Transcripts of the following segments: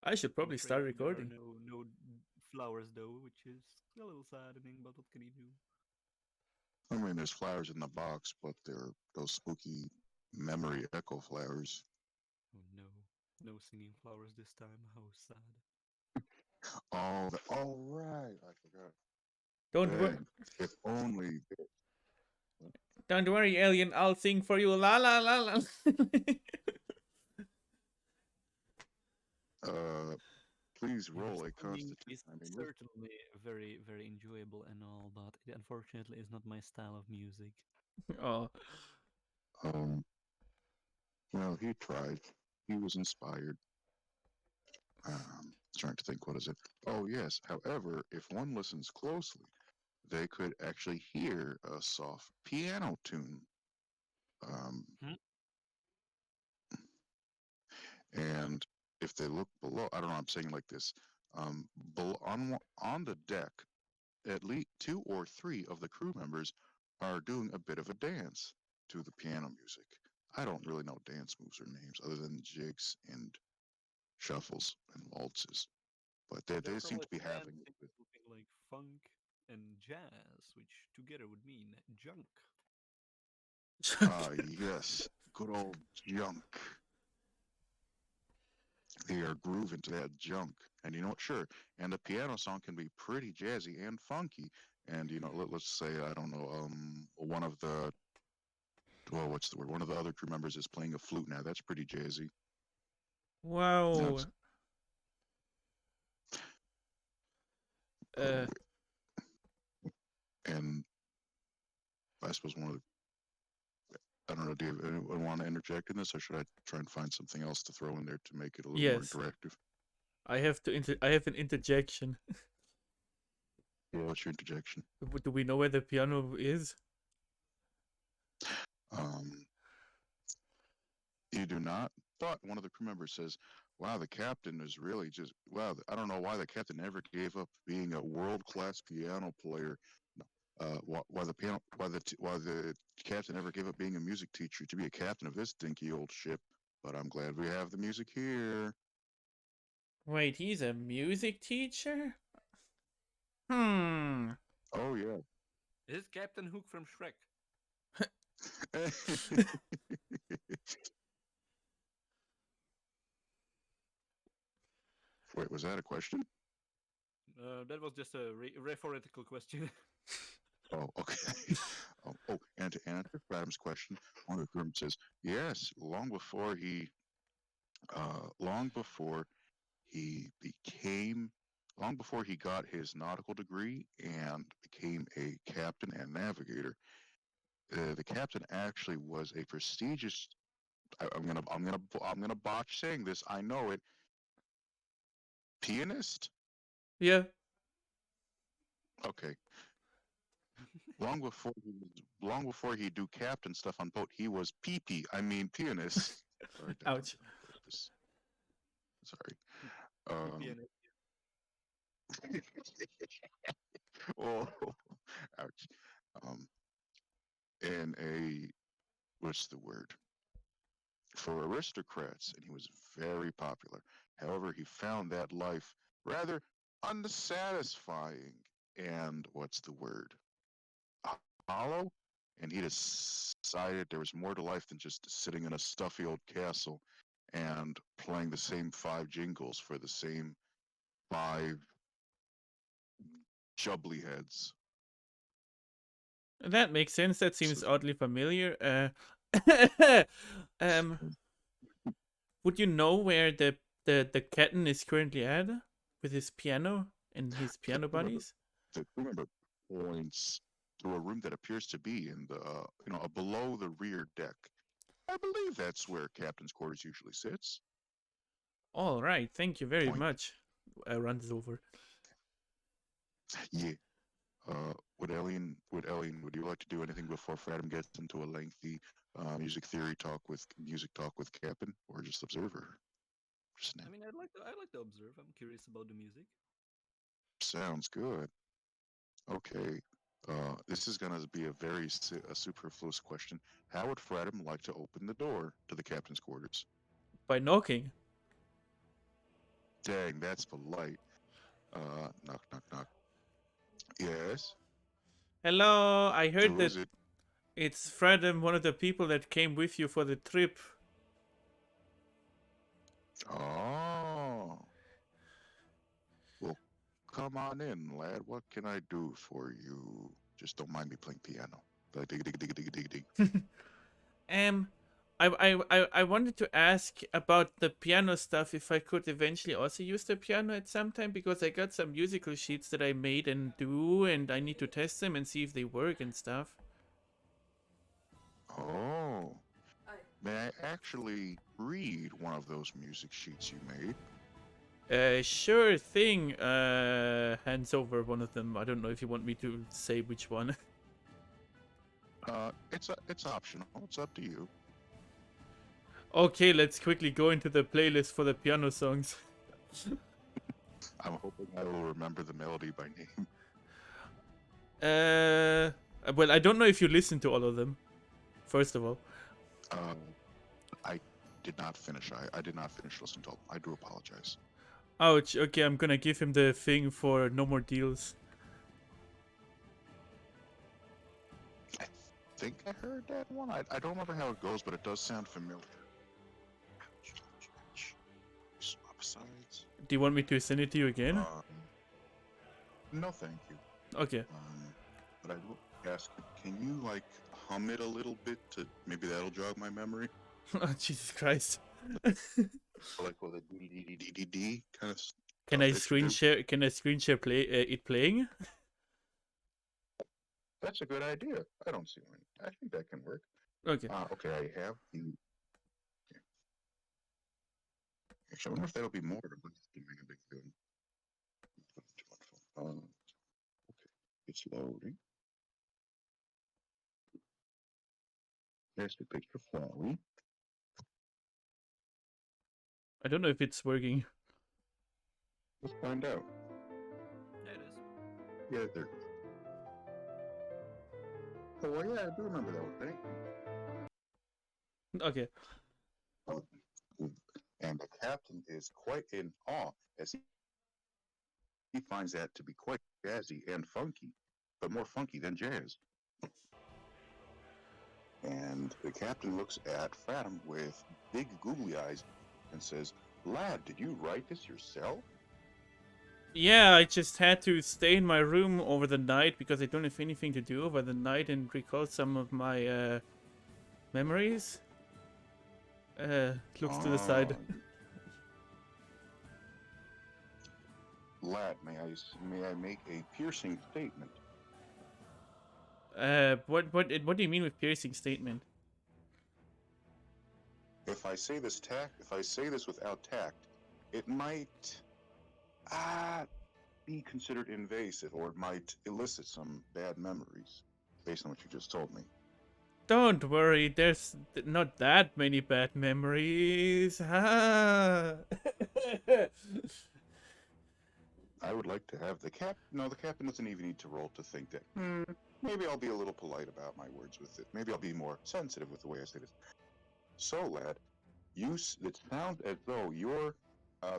I should I'm probably afraid start there are recording. no flowers though, which is a little saddening. But what can you do? I mean, there's flowers in the box, but they're those spooky memory echo flowers. Oh no, no singing flowers this time. How sad. Oh, right. I forgot. Don't worry. Dang. If only. Don't worry, alien. I'll sing for you. La la la la. Uh, please Yeah, roll a singing constitution. is I mean, certainly very enjoyable and all, but it unfortunately is not my style of music. Oh, um, well, he tried. He was inspired. Trying to think, what is it? Oh, yes. However, if one listens closely, they could actually hear a soft piano tune. Um, Hmm? and if they look below, I don't know. I'm saying like this. On the deck, at least two or three of the crew members are doing a bit of a dance to the piano music. I don't really know dance moves or names other than jigs and shuffles and waltzes, but They're they seem probably to be having dancing it with. something like funk and jazz, which together would mean junk. Ah, yes, good old junk. They are grooving to that junk, and you know what? Sure, and the piano song can be pretty jazzy and funky. And let's say I don't know, one of the well, what's the word? One of the other crew members is playing a flute now. That's pretty jazzy. wow. That's Uh, and I suppose one of the, I don't know. Do you anyone want to interject in this, or should I try and find something else to throw in there to make it a little more yes. interactive? I have to. I have an interjection. Yeah, what's your interjection? Do we know where the piano is? Um, you do not. But one of the crew members says, "Wow, the captain is really just wow. I don't know why the captain ever gave up being a world-class piano player. No, why the captain ever gave up being a music teacher to be a captain of this dinky old ship. But I'm glad we have the music here." Wait, he's a music teacher? Hmm. Oh yeah. This is Captain Hook from Shrek. Wait, was that a question? That was just a rhetorical question. Oh, okay. And to answer Adam's question, one of the group says, yes, long before he became, long before he got his nautical degree and became a captain and navigator, the captain actually was a prestigious. I'm gonna botch saying this. I know it. Pianist. Yeah. Okay. Long before he do captain stuff on boat, he was PP. I mean pianist. Sorry, that Ouch. on purpose. Sorry. Creepy Um. and Oh, ouch. Um. And a what's the word for aristocrats, and he was very popular. However, he found that life rather unsatisfying, and what's the word hollow. And he decided there was more to life than just sitting in a stuffy old castle and playing the same five jingles for the same five jubbly heads. That makes sense. That seems So, oddly familiar. Um, would you know where the captain is currently at with his piano and his the piano crew member, buddies? the crew member points to a room that appears to be in the, below the rear deck. I believe that's where captain's quarters usually sits. All right. Thank you very Point. much. I run this over. Yeah. Would you like to do anything before Fradham gets into a lengthy music talk with Captain, or just observer? I Snap. mean, I'd like to observe. I'm curious about the music. Sounds good. Okay. This is gonna be a superfluous question. How would Fradham like to open the door to the captain's quarters? By knocking. Dang, that's polite. Knock, knock, knock. Yes. Hello, I heard Who that is it? it's Fred and one of the people that came with you for the trip. Oh. Well, come on in, lad. What can I do for you? Just don't mind me playing piano. Like dig dig dig dig dig dig. Um, I wanted to ask about the piano stuff if I could eventually also use the piano at some time because I got some musical sheets that I made and do, and I need to test them and see if they work and stuff. Oh. May I actually read one of those music sheets you made? Sure thing. Hands over one of them. I don't know if you want me to say which one. It's optional. It's up to you. Okay, let's quickly go into the playlist for the piano songs. I'm hoping I will remember the melody by name. Well, I don't know if you listened to all of them. First of all. I did not finish. I did not finish listening to all. I do apologize. Ouch. Okay, I'm gonna give him the thing for no more deals. I think I heard that one. I don't remember how it goes, but it does sound familiar. Ouch, ouch, ouch. Swap sides. Do you want me to send it to you again? No, thank you. Okay. But I will ask, can you like hum it a little bit to maybe that'll jog my memory? Oh, Jesus Christ. Like with a D kind of Can I screen share? Can I screen share play it playing? That's a good idea. I don't see one. I think that can work. Okay. Okay, I have the. Okay. Actually, I wonder if that'll be more. But it's doing a big deal. Okay, it's loading. There's the picture Flowey. I don't know if it's working. Let's find out. Yeah, it is. Yeah, there. Oh, well, yeah, I do remember that one. Thank you. Okay. And the captain is quite in awe as he finds that to be quite jazzy and funky, but more funky than jazz. And the captain looks at Fathom with big googly eyes and says, "Lad, did you write this yourself?" Yeah, I just had to stay in my room over the night because I don't have anything to do over the night and recall some of my memories. Looks to the side. Lad, may I make a piercing statement? What do you mean with piercing statement? If I say this without tact, it might be considered invasive, or it might elicit some bad memories, based on what you just told me. Don't worry, there's not that many bad memories. Ah. I would like to have the No, the captain doesn't even need to roll to think that. Maybe I'll be a little polite about my words with it. Maybe I'll be more sensitive with the way I say this. So, lad, it sounds as though you're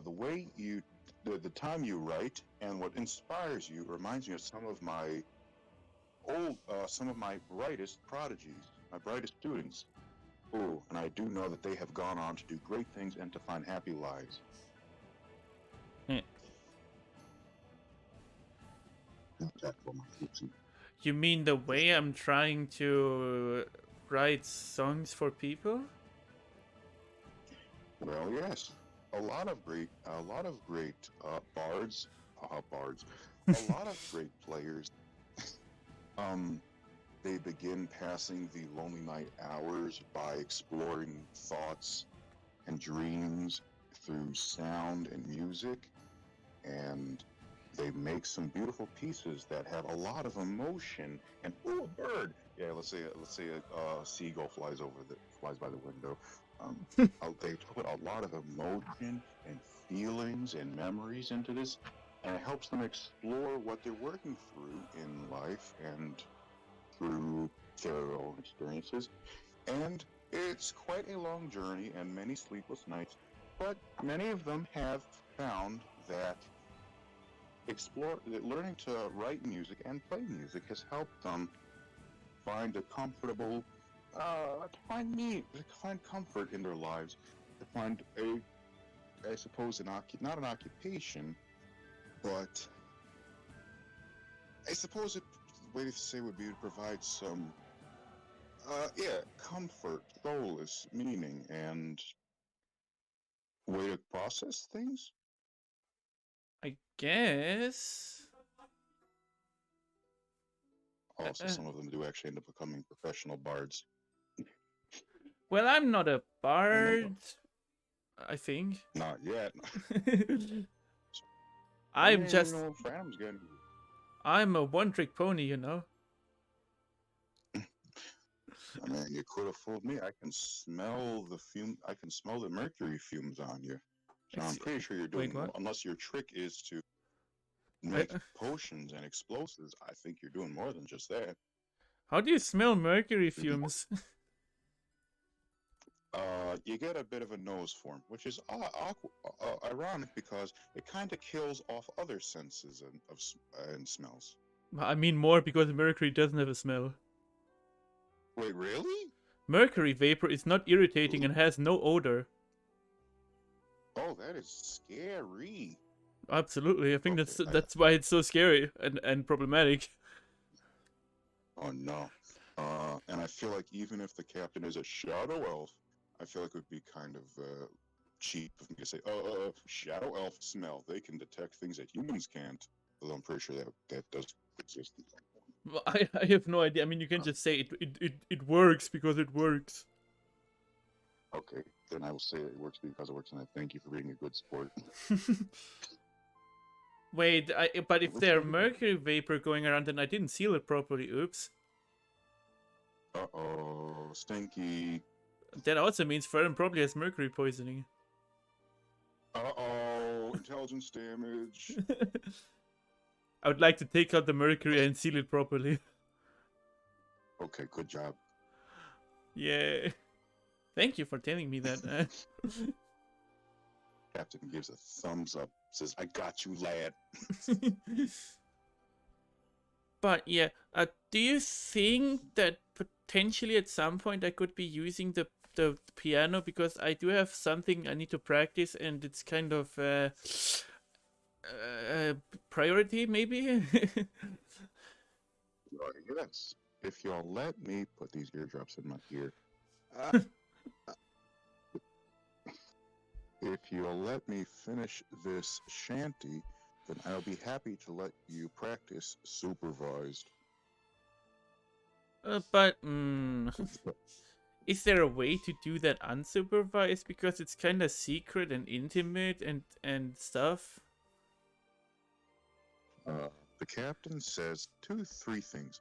the way you, the time you write, and what inspires you reminds me of some of my brightest prodigies, my brightest students. Oh, and I do know that they have gone on to do great things and to find happy lives. You mean the way I'm trying to write songs for people? Well, yes, a lot of great bards, a lot of great players. They begin passing the lonely night hours by exploring thoughts and dreams through sound and music, and they make some beautiful pieces that have a lot of emotion. And a bird! Yeah, let's say a seagull flies by the window. They put a lot of emotion and feelings and memories into this, and it helps them explore what they're working through in life and through their own experiences. And it's quite a long journey and many sleepless nights, but many of them have found that learning to write music and play music has helped them find a comfortable, to find comfort in their lives, to find I suppose, not an occupation, but I suppose the way to say would be to provide some, comfort, solace, meaning, and way to process things. I guess. Also, some of them do actually end up becoming professional bards. Well, I'm not a I know, bard, I think. not yet. I'm just. Phantom's getting. I'm a one-trick pony, you know. I mean, you could have fooled me. I can smell the fume. I can smell the mercury fumes on you. So I'm pretty sure you're doing. Wait, what? Unless your trick is to I- make potions and explosives, I think you're doing more than just that. How do you smell mercury fumes? You get a bit of a nose form, which is ironic because it kind of kills off other senses and smells. I mean more because mercury doesn't have a smell. Wait, really? Mercury vapor is not irritating and has no odor. Oh, that is scary. Absolutely, I think Okay, that's why it's so scary and problematic. Oh no. And I feel like even if the captain is a shadow elf, I feel like it would be kind of cheap of me to say, shadow elf smell. They can detect things that humans can't. Although I'm pretty sure that does exist. Well, I have no idea. I mean, you can just say it works because it works. Okay, then I will say it works because it works, and I thank you for being a good sport. Wait, but if there's mercury vapor going around, then I didn't seal it properly. Oops. Uh-oh, stinky. That also means Ferdinand probably has mercury poisoning. Uh-oh, intelligence damage. I would like to take out the mercury and seal it properly. Okay, good job. Yeah. Thank you for telling me that. Captain gives a thumbs up, says, I got you, lad. But yeah, do you think that potentially at some point I could be using the piano, because I do have something I need to practice and it's kind of priority maybe? Yes, if you'll let me put these eardrops in my ear. If you'll let me finish this shanty, then I'll be happy to let you practice supervised. But is there a way to do that unsupervised, because it's kind of secret and intimate and stuff? The captain says 3 things.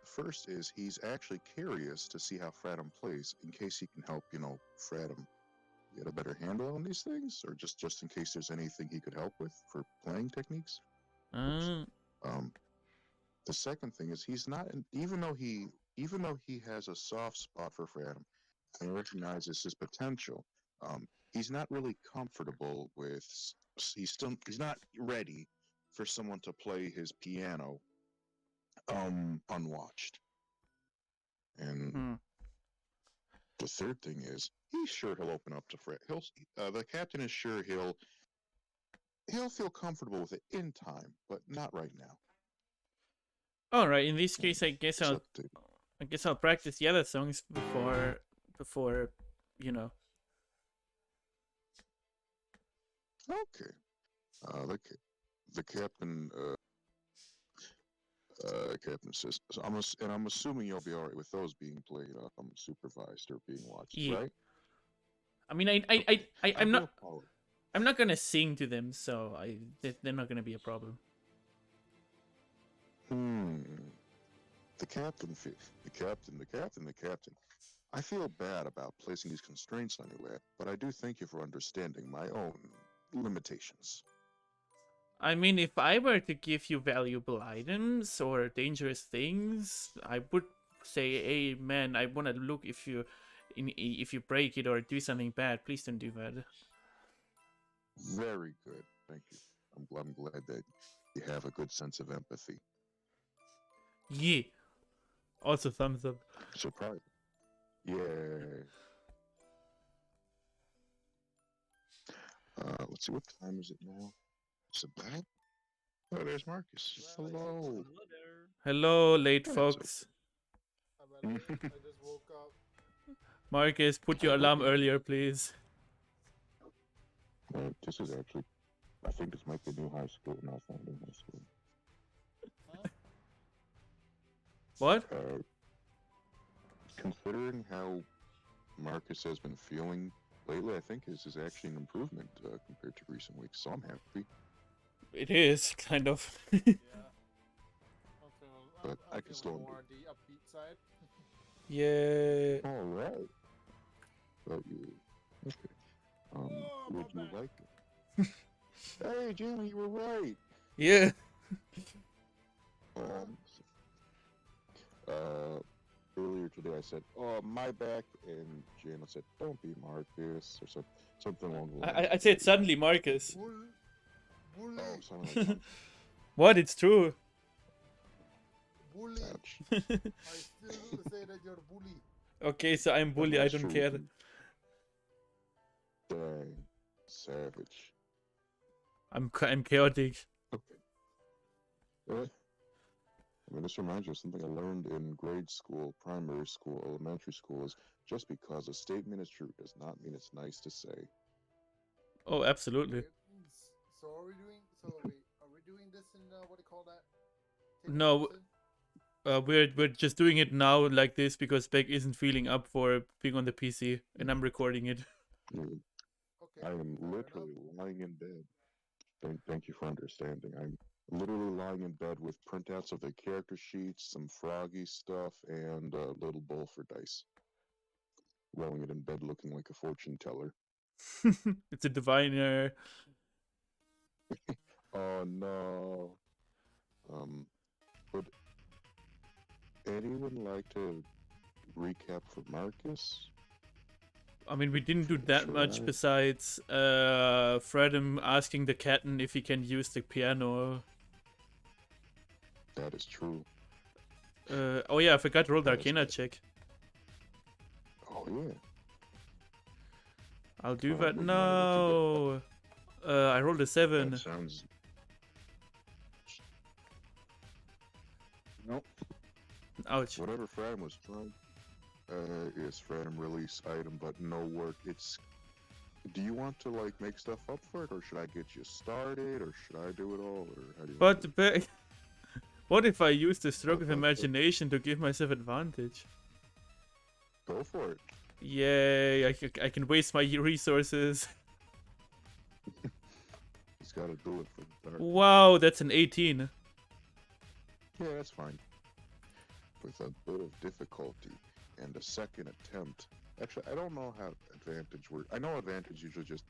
First is he's actually curious to see how Fratum plays, in case he can help, Fratum get a better handle on these things, or just in case there's anything he could help with for playing techniques. The second thing is he's not, even though he has a soft spot for Fratum and recognizes his potential, he's not really comfortable with. He's not ready for someone to play his piano unwatched. And the third thing is he's sure he'll open up to Fred. The captain is sure he'll feel comfortable with it in time, but not right now. All right. In this case, I guess I'll practice the other songs before Okay. The captain. Captain says, I'm assuming you'll be all right with those being played supervised or being watched, right? I mean, I'm not gonna sing to them, so they're not gonna be a problem. The captain. I feel bad about placing these constraints on you, lad, but I do thank you for understanding my own limitations. I mean, if I were to give you valuable items or dangerous things, I would say, hey man, I want to look if you break it or do something bad, please don't do that. Very good. Thank you. I'm glad that you have a good sense of empathy. Yeah. Also thumbs up. Surprise. Yeah. Let's see, what time is it now? Is it back? Oh, there's Marcus. Hello. Hello there. Hello, late Yeah, it's fox. I'm late. I just woke up. Marcus, put your Oh, alarm okay. earlier, please. This is actually, I think this might be new high school, not founding high school. Huh? What? Considering how Marcus has been feeling lately, I think this is actually an improvement compared to recent weeks, so I'm happy. It is, kind of. Yeah. But I can feel still more on the upbeat side. Yeah. All right. But you, okay. Oh, my Would you back. like it? Hey, Jimmy, you were right. Yeah. Um, earlier today I said, "Oh, my back," and Jana said, "Don't be Marcus," or something along the lines. I said suddenly Marcus. Bully. Oh, something like that. What? It's true. Bully. Ouch. I still say that you're a bully. Okay, so I'm bully. I That's don't true. care. Dang, savage. I'm chaotic. Okay. I mean, this reminds me of something I learned in grade school, primary school, elementary school. Is just because a statement is true does not mean it's nice to say. Oh, absolutely. Wait, so are we doing? So wait, are we doing this in what do you call that? No, Person? we're just doing it now like this because Beck isn't feeling up for being on the PC, and I'm recording it. Okay. I am fair literally enough. lying in bed. Thank you for understanding. I'm literally lying in bed with printouts of the character sheets, some froggy stuff, and a little bowl for dice. Rolling it in bed looking like a fortune teller. It's a diviner. Oh no. Would anyone like to recap for Marcus? I mean, we didn't do that much Try. besides Fredem asking the captain if he can use the piano. That is true. Oh yeah, I forgot to roll the That is Arcana good. check. Oh yeah. I'll do Well, that we might have now. I rolled a 7. That sounds. Nope. Ouch. Whatever Fram was trying. Is Fram release item, but no work. It's. Do you want to like make stuff up for it, or should I get you started, or should I do it all, or how do you? Want to do But what if I use the stroke of Okay. imagination to give myself advantage? it? Go for it. Yay! I can waste my resources. He's got to do it for the start. Wow, that's an 18. Yeah, that's fine. With a bit of difficulty and a second attempt. Actually, I don't know how advantage works. I know advantage usually just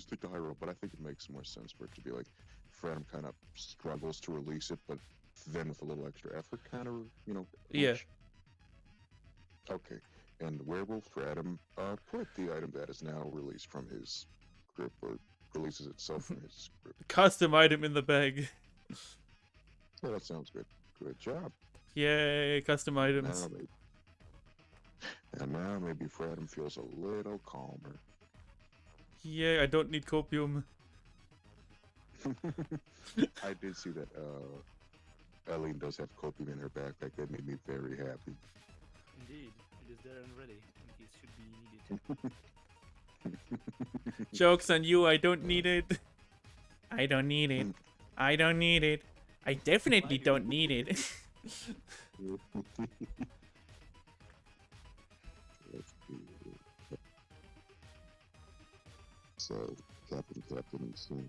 take the high roll, but I think it makes more sense for it to be like Fram kind of struggles to release it, but then with a little extra effort, kind of Yeah. push. Okay, and Werewolf Fram put the item that is now released from his grip, or releases itself from his grip. Custom item in the bag. Yeah, that sounds good. Good job. Yay, custom items. Now maybe Fradum feels a little calmer. Yay, I don't need copium. I did see that Eileen does have copium in her backpack. That made me very happy. Indeed, it is there and ready in case should be needed. Joke's on you, I don't need it. I don't need it. I don't need it. I definitely don't need it. Let's see. So, Captain, Sam,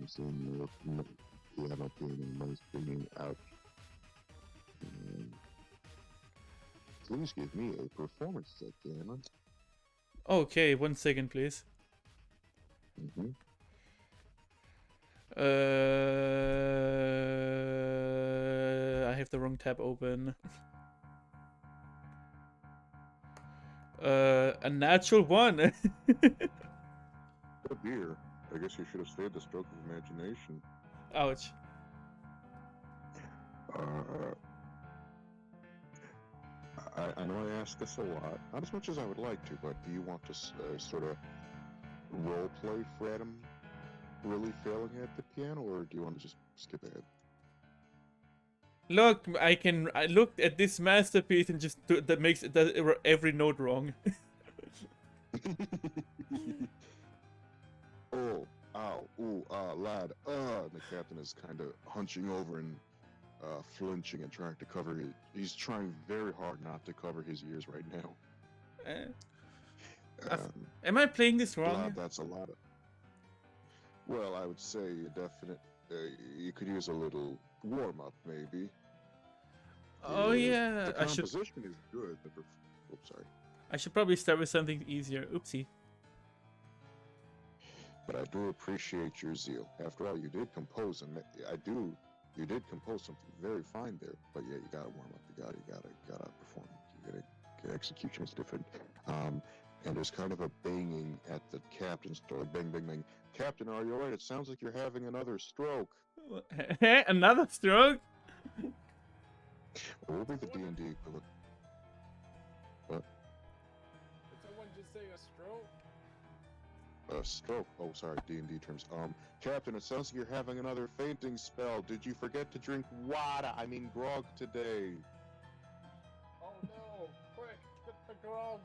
piano playing, most singing out. Please give me a performance check, Janland. Okay, 1 second, please. Mm-hmm. I have the wrong tab open. A natural 1. Oh dear. I guess you should have stayed the stroke of imagination. Ouch. Uh, I know I ask this a lot, not as much as I would like to, but do you want to sort of role play Fredham really failing at the piano, or do you want to just skip ahead? Look, I looked at this masterpiece and just that makes it does every note wrong. Oh, ow, ooh, lad, and the captain is kind of hunching over and flinching and trying to cover his. He's trying very hard not to cover his ears right now. Am I playing this Lad, wrong? that's a lot of. Well, I would say a definite. You could use a little warm up, maybe. Oh yeah, The composition is good. Oops, sorry. I should probably start with something easier. Oopsie. But I do appreciate your zeal. After all, you did compose, and you did compose something very fine there. But yeah, you gotta warm up. You gotta perform. Execution is different. And there's kind of a banging at the captain's door. Bang, bang, bang. Captain, are you alright? It sounds like you're having another stroke. Another stroke? What will be the D&D equivalent? What? Did someone just say a stroke? Stroke. Oh, sorry, D&D terms. Captain, it sounds like you're having another fainting spell. Did you forget to drink water? I mean grog today. Oh no! Quick, get the grog.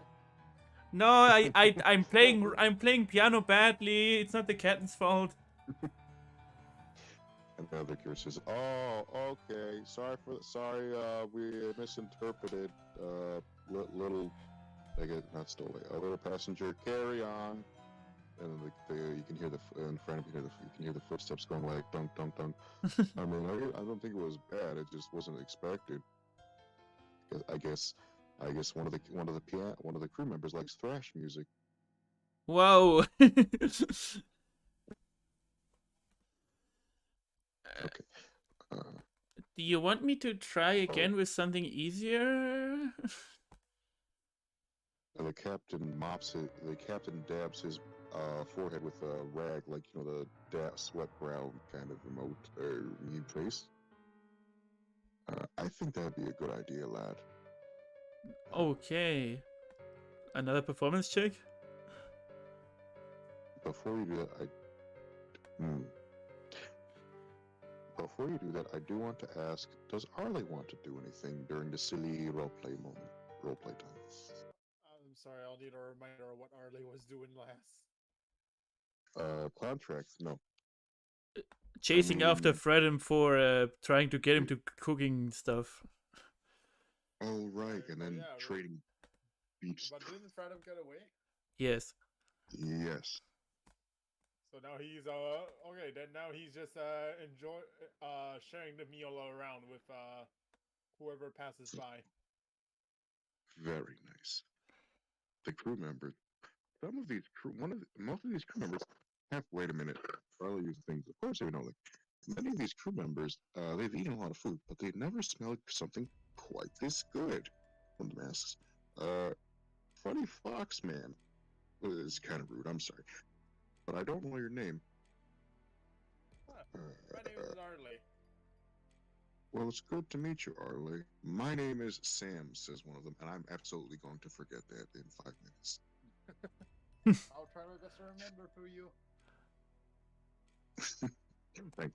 No, I'm playing piano badly. It's not the captain's fault. And the other gear says, "Oh, okay. Sorry. We misinterpreted. Little, I guess not stole it. A little passenger. Carry on." And then you can hear in front of you can hear the footsteps going like dunk, dunk, dunk. I mean, I don't think it was bad. It just wasn't expected. I guess one of the crew members likes thrash music. Whoa. Okay. Do you want me to try again with something easier? The captain dabs his forehead with a rag, like the sweat brow kind of mean face. I think that'd be a good idea, lad. Okay. Another performance check? Before you do that, Before you do that, I do want to ask: does Arlie want to do anything during the silly roleplay time? I'm sorry, I'll need a reminder of what Arlie was doing last. Contract? No. Chasing after Fredham for trying to get him to cooking stuff. Oh, right, and then yeah, trading beefs. But didn't Fredham get away? Yes. Yes. So now he's okay. Then now he's just sharing the meal around with whoever passes by. Very nice. The crew members. Most of these crew members have. Wait a minute. Probably use things. Of course, many of these crew members. They've eaten a lot of food, but they've never smelled something quite this good. From the masks. Funny Fox man. It's kind of rude. I'm sorry, but I don't know your name. My name is Arlie. Well, it's good to meet you, Arlie. My name is Sam, says one of them, and I'm absolutely going to forget that in 5 minutes. I'll try my best to remember for you. Like,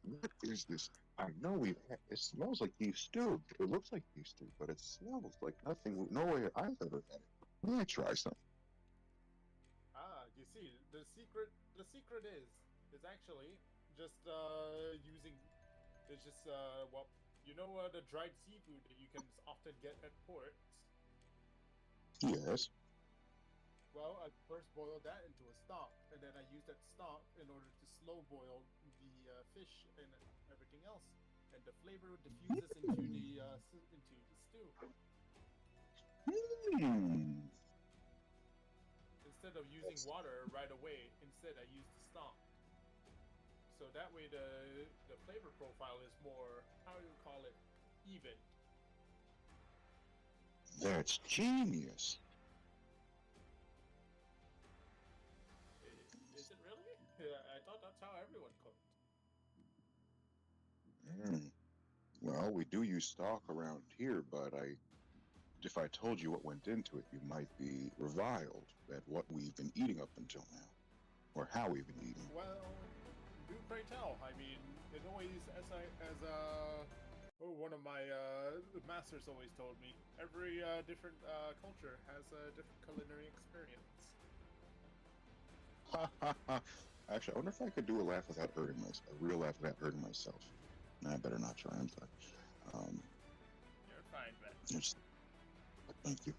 what is this? I know it smells like beef stew. It looks like beef stew, but it smells like nothing. No way I've ever had it. Let me try some. You see, the secret is actually just using. It's just the dried seafood that you can often get at ports. Yes. Well, I first boiled that into a stock, and then I used that stock in order to slow boil the fish and everything else, and the flavor diffuses into the stew. Instead of using water right away, I used the stock. So that way the flavor profile is more, how do you call it, even. That's genius. Is it really? Yeah. Mm. Well, we do use stock around here, but if I told you what went into it, you might be reviled at what we've been eating up until now, or how we've been eating. Well, do pray tell. I mean, it always, as one of my masters always told me, every different culture has a different culinary experience. Actually, I wonder if I could do a laugh without hurting myself, a real laugh without hurting myself. Nah, I better not try. I'm sorry. You're fine, Ben. Just, thank you.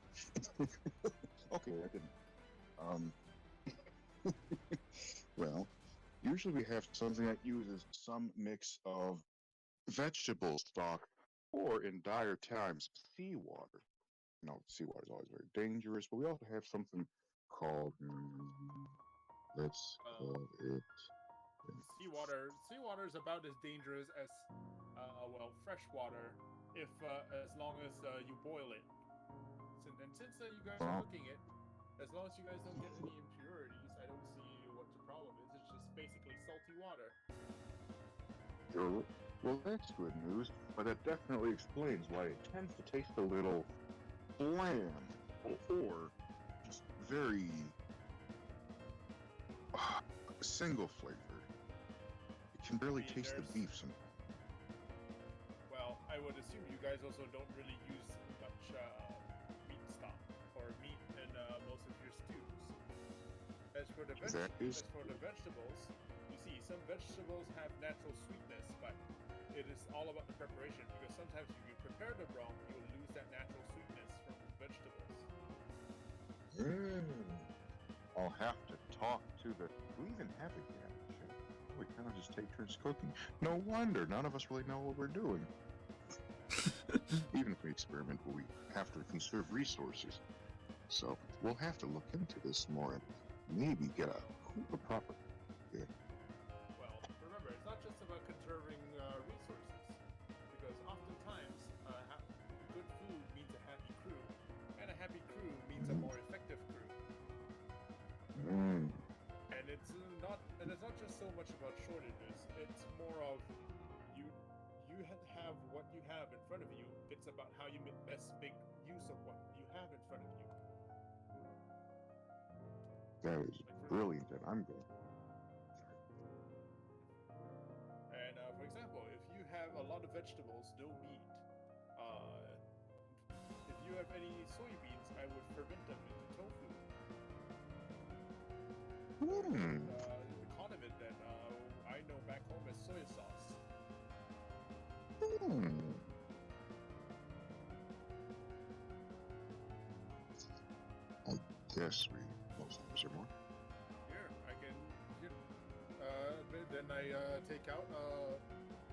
Okay, I didn't. Um, well, usually we have something that uses some mix of vegetable stock or, in dire times, seawater. No, seawater is always very dangerous, but we also have something called, let's call it. Seawater is about as dangerous as, fresh water, if as long as you boil it. And since you guys are cooking it, as long as you guys don't get any impurities, I don't see what the problem is. It's just basically salty water. Well, that's good news, but that definitely explains why it tends to taste a little bland or just very single flavored. You can barely taste the beef sometimes. Well, I would assume you guys also don't really use much meat stock or meat in most of your stews. As for the vegetables, you see, some vegetables have natural sweetness, but it is all about the preparation, because sometimes if you prepare them wrong, you will lose that natural sweetness from vegetables. I'll have to talk to the. Do we even have a gas chef? We kind of just take turns cooking. No wonder none of us really know what we're doing. Even if we experiment, we have to conserve resources. So we'll have to look into this more and maybe get a proper. Yeah. Well, remember, it's not just about conserving resources, because oftentimes good food means a happy crew, and a happy crew means a more effective crew. And it's not just so much about shortages. It's more of you have what you have in front of you. It's about how you best make use of what you have in front of you. That is brilliant, and I'm good. And for example, if you have a lot of vegetables, no meat. If you have any soybeans, I would ferment them into tofu. The condiment that I know back home is soy sauce. I guess we most of us are more. Here, I can. Then I take out.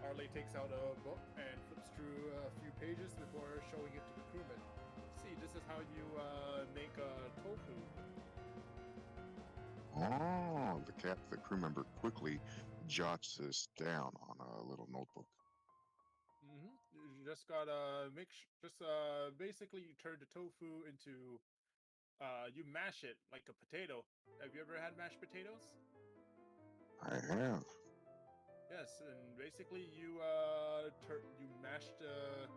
Arley takes out a book and flips through a few pages before showing it to the crewman. See, this is how you make tofu. Oh, the crew member quickly jots this down on a little notebook. You just gotta basically you turn the tofu into. You mash it like a potato. Have you ever had mashed potatoes? I have. Yes, and basically you mash the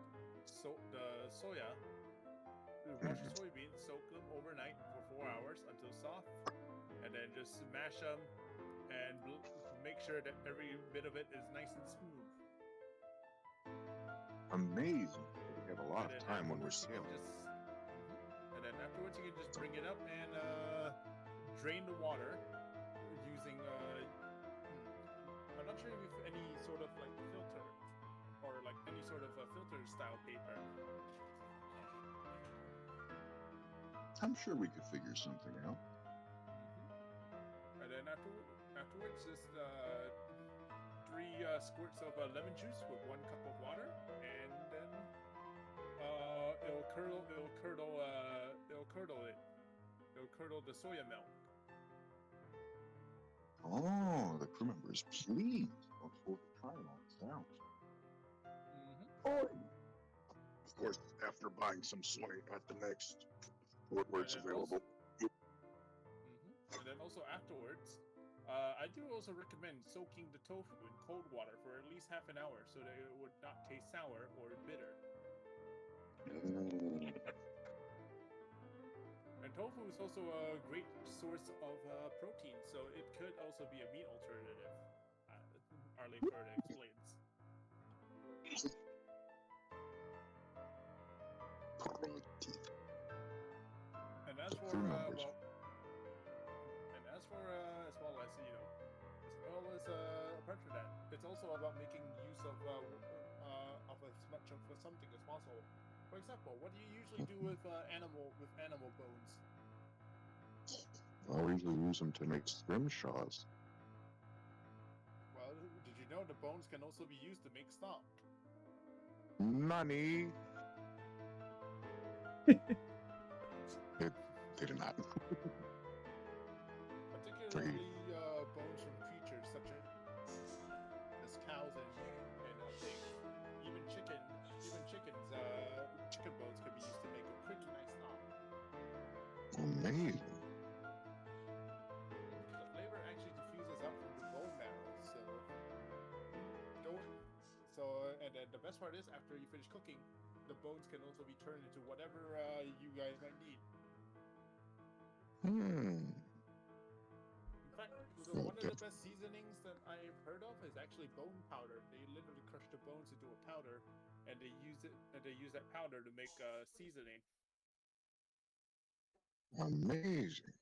soya. You wash the soybeans, soak them overnight for 4 hours until soft, and then just mash them and make sure that every bit of it is nice and smooth. Amazing. We have a lot of time when we're sailing. And then afterwards you can just bring it up and drain the water using I'm not sure if any sort of like filter or like any sort of filter style paper. I'm sure we could figure something out. And then afterwards, just 3 squirts of lemon juice with 1 cup of water, and then it'll curdle the soya milk. Oh, the crew member is pleased. Look forward to trying all this out. Oh, of course, after buying some soy at the next where it's available. And then also afterwards, I do also recommend soaking the tofu in cold water for at least half an hour so that it would not taste sour or bitter. Mm, And tofu is also a great source of protein, so it could also be a meat alternative. Arley further explains. protein. And as for Crew members. as well as apart from that, it's also about making use of as much of something as possible. For example, what do you usually do with animal bones? I usually use them to make scrimshaws. Well, did you know the bones can also be used to make stock? Nani? It, they did not. Particularly bones from creatures such as cows and pigs. Chicken bones can be used to make a pretty nice stock. Amazing. The flavor actually diffuses out from the bone marrow, so don't. And then the best part is, after you finish cooking, the bones can also be turned into whatever you guys might need. Hmm. In fact, one of the best seasonings that I've heard of is actually bone powder. They literally crush the bones into a powder, and they use that powder to make seasoning. Amazing.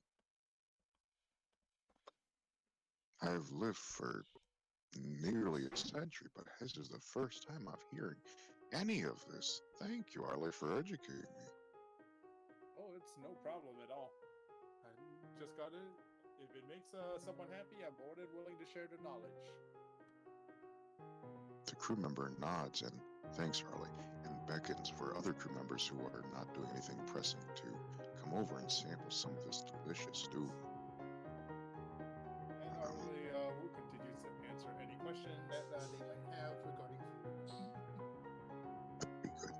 I've lived for nearly a century, but this is the first time I'm hearing any of this. Thank you, Arlie, for educating me. Oh, it's no problem at all. I just gotta. If it makes someone happy, I'm more than willing to share the knowledge. The crew member nods and thanks Arlie, and beckons for other crew members who are not doing anything pressing to come over and sample some of this delicious stew. And Arlie will continue to answer any question that they might have regarding food. Be good.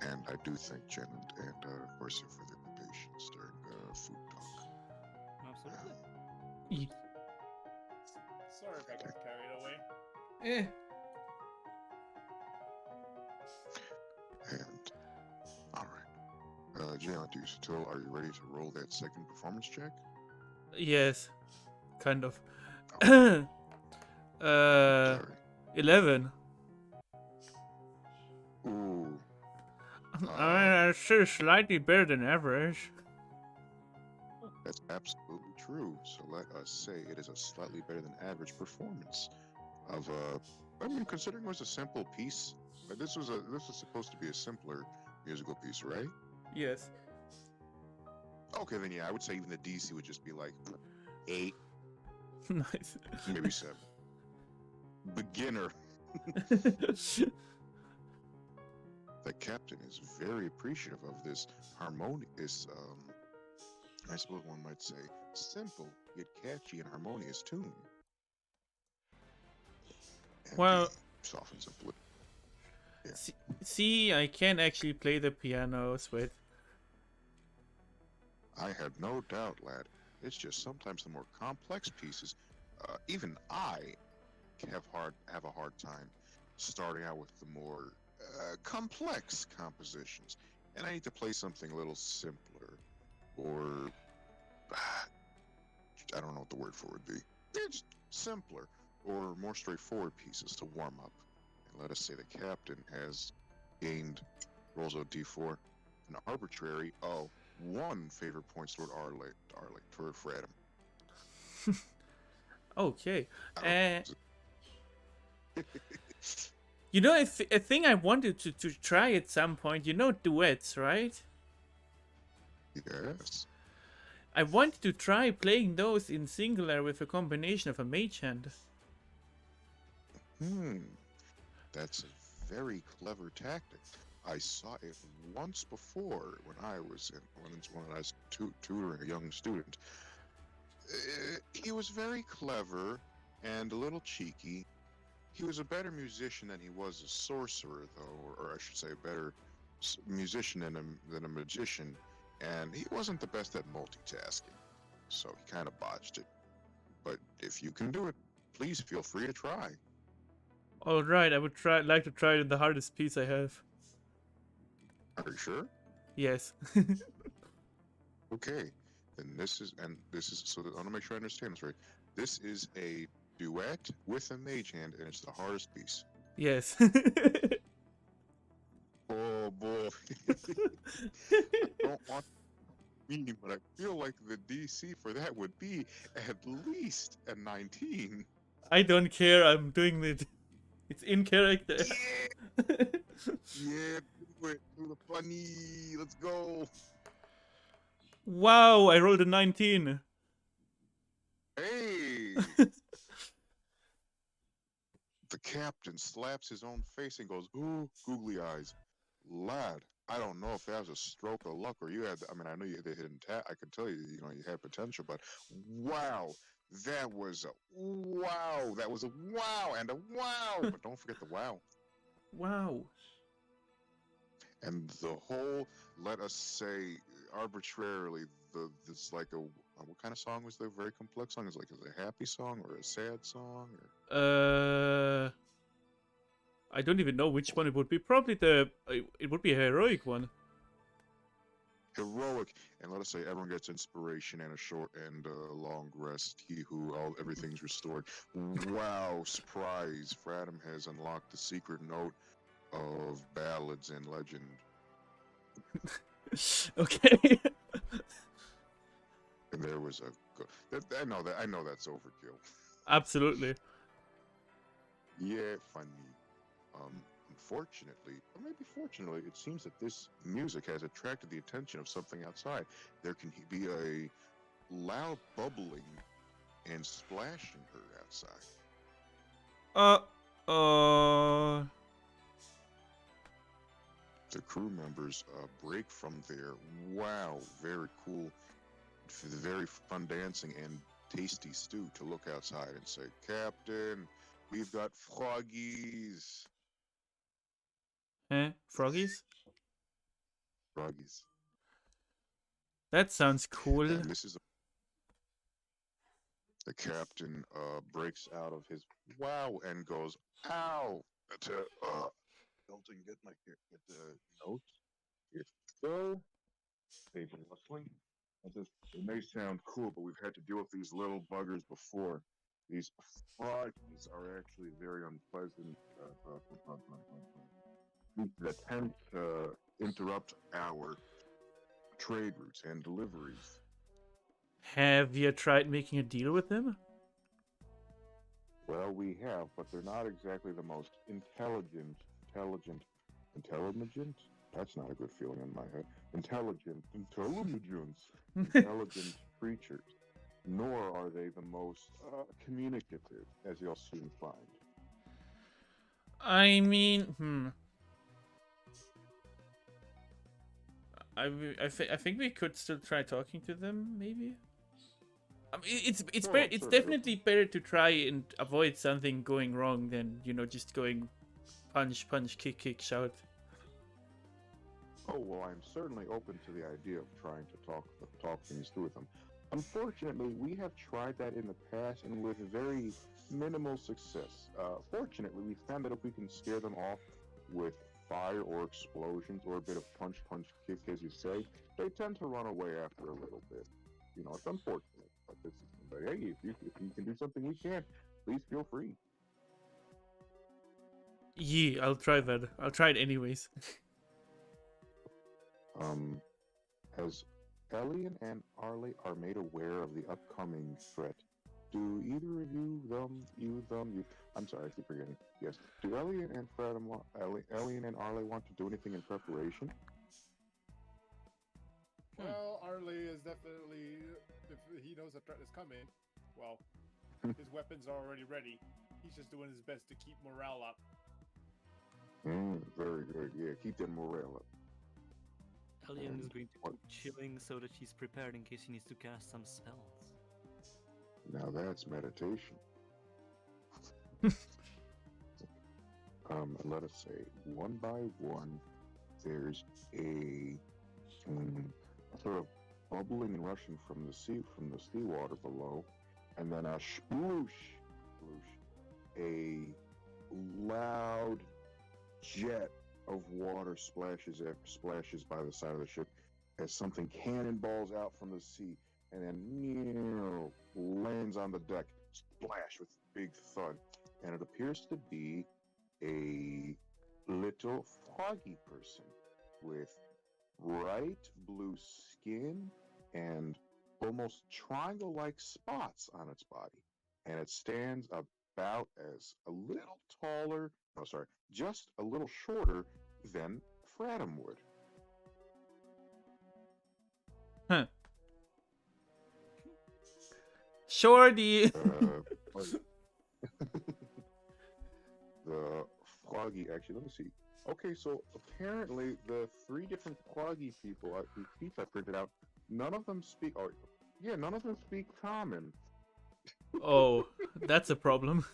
And I do thank Janland and Horsey for their patience during food talk. Absolutely. Ye- Sorry if I got carried away. Eh. And alright. Janland, do you still are you ready to roll that second performance check? Yes. Kind of. Oh, sorry. 11. Ooh. I mean, sure, slightly better than average. That's absolutely true. So let us say it is a slightly better than average performance of I mean, considering it was a simple piece, but this was supposed to be a simpler musical piece, right? Yes. Okay, then yeah, I would say even the DC would just be like 8, Nice. maybe 7. Beginner. The captain is very appreciative of this harmonious, I suppose one might say, simple yet catchy and harmonious tune. And Well, he softens up a little. Yeah. see, I can actually play the piano, Sweat. I have no doubt, lad. It's just sometimes the more complex pieces, even I have a hard time starting out with the more complex compositions, and I need to play something a little simpler, or I don't know what the word for it would be. Just simpler or more straightforward pieces to warm up. And let us say the captain has gained rolls of D4 an arbitrary 1 favor points toward Arley for Adam. Okay. I You know, a thing I wanted to try at some point, you know, duets, right? Yes. I wanted to try playing those in singular with a combination of a mage hand. That's a very clever tactic. I saw it once before when I was tutoring a young student. He was very clever and a little cheeky. He was a better musician than he was a sorcerer, though, or I should say, a better musician than a magician. And he wasn't the best at multitasking, so he kind of botched it. but if you can do it, please feel free to try. All right, I would like to try the hardest piece I have. Are you sure? Yes. Okay. Then this is so that I want to make sure I understand this right. This is a duet with a mage hand, and it's the hardest piece. Yes. Oh boy. I don't want to be, but I feel like the DC for that would be at least a 19. I don't care. I'm doing it. It's in character. Yeah, yeah, do it. Do the funny. Let's go. Wow, I rolled a 19. Hey. The captain slaps his own face and goes, "Ooh, googly eyes, lad. I don't know if that was a stroke of luck or you had. I mean, I know you had the hidden tat. I can tell you, you had potential, but wow, that was a wow. That was a wow and a wow. But don't forget the wow Wow. and the whole. Let us say arbitrarily, this like a what kind of song was the very complex song? Is a happy song or a sad song or? I don't even know which one it would be. Probably it would be a heroic one. Heroic, and let us say everyone gets inspiration and a short and a long rest. He who everything's restored. Wow, surprise! Fradham has unlocked the secret note of ballads and legend. Okay. And there was I know that's overkill. Absolutely. Yeah, funny. Unfortunately, or maybe fortunately, it seems that this music has attracted the attention of something outside. There can be a loud bubbling and splashing heard outside. The crew members break from their wow, very cool, very fun dancing and tasty stew to look outside and say, "Captain, we've got froggies." Froggies? Froggies. That sounds cool. And this is the captain breaks out of his wow and goes, "Ow!" To don't get the notes. It's so paper rustling. It may sound cool, but we've had to deal with these little buggers before. These froggies are actually very unpleasant. That tend to interrupt our trade routes and deliveries. Have you tried making a deal with them? Well, we have, but they're not exactly the most intelligent. That's not a good feeling in my head. Intelligent creatures. Nor are they the most communicative, as you'll soon find. I mean, I think we could still try talking to them, maybe. I mean, it's definitely better to try and avoid something going wrong than just going punch punch kick kick shout. Oh well, I'm certainly open to the idea of trying to talk things through with them. Unfortunately, we have tried that in the past and with very minimal success. Fortunately, we found that if we can scare them off with fire or explosions or a bit of punch punch kick, as you say, they tend to run away after a little bit. It's unfortunate, but hey, if you can do something we can't, please feel free. Yeah, I'll try that. I'll try it anyways. As Elian and Arley are made aware of the upcoming threat, do either of I'm sorry, I keep forgetting. Yes. Do Elian and Arley want to do anything in preparation? Well, Arley is definitely, if he knows a threat is coming, well, his weapons are already ready. He's just doing his best to keep morale up. Very good. Yeah, keep that morale up. Alien is going to keep chilling so that she's prepared in case he needs to cast some spells. Now that's meditation. Let us say, one by one, there's a sort of bubbling and rushing from the seawater below, and then a sploosh, a loud jet of water splashes by the side of the ship as something cannonballs out from the sea and then lands on the deck, splash with a big thud, and it appears to be a little froggy person with bright blue skin and almost triangle-like spots on its body, and it stands about as a little taller, no, sorry, just a little shorter than Fratum would. Huh. Shorty. The froggy, actually, let me see. Okay, so apparently the three different froggy people, whose speech I printed out, none of them speak. Oh, yeah, none of them speak common. Oh, that's a problem.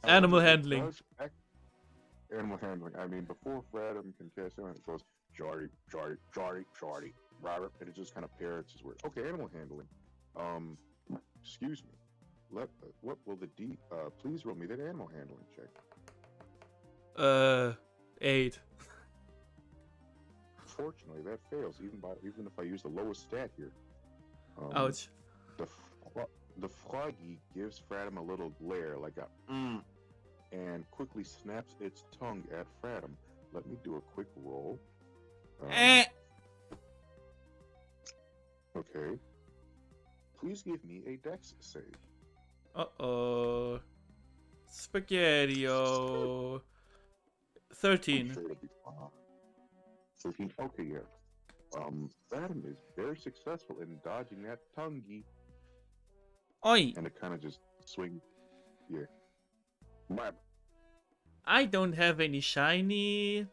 Animal However, it handling. does animal handling. I mean, before Fratum can cast it, it goes Shorty, Robert, and it just kind of parrots his words. Okay, animal handling. Excuse me. What will the please roll me that animal handling check. 8. Fortunately, that fails even if I use the lowest stat here. Ouch. The froggy gives Fratum a little glare, like a and quickly snaps its tongue at Fratum. Let me do a quick roll. Okay. Please give me a dex save. Uh-oh. Spaghetti-o. 13. I'm sure it'll be fine. 13. Okay, yeah. Fratum is very successful in dodging that tonguey, Oi! and it kind of just swings. Yeah. Blab. I don't have any shiny.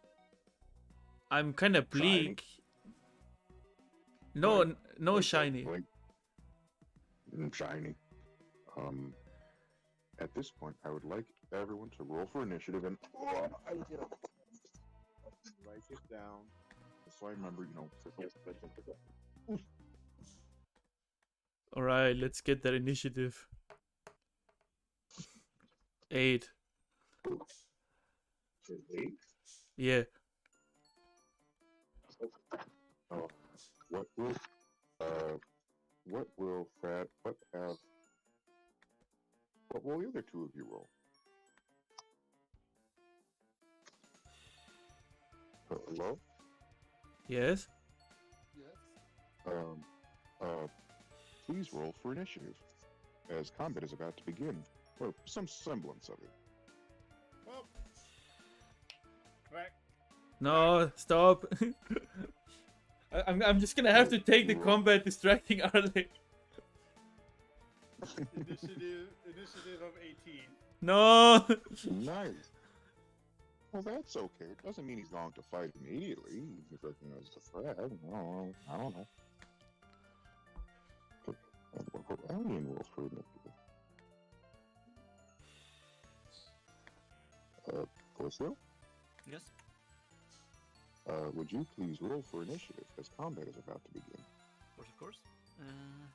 I'm kind of bleak. No, Blink. no Blink, shiny. blink. Shiny. At this point, I would like everyone to roll for initiative and I would write it down so I remember, Alright, let's get that initiative. 8. 8. Yeah. What will the other two of you roll? Hello? Yes? Yes. Please roll for initiative, as combat is about to begin, or some semblance of it. Oh. Right. No, stop. I'm just gonna have to take the combat distracting Arley. Initiative of 18. No! Nice. Well, that's okay. It doesn't mean he's going to fight immediately. He recognizes the threat. I don't know. Alien rolls for initiative. Corso? Yes. Would you please roll for initiative as combat is about to begin? Of course. I'm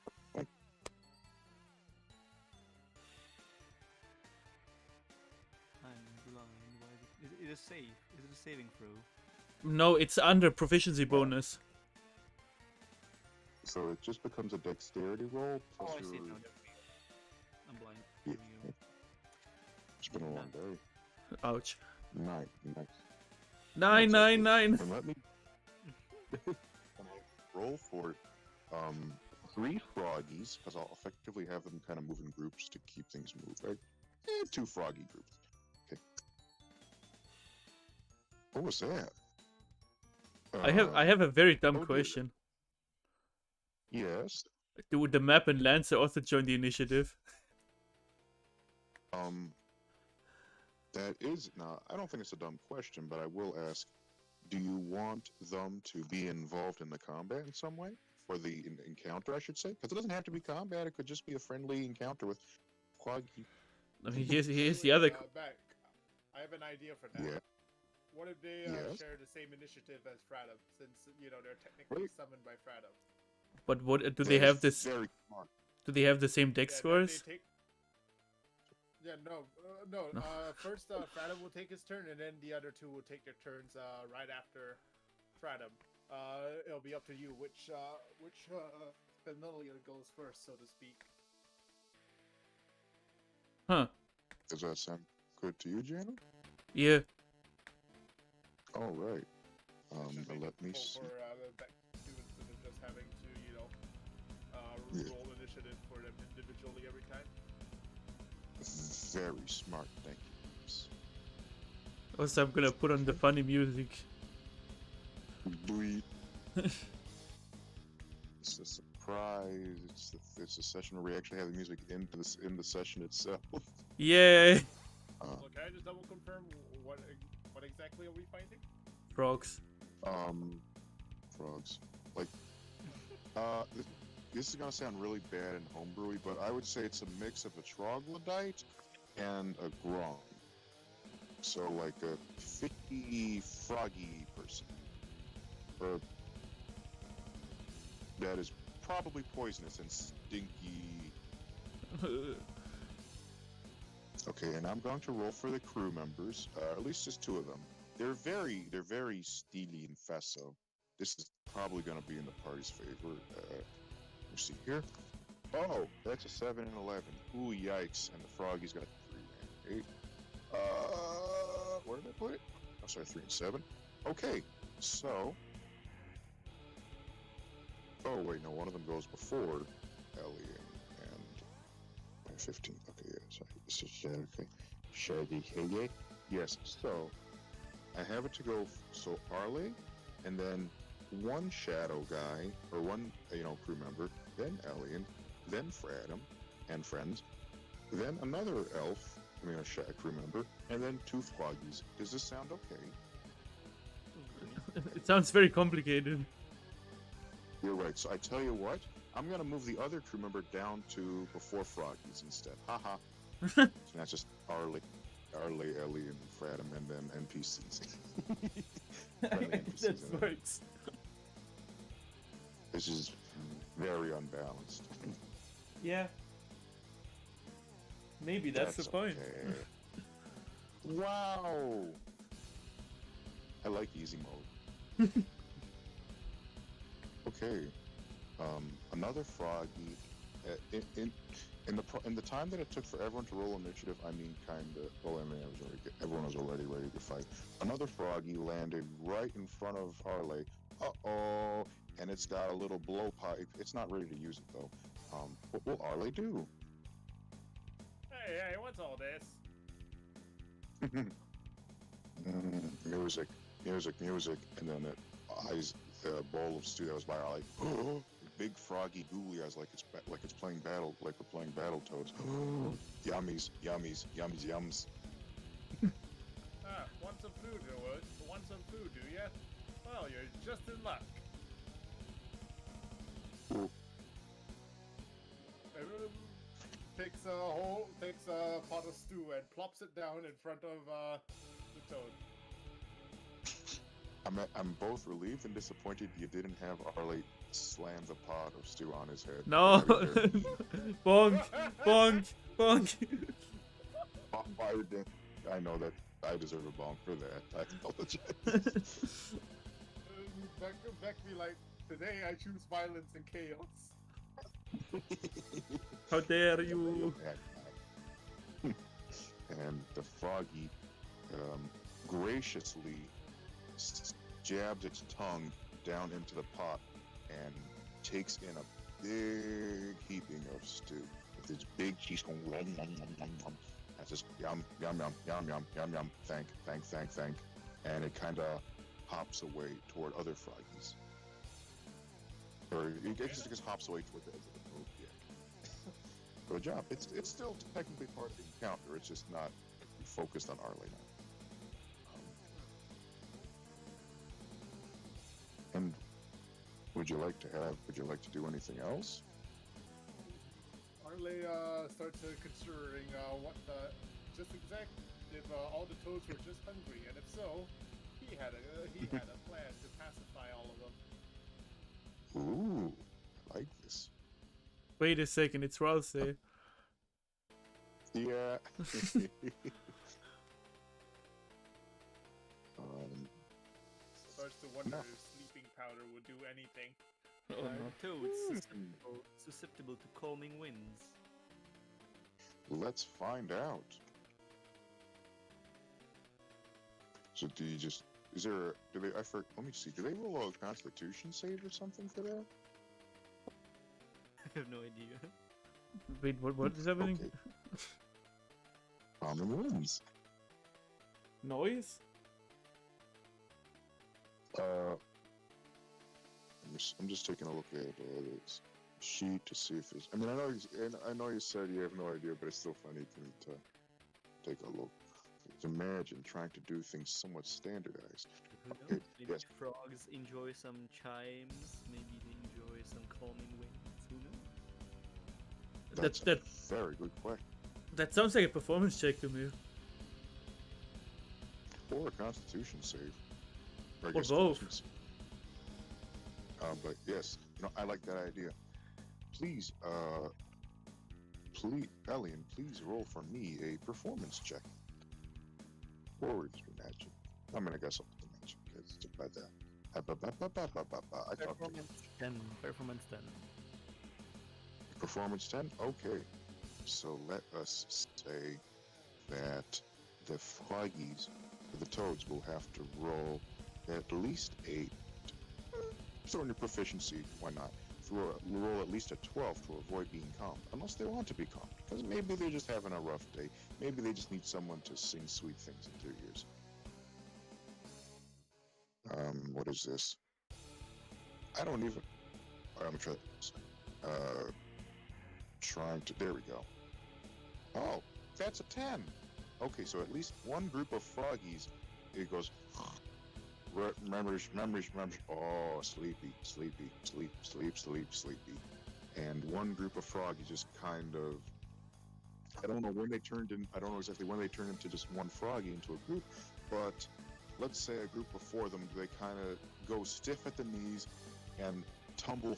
blind. Why is it a save? Is it a saving throw? No, it's under proficiency bonus. So it just becomes a dexterity roll plus Oh, I see it your... now. I'm blind. Yeah. There we go. It's been a long day. Ouch. Nice. 999. And let me roll for 3 froggies, because I'll effectively have them kind of move in groups to keep things moved, right? 2 froggy groups. Okay. What was that? I have a very dumb question. Yes. Do the map and Lancer also join the initiative? That is now. I don't think it's a dumb question, but I will ask: do you want them to be involved in the combat in some way, or the encounter, I should say? Because it doesn't have to be combat; it could just be a friendly encounter with Quaggy. I mean, here's the other. Back. I have an idea for that. Yeah. What if they share the same initiative as Fratum, since they're technically summoned by Fratum? But what do they have this? Very smart. Do they have the same deck Yeah, scores? they take. Yeah, no, no. No. First, Fradum will take his turn, and then the other two will take their turns right after Fradum. It'll be up to you which Familiar goes first, so to speak. Huh. Does that sound good to you, Jana? Yeah. All right. Should make Let it me full see. for that too, instead of just having to, Yeah. roll initiative for them individually every time. Very smart, thank you. Bruce. Also, I'm gonna put on the funny music. Bleep. It's a surprise. It's a session where we actually have the music in the session itself. Yay! So can I just double confirm what exactly are we finding? Frogs. Frogs. Like, this is gonna sound really bad and homebrewy, but I would say it's a mix of a troglodyte and a grong. So like a ficky, froggy person. Or that is probably poisonous and stinky. Okay, and I'm going to roll for the crew members, at least just two of them. They're very steely and fesso. This is probably going to be in the party's favor. Let's see here. Oh, that's a 7 and 11. Ooh, yikes! And the froggy's got 3 and 8. Where did I put it? I'm sorry, 3 and 7. Okay, so. Oh wait, no, one of them goes before Ellie and 15. Okay, yeah, sorry. This is okay. Shaggy, hey, yes. So I have it to go. So Arlie, and then one shadow guy or one crew member, then Ellie, then Fradum and friends, then another elf. I mean, a crew member, and then 2 froggies. Does this sound okay? It sounds very complicated. You're right. So I tell you what, I'm gonna move the other crew member down to before froggies instead. Haha. So that's just Arlie, Ellie, and Fradum, and then NPCs. Friendly NPCs That and then- works. This is very unbalanced. Yeah. Maybe that's the point. Okay. Wow. I like easy mode. Okay. Another froggy. In the time that it took for everyone to roll initiative, I mean, kinda. Well, I mean, everyone was already ready to fight. Another froggy landed right in front of Harley. Uh-oh. And it's got a little blowpipe. It's not ready to use it though. What will Harley do? Hey, what's all this? Music, and then it eyes a bowl of stew that was by Harley. Big froggy googly eyes, like it's playing battle, like we're playing Battletoads. Yummies, yums. Want some food, Want some food, do ya? Well, you're just in luck. Ooh. Takes a pot of stew and plops it down in front of the toad. I'm both relieved and disappointed you didn't have Arlie slam the pot of stew on his head. No. Bonk, bonk, bonk. I know that I deserve a bonk for that. I apologize. Beck be like, today I choose violence and chaos. How dare you? And the froggy graciously jabs its tongue down into the pot and takes in a big heaping of stew with its big cheese going that's just yum, thank, and it kind of hops away toward other froggies. Or it just hops away toward the edge of the boat. Yeah. Good job. It's still technically part of the encounter. It's just not focused on Arlie now. And would you like to do anything else? Arley starts considering if all the toads were just hungry, and if so, he had a plan to pacify all of them. Ooh, I like this. Wait a second, it's Ralsei. Yeah. um, Starts to wonder No. if sleeping powder would do anything. Oh Are no. toads susceptible to calming winds? let's find out. So do you just? Is there? Do they? Let me see. Do they roll a Constitution save or something for that? I have no idea. Wait, what is happening? Okay. Common winds. Noise? I'm just taking a look at this sheet to see if there's. I mean, I know you said you have no idea, but it's still funny to me to take a look. Imagine trying to do things somewhat standardized. Who Okay, knows? Maybe yes. frogs enjoy some chimes. Maybe they enjoy some calming winds. Who knows? That's That a very good question. that sounds like a performance check to me. Or a Constitution save. I Or guess both. Constitution save. But yes, I like that idea. Please, Alien, please roll for me a performance check. Or it's magic. I mean, I guess I'll put the magic because it's about that. I thought Performance 10. Performance 10. performance 10. Okay, so let us say that the froggies, the toads, will have to roll at least 8. Throw in your proficiency, why not? Roll at least a 12 to avoid being calm, unless they want to be calm. Because maybe they're just having a rough day. Maybe they just need someone to sing sweet things into their ears. What is this? I don't even. I'm trying. Trying to. There we go. Oh, that's a 10. Okay, so at least one group of froggies, it goes. Memories. Oh, sleepy. And one group of froggies just kind of. I don't know when they turned in. I don't know exactly when they turned into just one froggy into a group, but let's say a group of 4 of them. They kind of go stiff at the knees and tumble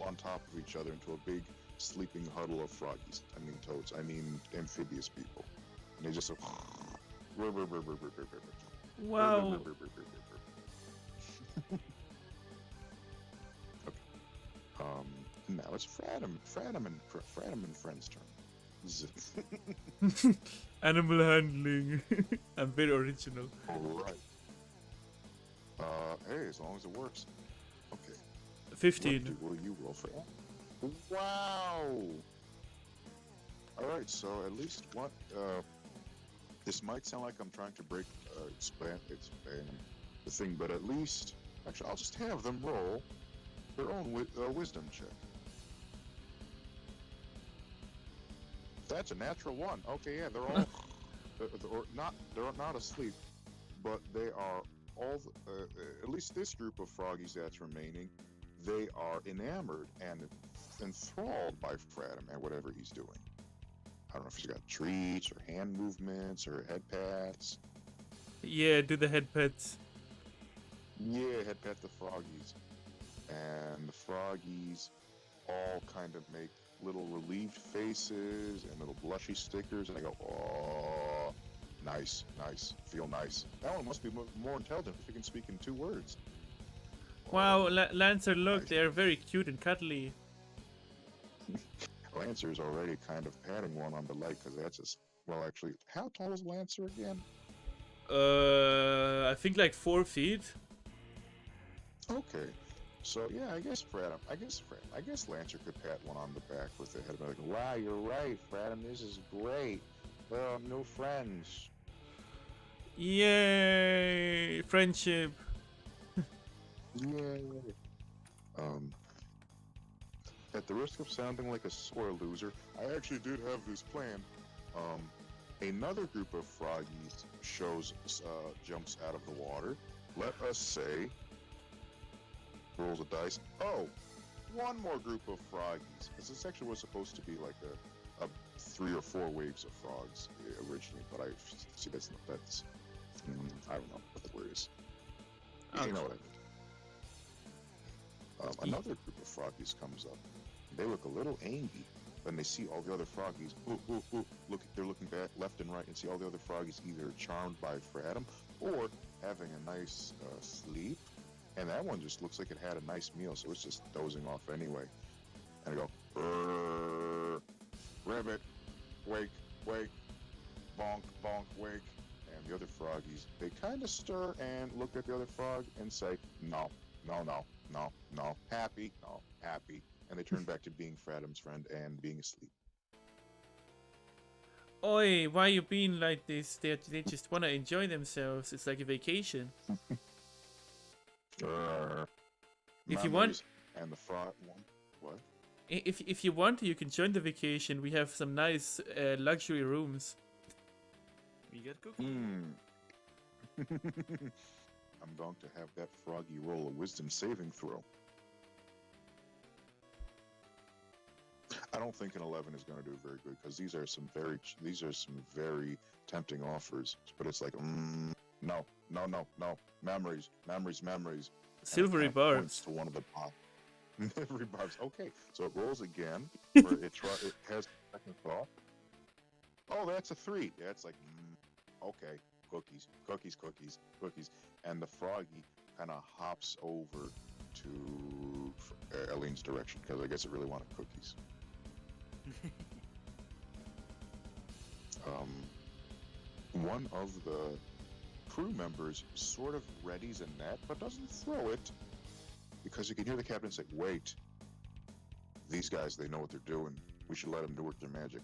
on top of each other into a big sleeping huddle of froggies. I mean toads. I mean amphibious people. And they just. Wow. Now it's Fradham and Friends' turn. Animal handling. I'm very original. Alright. Hey, as long as it works. Okay. 15. What will you roll for that? Wow! Alright, so at least one, this might sound like I'm trying to expand the thing, but at least, actually, I'll just have them roll their own wisdom check. That's a natural 1. Okay, yeah, they're all they're not asleep, but they are all at least this group of froggies that's remaining. They are enamored and enthralled by Fradham and whatever he's doing. I don't know if he's got treats or hand movements or head pats. Yeah, do the head pets. Yeah, head pat the froggies, and the froggies all kind of make little relieved faces and little blushy stickers, and I go, oh, nice, feel nice. That one must be more intelligent if he can speak in 2 words. Wow, Lancer, look, Nice. they are very cute and cuddly. Lancer's already kind of patting one on the leg because that's just, well, actually, how tall is Lancer again? I think like 4 feet. Okay. So yeah, I guess Lancer could pat one on the back with the head and be like, wow, you're right, Fradham, this is great. We're all new friends. Yay! Friendship. Yay. At the risk of sounding like a sore loser, I actually did have this planned. Another group of froggies jumps out of the water. Let us say, rolls a dice. Oh, one more group of froggies. Because this actually was supposed to be like a 3 or 4 waves of frogs originally, but I don't know what the word is. You know what I mean. Another group of froggies comes up. They look a little angry when they see all the other froggies. Look, they're looking back left and right and see all the other froggies either charmed by Fratum or having a nice sleep. And that one just looks like it had a nice meal, so it's just dozing off anyway. And I go, Ribbit, wake, wake, bonk, bonk, wake. And the other froggies, they kind of stir and look at the other frog and say, no, no, no, no, no, happy, no, happy. And they turn back to being Fratum's friend and being asleep. Oi, why you being like this? They just wanna enjoy themselves. It's like a vacation. If you want, And the frog one, what? if you want, you can join the vacation. We have some nice luxury rooms. We get cookies. I'm going to have that froggy roll a wisdom saving throw. I don't think an 11 is going to do very good because these are some very tempting offers. But it's like, no, memories. Silvery And it barbs. points to one of the top. Silvery barbs. Okay, so it rolls again. It has second thought. Oh, that's a 3. Yeah, it's like, okay, cookies. And the froggy kind of hops over to Eileen's direction because I guess it really wanted cookies. One of the crew members sort of readies a net but doesn't throw it because you can hear the captain say, wait, these guys, they know what they're doing. We should let them do work their magic.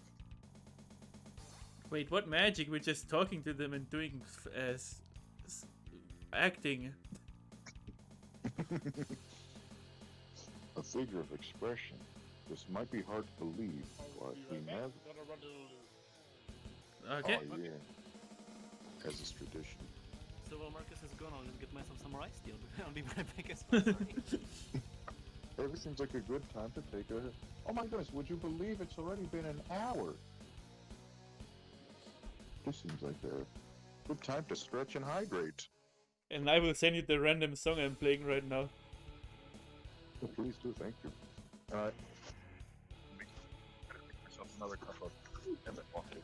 Wait, what magic? We're just talking to them and doing acting. A figure of expression. This might be hard to believe, but we never... Okay. Oh, yeah. As is tradition. So while Marcus is gone, I'll just get myself some rice deal. I'll be right back as well. Sorry. It seems like a good time to take a... Oh my goodness, would you believe it's already been an hour? This seems like a good time to stretch and hydrate. And I will send you the random song I'm playing right now. Oh, please do, thank you. Alright. Make myself another cup of lemon coffee.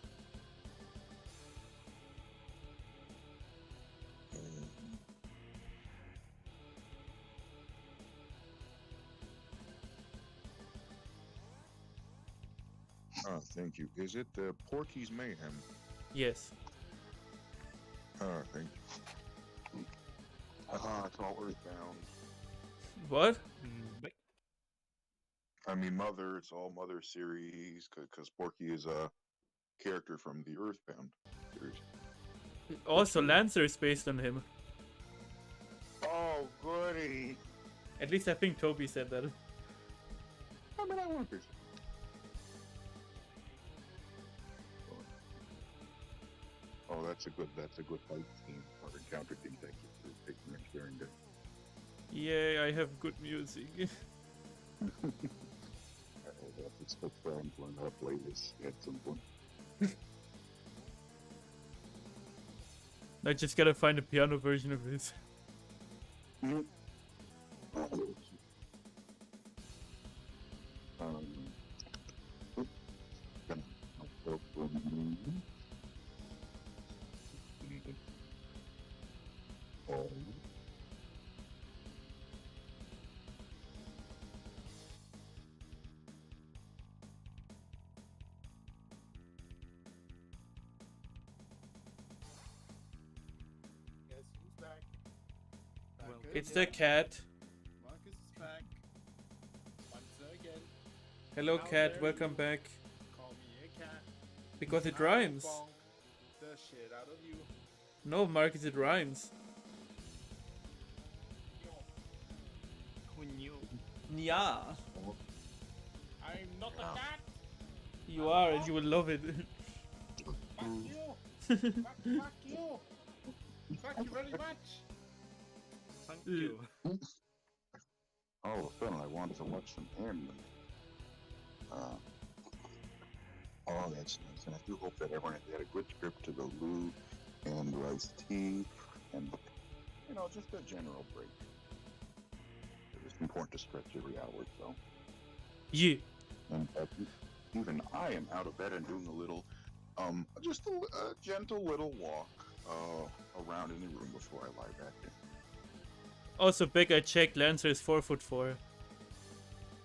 Oh, thank you. Is it the Porky's Mayhem? Yes. Oh, thank you. It's all Earthbound. What? Bye. I mean, Mother, it's all Mother series, because Porky is a character from the Earthbound series. Also, Lancer is based on him. Oh, goody! At least I think Toby said that. I mean, I want to. Oh, that's a good fight scene or encounter theme. Thank you for taking and sharing that. Yay, I have good music. It's the friends learn how to play this at some point. I just gotta find a piano version of this. Guess who's back? Well, It's the cat. Marcus is back. Once again. Hello, How cat. dare Welcome you back. Call me a cat. Because it I will rhymes. bonk the shit out of you. No, Marcus, it rhymes. Kunyo. Yeah. I'm not a cat. You are, and you will love it. Fuck you. Fuck you. Fuck you very much. Thank you. Oh, Phil, I want to watch some anime. Oh, that's nice. And I do hope that everyone had a good trip to the loo and rice tea and, just a general break. It's important to stretch every hour, so. Yeah. And even I am out of bed and doing a little, just a gentle little walk around in the room before I lie back in. Also, big, I checked. Lancer is 4'4".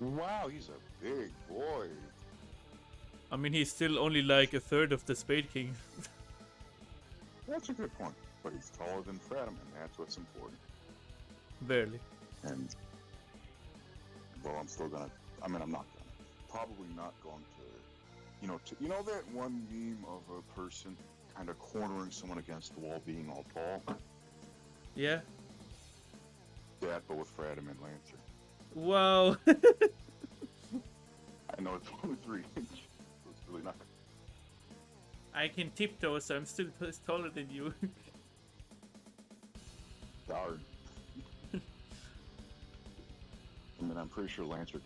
Wow, he's a big boy. I mean, he's still only like a third of the Spade King. That's a good point. But he's taller than Fredham, and that's what's important. Barely. And, well, I'm still gonna, I'm not gonna, probably not going to, you know that one meme of a person kind of cornering someone against the wall being all tall? Yeah. That, but with Fredham and Lancer. Wow. I know it's only 3 inches. It's really not. I can tiptoe, so I'm still taller than you. Darn. I mean, I'm pretty sure Lancer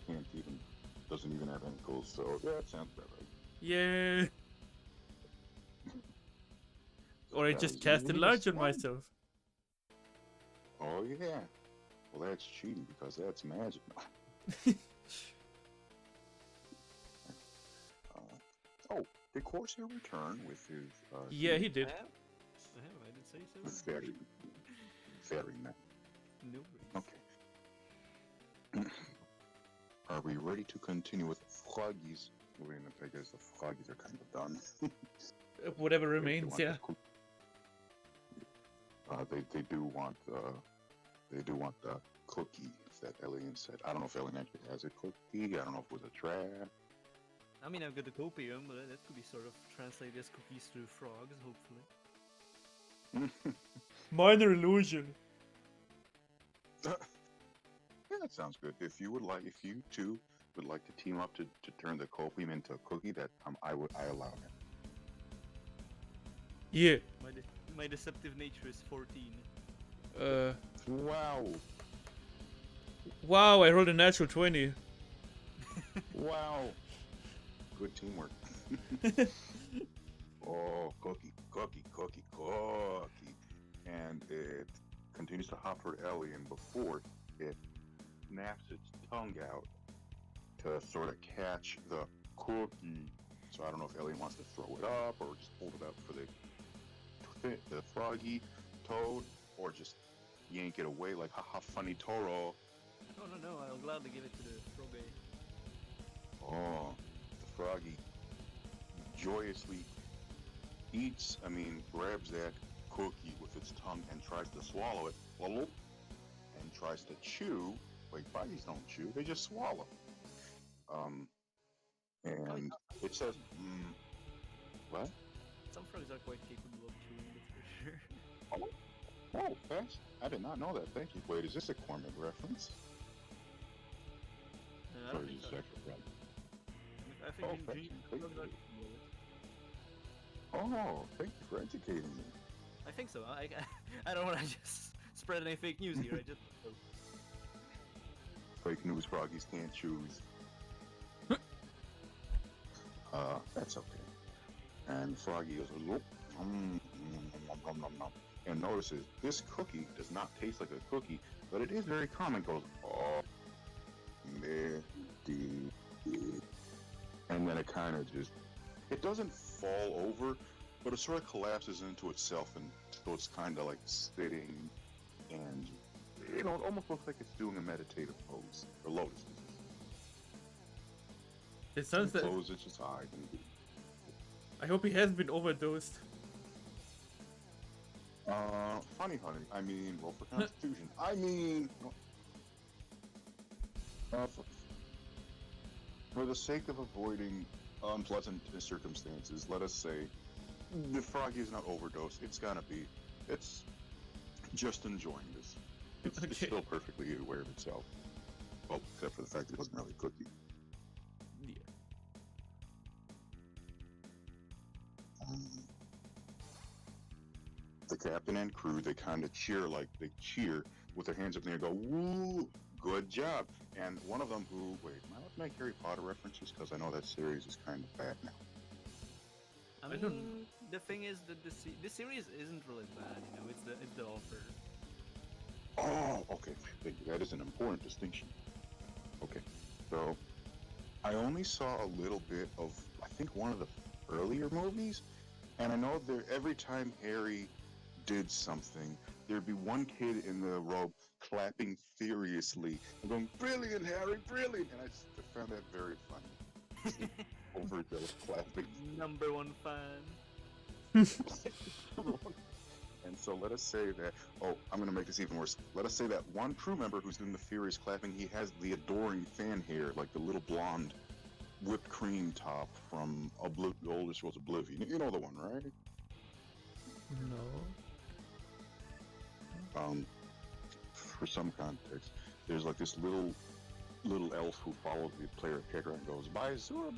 doesn't even have ankles, so yeah, that sounds about right. Yeah. Or I That just was cast really enlarge on fun. myself. Oh yeah. Well, that's cheating because that's magic. Oh, did Corsair return with his? Yeah, he I did. have. I did say so. Very, very nice. No worries. Okay. Are we ready to continue with Froggies? I guess the Froggies are kind of done. Whatever They remains, want yeah. this cook- they do want the cookie that Elian said. I don't know if Elian actually has a cookie. I don't know if it was a trap. I mean, I've got the copium, but that could be sort of translated as cookies through frogs, hopefully. Minor illusion. Yeah, that sounds good. If you two would like to team up to turn the copium into a cookie, that I allow that. Yeah. My deceptive nature is 14. Wow. Wow, I rolled a natural 20. Wow. Good teamwork. Oh, cookie. And it continues to hop for Elian before it snaps its tongue out to sort of catch the cookie. So I don't know if Elian wants to throw it up or just hold it up for the froggy toad, or just yank it away like haha funny Toro. No, I'll gladly give it to the froggy. Oh, the froggy joyously grabs that cookie with its tongue and tries to swallow it, and tries to chew. Wait, froggies don't chew; they just swallow. And it says, what? Some frogs are quite capable of chewing, that's for sure. Oh, thanks. I did not know that. Thank you. Wait, is this a Cormid reference? I Or don't is think this so. actually right? I think Oh, in thank G- you. Thank frogs are you. capable of it. Oh, thank you for educating me. I think so. I don't want to just spread any fake news here. I just. Fake news froggies can't choose. That's okay. And Froggy goes, and notices this cookie does not taste like a cookie, but it is very common. Goes, oh, and then it kind of it doesn't fall over, but it sort of collapses into itself, and so it's kind of like sitting, and it almost looks like it's doing a meditative pose, or lotus. It sounds like. Closes its eyes. I hope he hasn't been overdosed. Funny, honey. I mean, roll for Constitution. For the sake of avoiding unpleasant circumstances, let us say the froggy is not overdosed. It's just enjoying this. It's Okay. still perfectly aware of itself. Well, except for the fact that it wasn't really a cookie. Yeah. The captain and crew, they kind of cheer with their hands up in the air, go, woo, good job. And one of them who, wait, am I allowed to make Harry Potter references? Because I know that series is kind of bad now. I I don't- mean, the thing is that this series isn't really bad. It's the offer. Oh, okay. Thank you. That is an important distinction. Okay. So, I only saw a little bit of, I think, one of the earlier movies, and I know there every time Harry did something, there'd be one kid in the robe clapping furiously and going, "Brilliant, Harry, brilliant!" And I found that very funny. Just the overzealous clapping. Number one fan. And so let us say that, oh, I'm going to make this even worse. Let us say that one crew member who's doing the furious clapping, he has the adoring fan hair, like the little blonde whipped cream top from the oldest Scrolls Oblivion. You know the one, right? No. For some context, there's like this little elf who follows the player character and goes, "By Zur,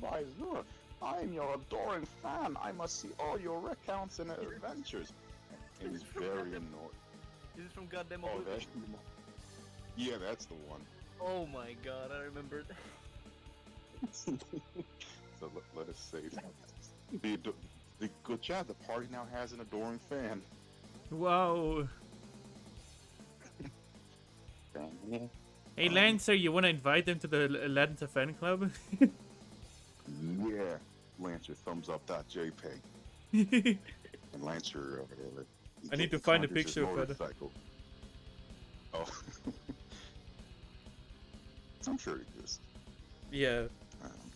I'm your adoring fan. I must see all your recounts and adventures." And he's very annoyed. Is it from Goddamn Oh, Oblivion? yeah, that's the one. Oh my god, I remember that. So let us say that the good job. The party now has an adoring fan. Wow. Yeah. Hey Lancer, you wanna invite them to the Lancer fan club? Yeah, Lancer, thumbs up. JPEG. And Lancer, I need to he find a conjures his picture of that. motorcycle. Oh, I'm sure it exists. Yeah. Um,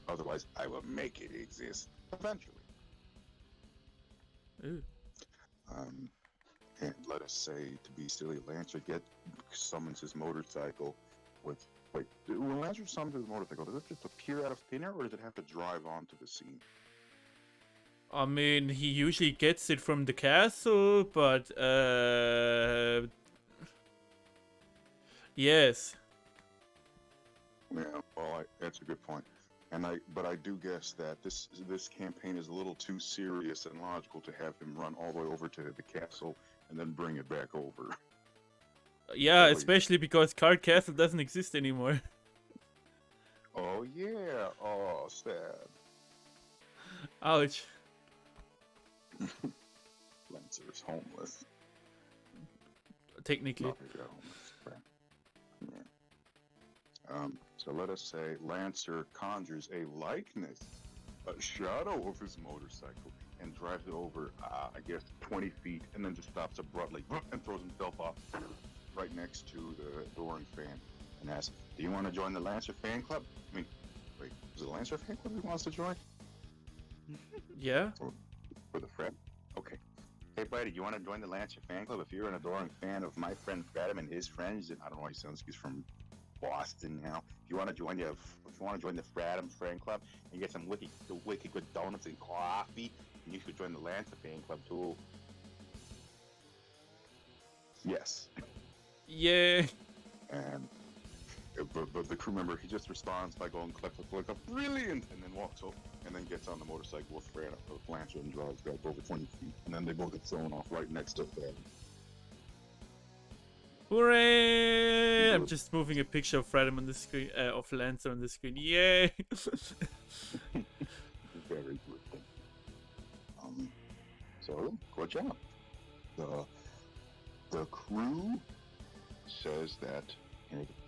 Otherwise, I will make it exist eventually. Ooh. And let us say, to be silly, Lancer summons his motorcycle with. Wait, when Lancer summons his motorcycle, does it just appear out of thin air, or does it have to drive onto the scene? I mean, he usually gets it from the castle, but yes. Yeah, well, that's a good point. But I do guess that this campaign is a little too serious and logical to have him run all the way over to the castle and then bring it back over. Yeah, At least. especially because Card Castle doesn't exist anymore. Oh yeah, oh sad. Ouch. Lancer is homeless. Technically. Not really homeless. Yeah. So let us say Lancer conjures a likeness, a shadow of his motorcycle, and drives it over, I guess, 20 feet, and then just stops abruptly and throws himself off right next to the adoring fan and asks, "Do you want to join the Lancer fan club?" I mean, wait, is it the Lancer fan club he wants to join? Yeah. For the friend? Okay. Hey, buddy, you want to join the Lancer fan club? If you're an adoring fan of my friend Fredham and his friends, I don't know why he sounds like he's from Boston now. If you want to join the Fredham fan club and get some wicked good donuts and coffee, and you should join the Lancer fan club too. Yes. Yeah. And but the crew member, he just responds by going click a brilliant, and then walks up and then gets on the motorcycle with Lancer and drives back over 20 feet, and then they both get thrown off right next to Fred. Hooray! I'm just moving a picture of Fredham on the screen, of Lancer on the screen. Yay! Very good. So good job. The crew says that,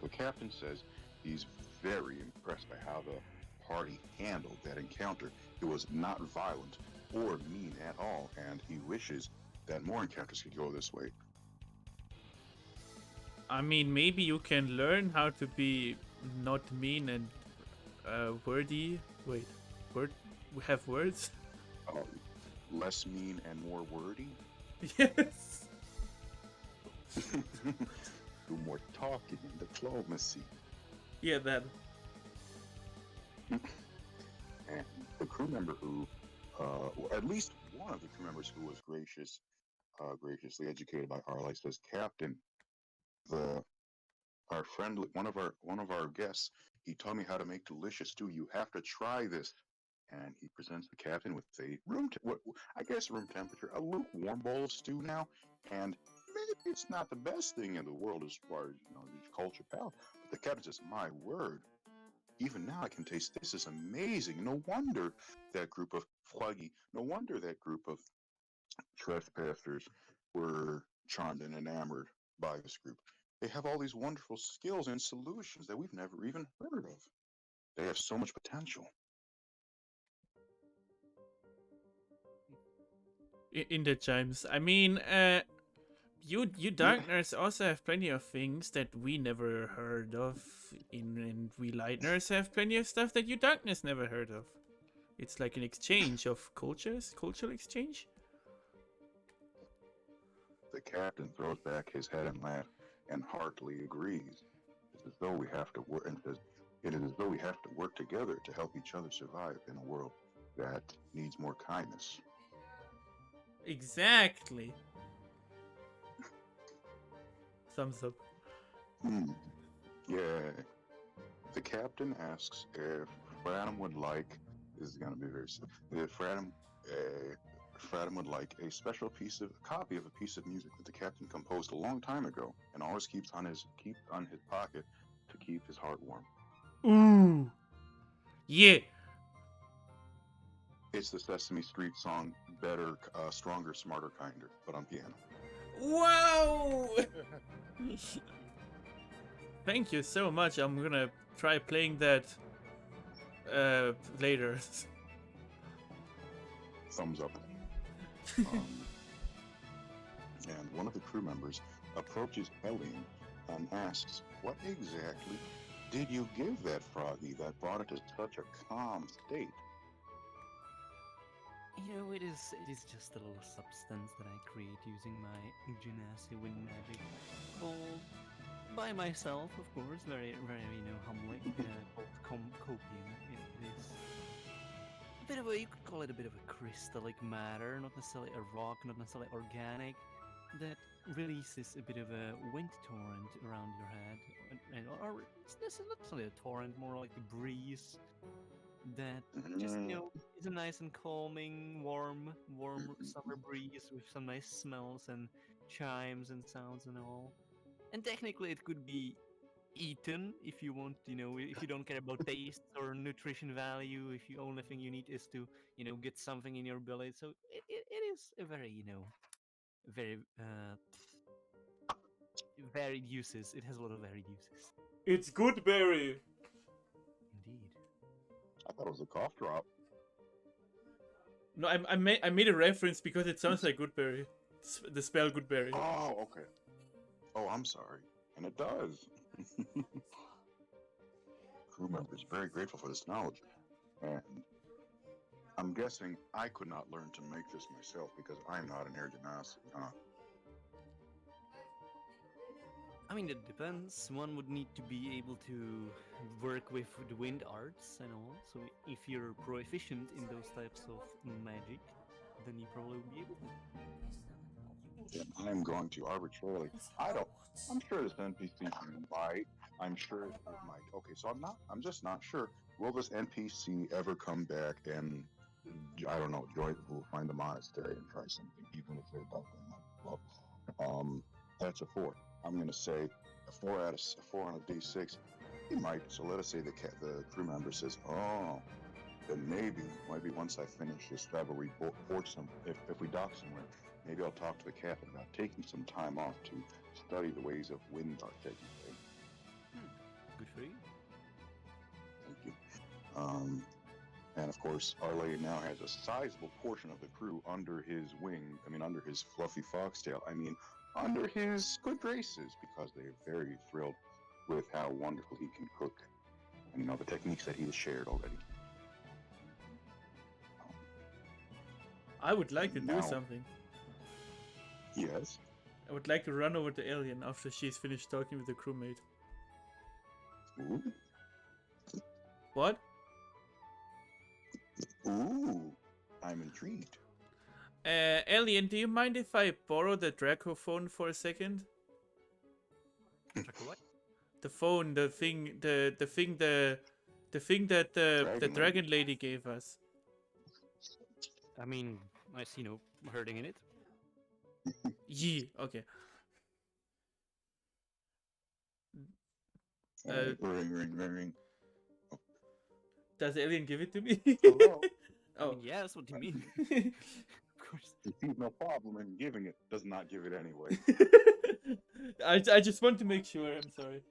the captain says he's very impressed by how the party handled that encounter. It was not violent or mean at all, and he wishes that more encounters could go this way. I mean, maybe you can learn how to be not mean and wordy. Wait, we have words? Less mean and more wordy. Yes. Do more talking and diplomacy. Yeah, that. And the crew member who, at least one of the crew members who was graciously educated by Arlai says, "Captain, our friend, one of our guests, he taught me how to make delicious stew. You have to try this." And he presents the captain with a room temperature, a lukewarm bowl of stew now. And maybe it's not the best thing in the world as far as the culture palate, but the captain says, "My word, even now I can taste this is amazing. No wonder that group of trespassers were charmed and enamored by this group. They have all these wonderful skills and solutions that we've never even heard of." They have so much potential. In the chimes. I mean, you dark nerds also have plenty of things that we never heard of. And we light nerds have plenty of stuff that you darkness never heard of. It's like an exchange of cultures, cultural exchange. The captain throws back his head and laughs, and heartily agrees. It's as though we have to work, and says, "It is as though we have to work together to help each other survive in a world that needs more kindness." Exactly. Thumbs up. Yeah. The captain asks if Fraddum would like. This is gonna be very. If Fraddum would like a special copy of a piece of music that the captain composed a long time ago, and always keeps on his pocket to keep his heart warm. Ooh. Yeah. It's the Sesame Street song "Better, Stronger, Smarter, Kinder," but on piano. Wow. Thank you so much. I'm gonna try playing that later. Thumbs up. And one of the crew members approaches Ellie and asks, "What exactly did you give that froggy that brought it to such a calm state?" You know, it is just a little substance that I create using my Genasi wind magic, called by myself, of course, very humbly, called copium. It is a bit of a, you could call it a bit of a crystallic matter, not necessarily a rock, not necessarily organic, that releases a bit of a wind torrent around your head, or it's not necessarily a torrent, more like a breeze that just is a nice and calming, warm summer breeze with some nice smells and chimes and sounds and all. And technically, it could be eaten if you want, if you don't care about taste or nutrition value, if the only thing you need is to, get something in your belly. So it is a very, very varied uses. It has a lot of varied uses. It's good berry. Indeed. I thought it was a cough drop. No, I made a reference because it sounds like Goodberry. The spell Goodberry. Oh, okay. Oh, I'm sorry. And it does. Crew members very grateful for this knowledge. And I'm guessing I could not learn to make this myself because I'm not an air genasi, huh? I mean, it depends. One would need to be able to work with the wind arts and all. So if you're proficient in those types of magic, then you probably would be able to. Then I'm going to arbitrarily. I'm sure this NPC might. I'm sure it might. Okay, so I'm just not sure. Will this NPC ever come back and, I don't know, we'll find a monastery and try something, even if they're about them? Well, that's a 4. I'm going to say a 4 on a D6. He might. So let us say the crew member says, "Oh, then maybe once I finish this travel report, if we dock somewhere, maybe I'll talk to the captain about taking some time off to study the ways of wind art taking place." Good for you. Thank you. And of course, Arley now has a sizable portion of the crew under his wing. Under his fluffy foxtail. Under his good graces, because they're very thrilled with how wonderful he can cook, and the techniques that he has shared already. I would like to do Now- something. Yes. I would like to run over to Alien after she's finished talking with the crewmate. Ooh. What? Ooh. I'm intrigued. Alien, do you mind if I borrow the Dracophone for a second? What? The phone, the thing that the dragon lady gave us. I mean, I see no hurting in it. Yee. Okay. Ring. Does Alien give it to me? Hello? I mean, yeah, that's what you mean. Of course. He sees no problem in giving it, does not give it anyway. I just want to make sure. I'm sorry.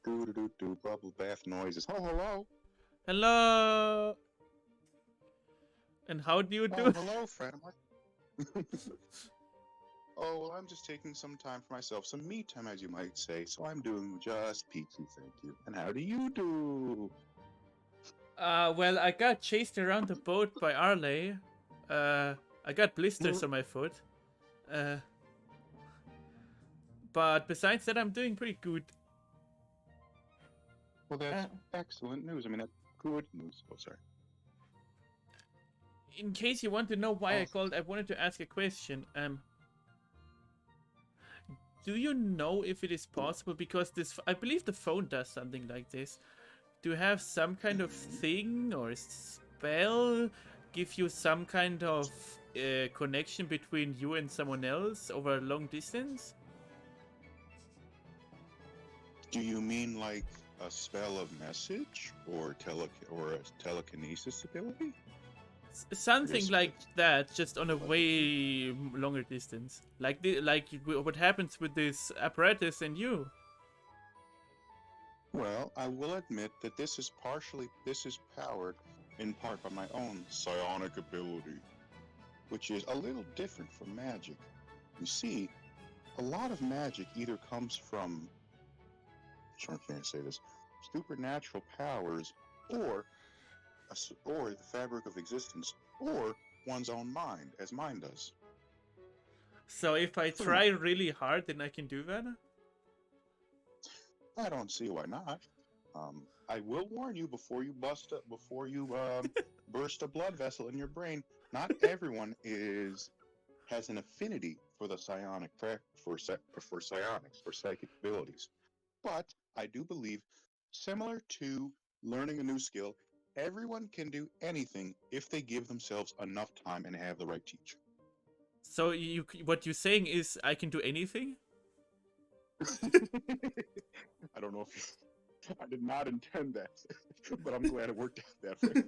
Do bubble bath noises. Oh, hello. Hello. And how do you Oh, do? hello, friend. Oh, well, I'm just taking some time for myself, some me time, as you might say. So I'm doing just peachy, thank you. And how do you do? Well, I got chased around the boat by Arley. I got blisters on my foot. Uh, but besides that, I'm doing pretty good. Well, that's Uh, excellent news. I mean, that's good news. Oh, sorry. in case you want to know why I Oh. called, I wanted to ask a question. Do you know if it is possible, because this, I believe the phone does something like this, to have some kind of thing or spell give you some kind of connection between you and someone else over a long distance? Do you mean like a spell of message or a telekinesis ability? Something Yes. like that, just on a way longer distance. Like what happens with this apparatus and you. Well, I will admit that this is powered in part by my own psionic ability, which is a little different from magic. You see, a lot of magic either comes from, I'm trying to say this, supernatural powers, or or the fabric of existence, or one's own mind, as mine does. So if I try really hard, then I can do that? I don't see why not. I will warn you before you burst a blood vessel in your brain. Not everyone has an affinity for the psionic for psionics for psychic abilities, but I do believe, similar to learning a new skill, everyone can do anything if they give themselves enough time and have the right teacher. So what you're saying is I can do anything? I don't know if I did not intend that, but I'm glad it worked out that way.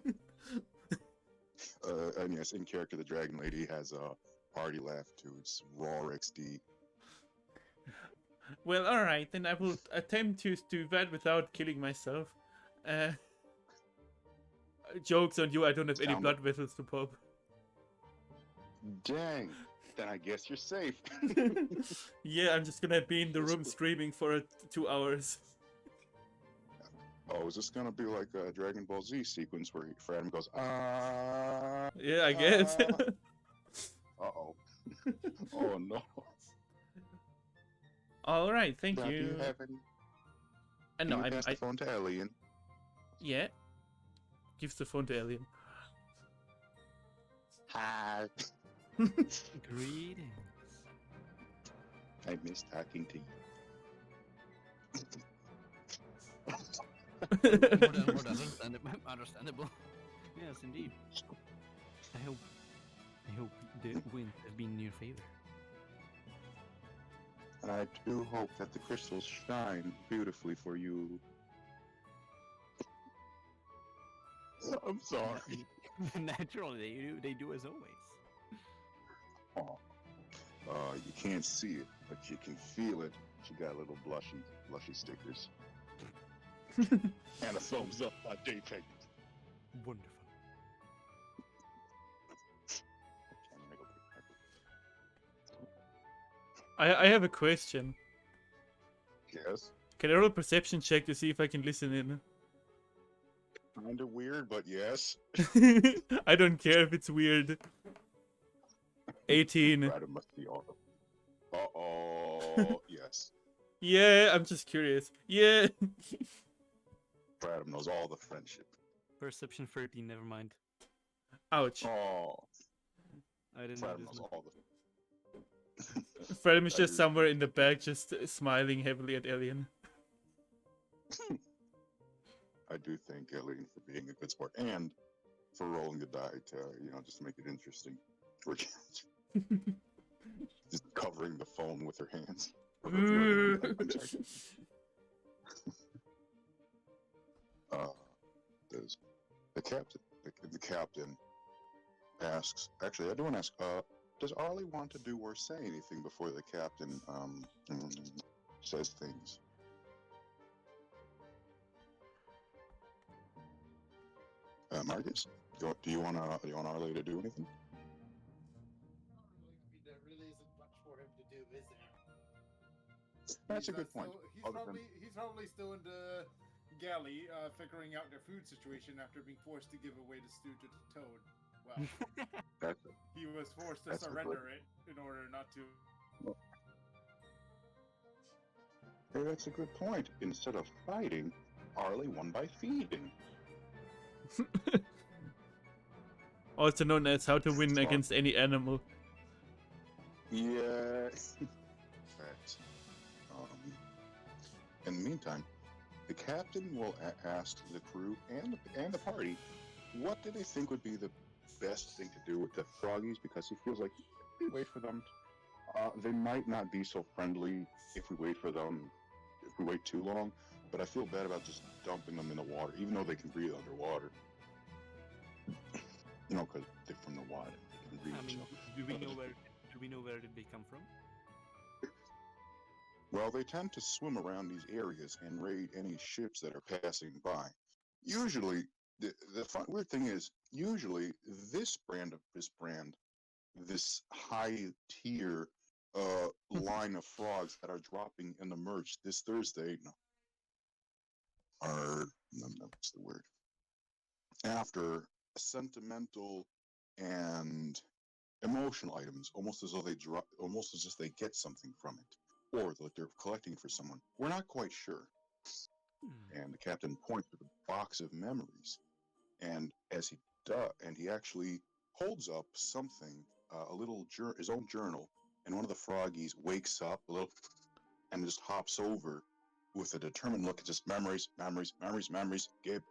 And yes, in character, the Dragon Lady has a party laugh too. It's raw XD. Well, alright, then I will attempt to do that without killing myself. Jokes on you, I don't have any Sound blood vessels to pop. Dang, then I guess you're safe. Yeah, I'm just gonna be in the room streaming for 2 hours. Oh, is this gonna be like a Dragon Ball Z sequence where Fran goes, Yeah, I guess. uh-oh. Oh no. Alright, thank Now, you. do you have any? No, Can you pass the phone to Alien? Yeah. Gives the phone to Alien. Hi. Greetings. I miss talking to you. More than understandable. Yes, indeed. I hope the wind has been in your favor. And I do hope that the crystals shine beautifully for you. I'm sorry. Naturally, they do as always. Oh. You can't see it, but you can feel it. She got little blushy stickers. And a thumbs up by JPEG. Wonderful. I have a question. Yes. Can I roll a perception check to see if I can listen in? Kinda weird, but yes. I don't care if it's weird. 18. Brad must be all. Uh-oh. Yes. Yeah, I'm just curious. Yeah. Brad knows all the friendship. Perception 13, never mind. Ouch. Oh. I didn't Brad notice. knows all the. Fredim is just somewhere in the back, just smiling heavily at Alien. I do thank Alien for being a good sport and for rolling the die to, just to make it interesting. For just covering the phone with her hands. Or her I'm sorry. The captain asks. Actually, I do want to ask. Does Arlie want to do or say anything before the captain says things? Marcus, do you want Arlie to do anything? There really isn't much for him to do, is there? That's a good point. He's probably still in the galley, figuring out their food situation after being forced to give away the stew to the toad. Well, That's he was forced to That's a surrender it in order not to. Hey, that's a good point. Instead of fighting, Arlie won by feeding. Also known as how to win Smart. against any animal. Yeah. Right. In the meantime, the captain will ask the crew and the party what do they think would be the best thing to do with the froggies, because he feels like if we wait for them, they might not be so friendly if we wait for them. If we wait too long, but I feel bad about just dumping them in the water, even though they can breathe underwater. You know, because they're from the water. They can breathe. I mean, so. do we know where did they come from? Well, they tend to swim around these areas and raid any ships that are passing by. Usually, the weird thing is, usually this high tier line of frogs that are dropping in the merch this Thursday are, what's the word? After sentimental and emotional items, almost as if they get something from it, or that they're collecting for someone. We're not quite sure. And the captain points to the box of memories, and as he does, and he actually holds up something, his own journal, and one of the froggies wakes up a little and just hops over with a determined look at just memories, Gib.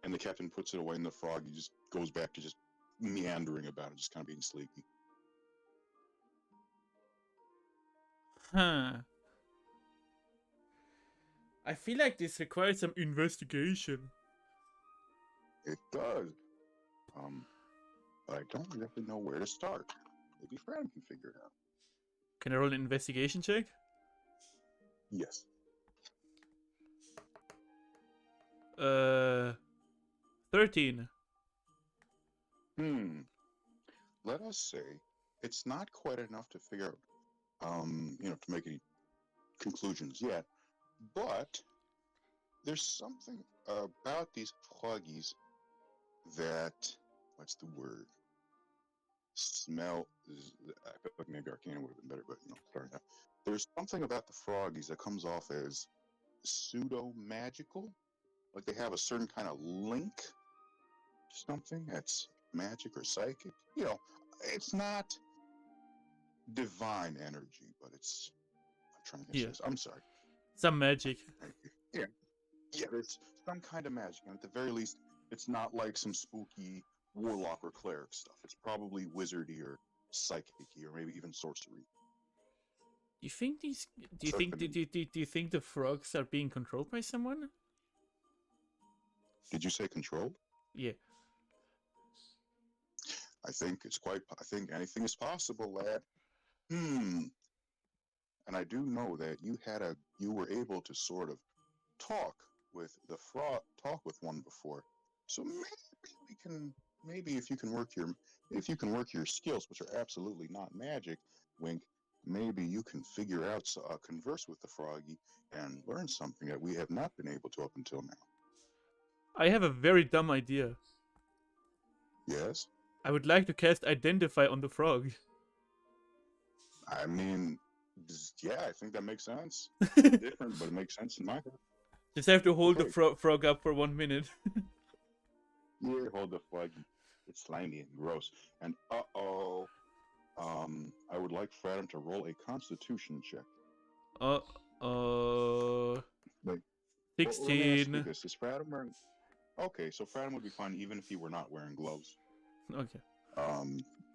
And the captain puts it away, and the froggy just goes back to just meandering about it, just kind of being sleepy. Huh. I feel like this requires some investigation. It does. But I don't exactly know where to start. Maybe Fran can figure it out. Can I roll an investigation check? Yes. 13. Let us say it's not quite enough to figure out, to make any conclusions yet, but there's something about these froggies that, what's the word? Smell. I feel like maybe Arcana would have been better, but sorry. There's something about the froggies that comes off as pseudo magical, like they have a certain kind of link to something that's magic or psychic. It's not divine energy, but it's. I'm trying to say this. I'm sorry. Some magic. Yeah, there's some kind of magic, and at the very least, it's not like some spooky warlock or cleric stuff. It's probably wizardy or psychic-y, or maybe even sorcery. Do you think do you think the frogs are being controlled by someone? Did you say controlled? Yeah. I think anything is possible, lad. And I do know that you were able to sort of talk with one before. So maybe if you can work your skills, which are absolutely not magic, wink, maybe you can figure out, converse with the froggy and learn something that we have not been able to up until now. I have a very dumb idea. Yes? I would like to cast Identify on the frog. I mean, yeah, I think that makes sense. It's different, but it makes sense in my head. Just have to hold the frog up for 1 minute. Yeah, hold the frog. It's slimy and gross. And I would like Fradham to roll a Constitution check. 16. Let me ask you this: is Fradham wearing? Okay, so Fradham would be fine even if he were not wearing gloves. Okay.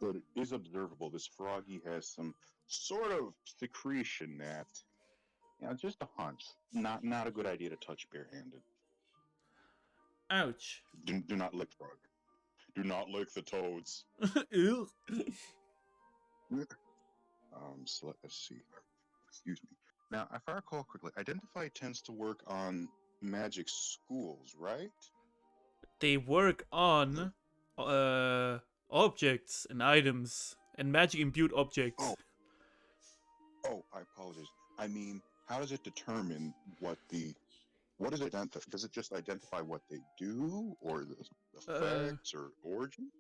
But it is observable this froggy has some sort of secretion that, just a hunch. Not a good idea to touch barehanded. Ouch. Do not lick frog. Do not lick the toads. Ew. So let's see. Excuse me. Now, if I recall quickly, Identify tends to work on magic schools, right? They work on objects and items and magic imbued objects. Oh, oh, I apologize. I mean, how does it determine what does it identify? Does it just identify what they do, or the Uh, effects, or origin?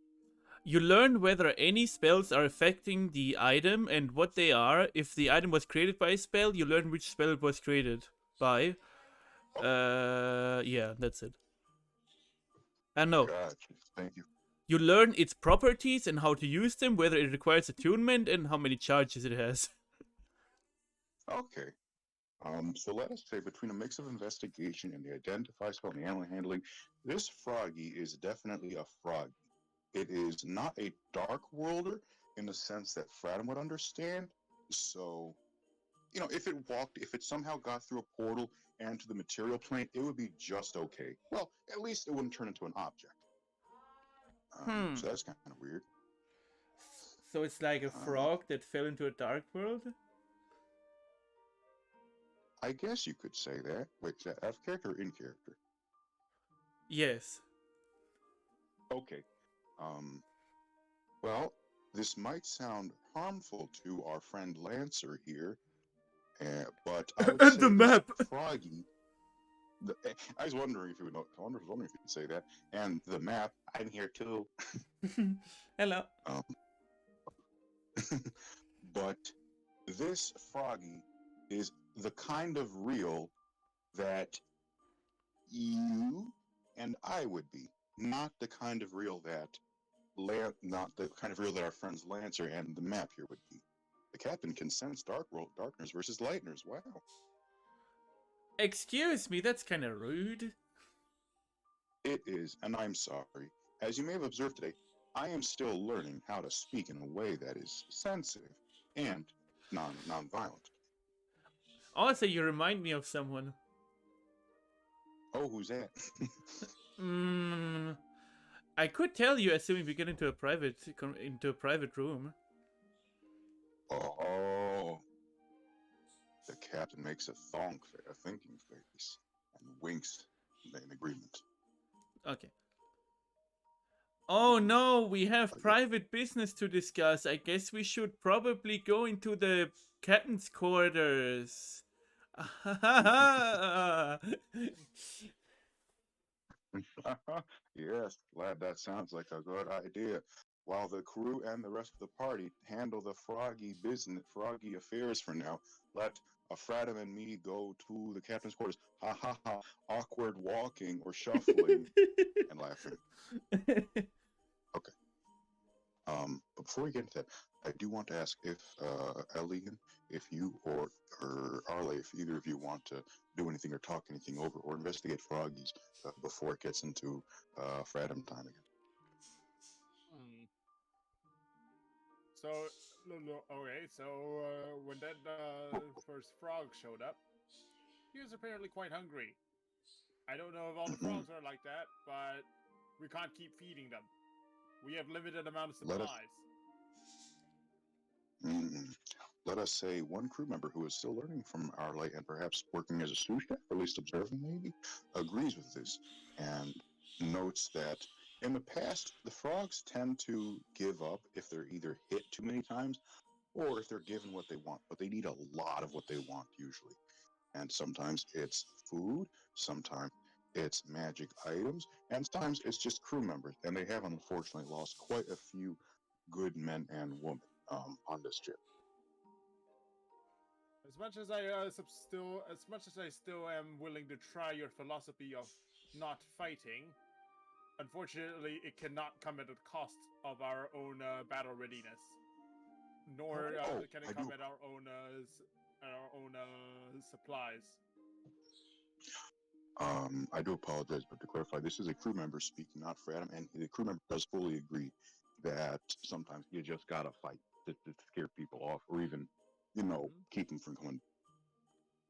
you learn whether any spells are affecting the item and what they are. If the item was created by a spell, you learn which spell it was created by. Yeah, that's it. And no, Gotcha. Thank you. you learn its properties and how to use them, whether it requires attunement, and how many charges it has. Okay. So let us say between a mix of investigation and the identify spell and the animal handling, this froggy is definitely a frog. It is not a dark worlder in the sense that Fratum would understand. So, if it somehow got through a portal and to the material plane, it would be just okay. Well, at least it wouldn't turn into an object. So that's kind of weird. So it's like a Um, frog that fell into a dark world? I guess you could say that. Wait, is that out of character or in character? Yes. Okay. Well, this might sound harmful to our friend Lancer here, but I would And say the this map! froggy. I was wondering if you would know. I was wondering if you'd say that. And the map. I'm here too. Hello. Um, but this froggy is the kind of real that you and I would be, not the kind of real that not the kind of real that our friends Lancer and the map here would be. The captain can sense darkness versus lightners. Wow. Excuse me, that's kind of rude. It is, and I'm sorry. As you may have observed today, I am still learning how to speak in a way that is sensitive and non-violent. Also, you remind me of someone. Oh, who's that? I could tell you, assuming we get into a private room. Oh, the captain makes a thinking face, and winks in agreement. Okay. Oh no, we have private business to discuss. I guess we should probably go into the captain's quarters. Yes, glad that sounds like a good idea. While the crew and the rest of the party handle the froggy affairs for now, let Fratum and me go to the captain's quarters. Ha ha ha! Awkward walking or shuffling and laughing. Okay. But before we get into that, I do want to ask if Elian, if you or Arle, if either of you want to do anything or talk anything over or investigate Froggies before it gets into Fratum time again. So, okay, so when that first frog showed up, he was apparently quite hungry. I don't know if all the frogs are like that, but we can't keep feeding them. We have limited amount of supplies. Let us say one crew member who is still learning from Arle and perhaps working as a sous chef, or at least observing maybe, agrees with this and notes that in the past, the frogs tend to give up if they're either hit too many times or if they're given what they want, but they need a lot of what they want usually. And sometimes it's food, sometimes it's magic items, and sometimes it's just crew members. And they have unfortunately lost quite a few good men and women on this ship. As much as I still am willing to try your philosophy of not fighting, unfortunately, it cannot come at the cost of our own battle readiness. Nor can it come at our own supplies. I do apologize, but to clarify, this is a crew member speaking, not Fratum, and the crew member does fully agree that sometimes you just gotta fight to scare people off, or even, keep them from coming.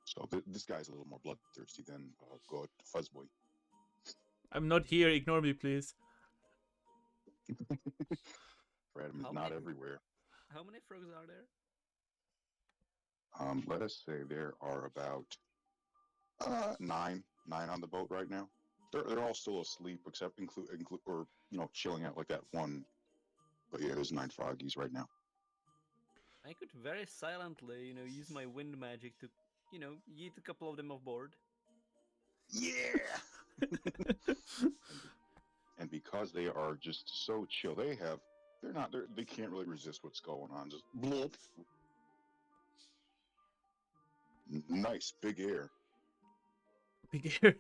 So this guy's a little more bloodthirsty than God Fuzzboy. I'm not here. Ignore me, please. Fratum is not everywhere. How many frogs are there? Let us say there are about 9 on the boat right now. They're all still asleep except include or chilling out like that one. But yeah, there's 9 froggies right now. I could very silently, use my wind magic to, yeet a couple of them off board. Yeah. And because they are just so chill, they can't really resist what's going on. Just bloop. Nice big air. Big air.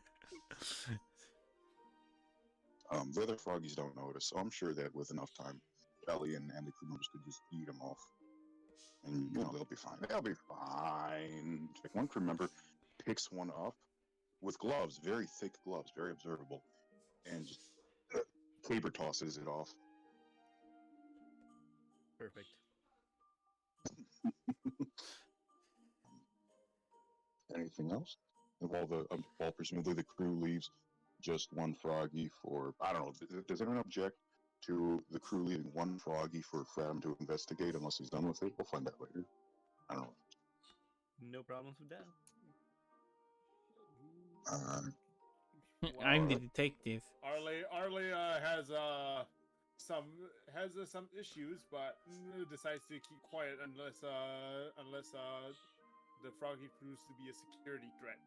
The other froggies don't notice, so I'm sure that with enough time, Ellie and the crew members could just eat them off, and they'll be fine. They'll be fine. Like one crew member picks one up with gloves, very thick gloves, very observable, and just caber tosses it off. Perfect. Anything else? While presumably the crew leaves just one froggy for, I don't know, does anyone object to the crew leaving one froggy for Fram to investigate unless he's done with it? We'll find out later. I don't know. No problems with that. I'm the Well, detective. Arley has some issues, but decides to keep quiet unless the froggy proves to be a security threat.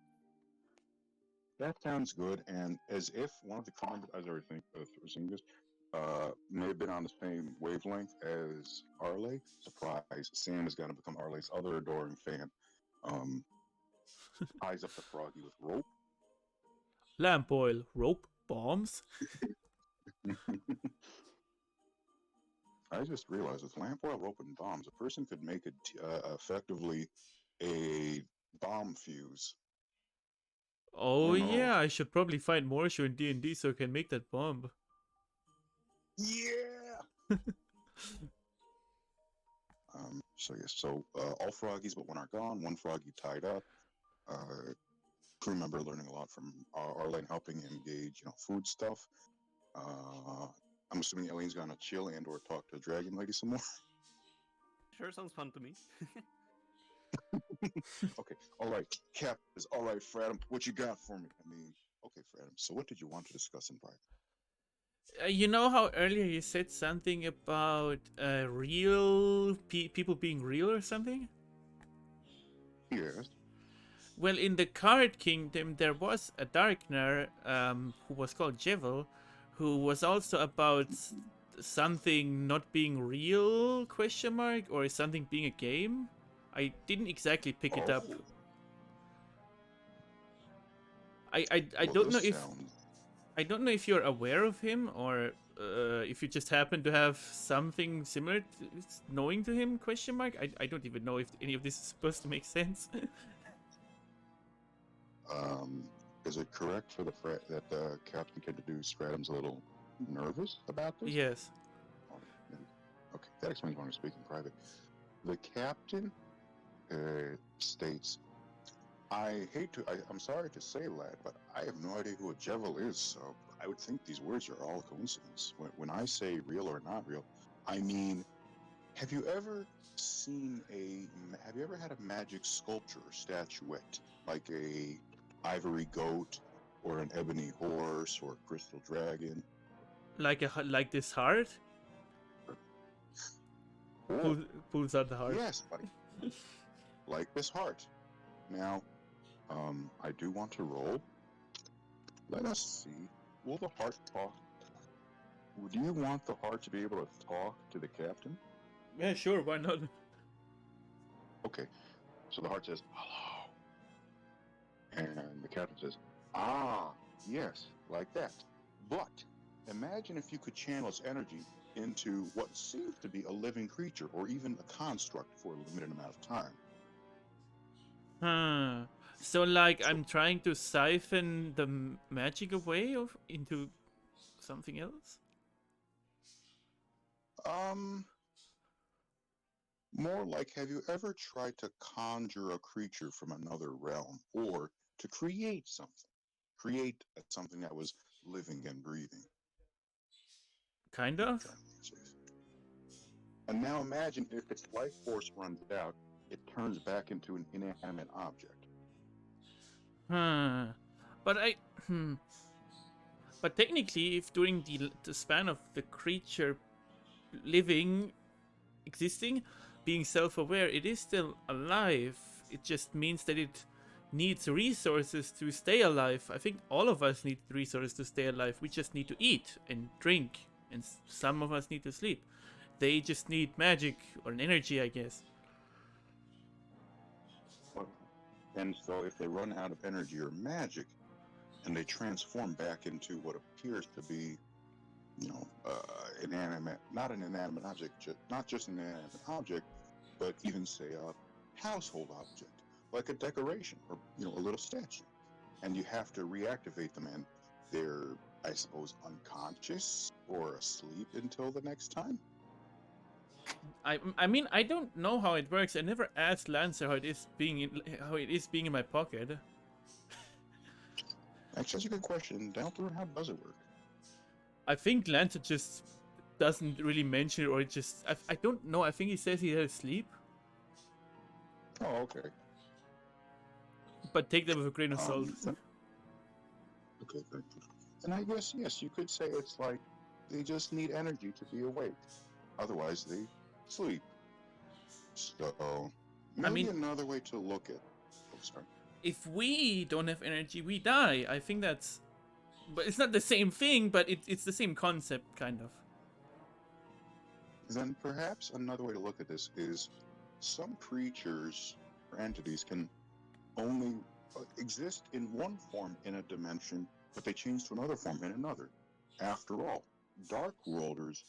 That sounds good, and as if one of the crew members, as I think seeing this, may have been on the same wavelength as Arley. Surprise! Sam is going to become Arley's other adoring fan. Ties up the froggy with rope. Lamp oil, rope, bombs. I just realized with lamp oil, rope, and bombs, a person could make effectively a bomb fuse. Oh no. yeah, I should probably find Morshu in D&D so I can make that bomb. Yeah! So yes, all froggies but one are gone, one froggy tied up. Crew member learning a lot from Arlene, helping him gauge, food stuff. I'm assuming Elaine's gonna chill and or talk to Dragon Lady some more. Sure, sounds fun to me. Okay, all right, Cap is all right, Fradum. What you got for me? Okay, Fradum. So what did you want to discuss in private? You know how earlier you said something about real people being real or something? Yes. Well, in the Card Kingdom, there was a Darkner who was called Jevil, who was also about something not being real, question mark, or something being a game. I didn't exactly pick it up. I don't know if I don't know if you're aware of him or if you just happen to have something similar to knowing to him, question mark. I don't even know if any of this is supposed to make sense. Is it correct for that Captain Kid to do Stratum's a little nervous about this? Yes. Okay, that explains why I'm speaking private. The captain states, I'm sorry to say, lad, but I have no idea who a Jevil is, so I would think these words are all coincidence. When I say real or not real, I mean, have you ever had a magic sculpture or statuette, like a ivory goat, or an ebony horse, or a crystal dragon? Like this heart? Pulls out the heart. Yes, buddy. Like this heart. Now, I do want to roll. Let us see. Will the heart talk? Do you want the heart to be able to talk to the captain? Yeah, sure, why not? Okay. So the heart says, hello. And the captain says, ah, yes, like that. But imagine if you could channel its energy into what seems to be a living creature or even a construct for a limited amount of time. Huh. So I'm trying to siphon the magic away into something else? More like, have you ever tried to conjure a creature from another realm or to create something? Create something that was living and breathing. Kind of. And now imagine if its life force runs out, it turns back into an inanimate object. Huh. But But technically, if during the span of the creature living, existing, being self-aware, it is still alive. It just means that it needs resources to stay alive. I think all of us need resources to stay alive. We just need to eat and drink, and some of us need to sleep. They just need magic or an energy, I guess. And so if they run out of energy or magic, and they transform back into what appears to be, inanimate, not an inanimate object, not just an inanimate object, but even say a household object, like a decoration or a little statue, and you have to reactivate them, and they're, I suppose, unconscious or asleep until the next time. I mean, I don't know how it works. I never asked Lancer how it is being in my pocket. Actually, that's a good question. Down through, how does it work? I think Lancer just doesn't really mention it, or it just I don't know. I think he says he's asleep, Oh, okay. but take that with a grain of salt. Okay, thank you. And I guess, yes, you could say it's like they just need energy to be awake. Otherwise, they sleep. So, maybe another way to look at. Oh, sorry. If we don't have energy, we die. I think that's, but it's not the same thing. But it's the same concept, kind of. Then perhaps another way to look at this is some creatures or entities can only exist in one form in a dimension, but they change to another form in another. After all, Dark Worlders,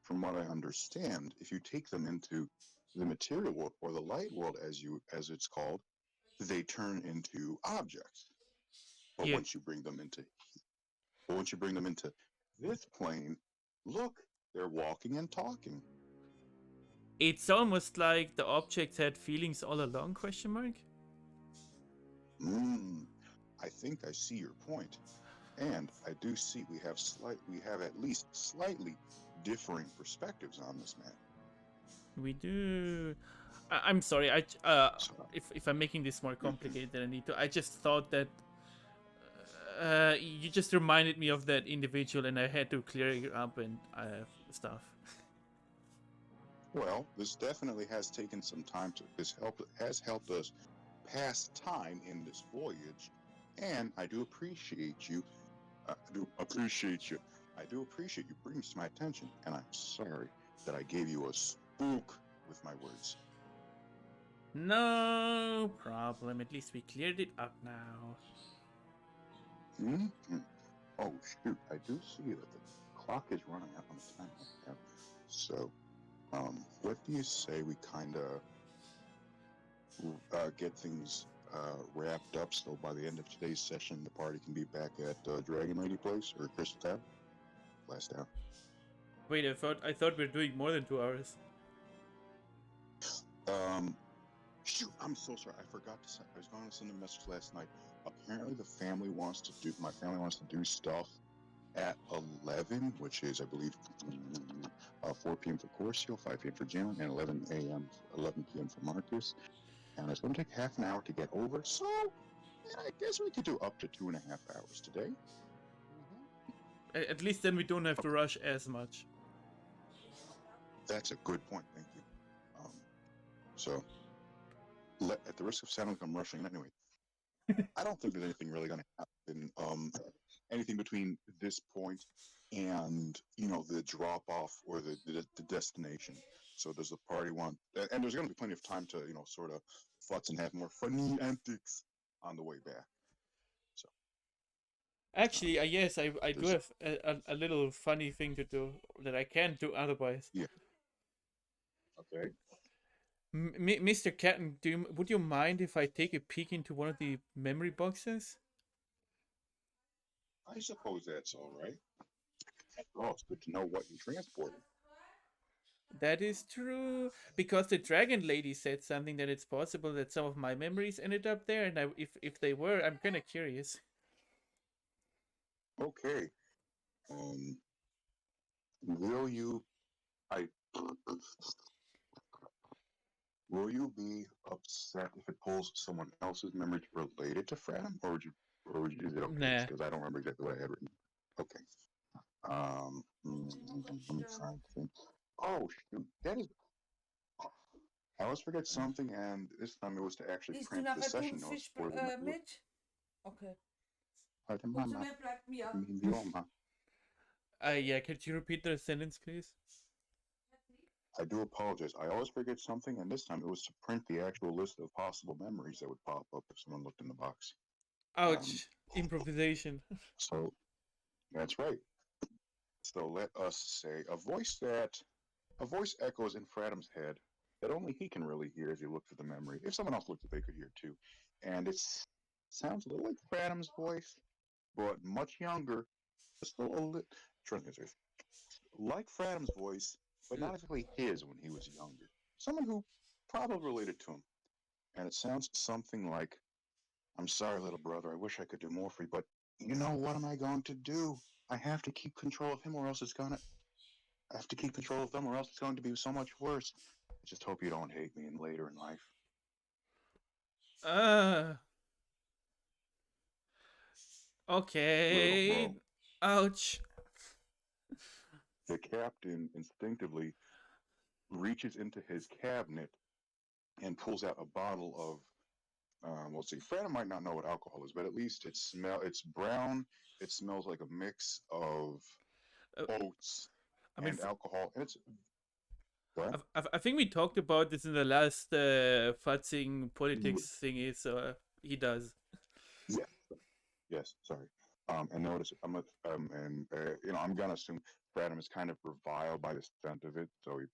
from what I understand, if you take them into the material world or the light world, as it's called, they turn into objects. But Yeah. once you bring them into this plane, look, they're walking and talking. It's almost like the objects had feelings all along? Question mark. I think I see your point, and I do see we have at least slightly differing perspectives on this matter. We do. I'm sorry. If I'm making this more complicated than I need to, I just thought that you just reminded me of that individual, and I had to clear it up and stuff. Well, this definitely has taken some time has helped us pass time in this voyage, and I do appreciate you. I do appreciate you bringing this to my attention, and I'm sorry that I gave you a spook with my words. No problem. At least we cleared it up now. Mm-hmm. Oh, shoot. I do see that the clock is running out on the time. So, what do you say we kind of get things wrapped up, so by the end of today's session, the party can be back at Dragon Lady Place or Crystal Tavern? Last down. Wait, I thought we were doing more than 2 hours. Shoot, I'm so sorry. I forgot to send. I was going to send a message last night. Apparently, my family wants to do stuff at 11, which is, I believe, 4 p.m. for Corcio, 5 p.m. for Janland, and 11 p.m. for Marcus. And it's going to take half an hour to get over, so I guess we could do up to 2.5 hours today. At least then we don't have to rush as much. That's a good point, thank you. So, at the risk of sounding like I'm rushing anyway, I don't think there's anything really going to happen. Anything between this point and the drop off or the destination. So does the party want? And there's going to be plenty of time to sort of futz and have more funny antics on the way back. So actually, yes, I do have a little funny thing to do that I can't do otherwise. Yeah. Okay. Mr. Catton, would you mind if I take a peek into one of the memory boxes? I suppose that's all right. After all, it's good to know what you're transporting. That is true, because the dragon lady said something that it's possible that some of my memories ended up there, and if they were, I'm kind of curious. Okay. Will you? Will you be upset if it pulls someone else's memories related to Fram, or is it okay? Nah. Because I don't remember exactly what I had written. Okay. Let me try and think. Oh shoot, that is. I always forget something, and this time it was to actually Is print toen the nachher session notes Thunfisch for the network. mit? Okay. Heute Gut zu Mama, mir bleibt mir. Idioma. Yeah, could you repeat the sentence, please? I do apologize. I always forget something, and this time it was to print the actual list of possible memories that would pop up if someone looked in the box. Ouch. Improvisation. So that's right. So let us say a voice echoes in Fradham's head that only he can really hear as he looked at the memory. If someone else looked, they could hear too. And it sounds a little like Fradham's voice, but much younger. Just a little like Fradham's voice, but not exactly his when he was younger. Someone who probably related to him. And it sounds something like, I'm sorry, little brother, I wish I could do more for you, but you know, what am I going to do? I have to keep control of him or else it's gonna I have to keep control of them or else it's going to be so much worse. I just hope you don't hate me later in life. Uh, Little okay. bro. Ouch. The captain instinctively reaches into his cabinet and pulls out a bottle of let's see. Fran might not know what alcohol is, but at least it's brown. It smells like a mix of Uh, oats I mean, and alcohol. And it's what? I think we talked about this in the last futzing politics thingy, so he does. Yes, yes. Sorry. And notice I'm gonna assume Fradham is kind of reviled by the scent of it, so he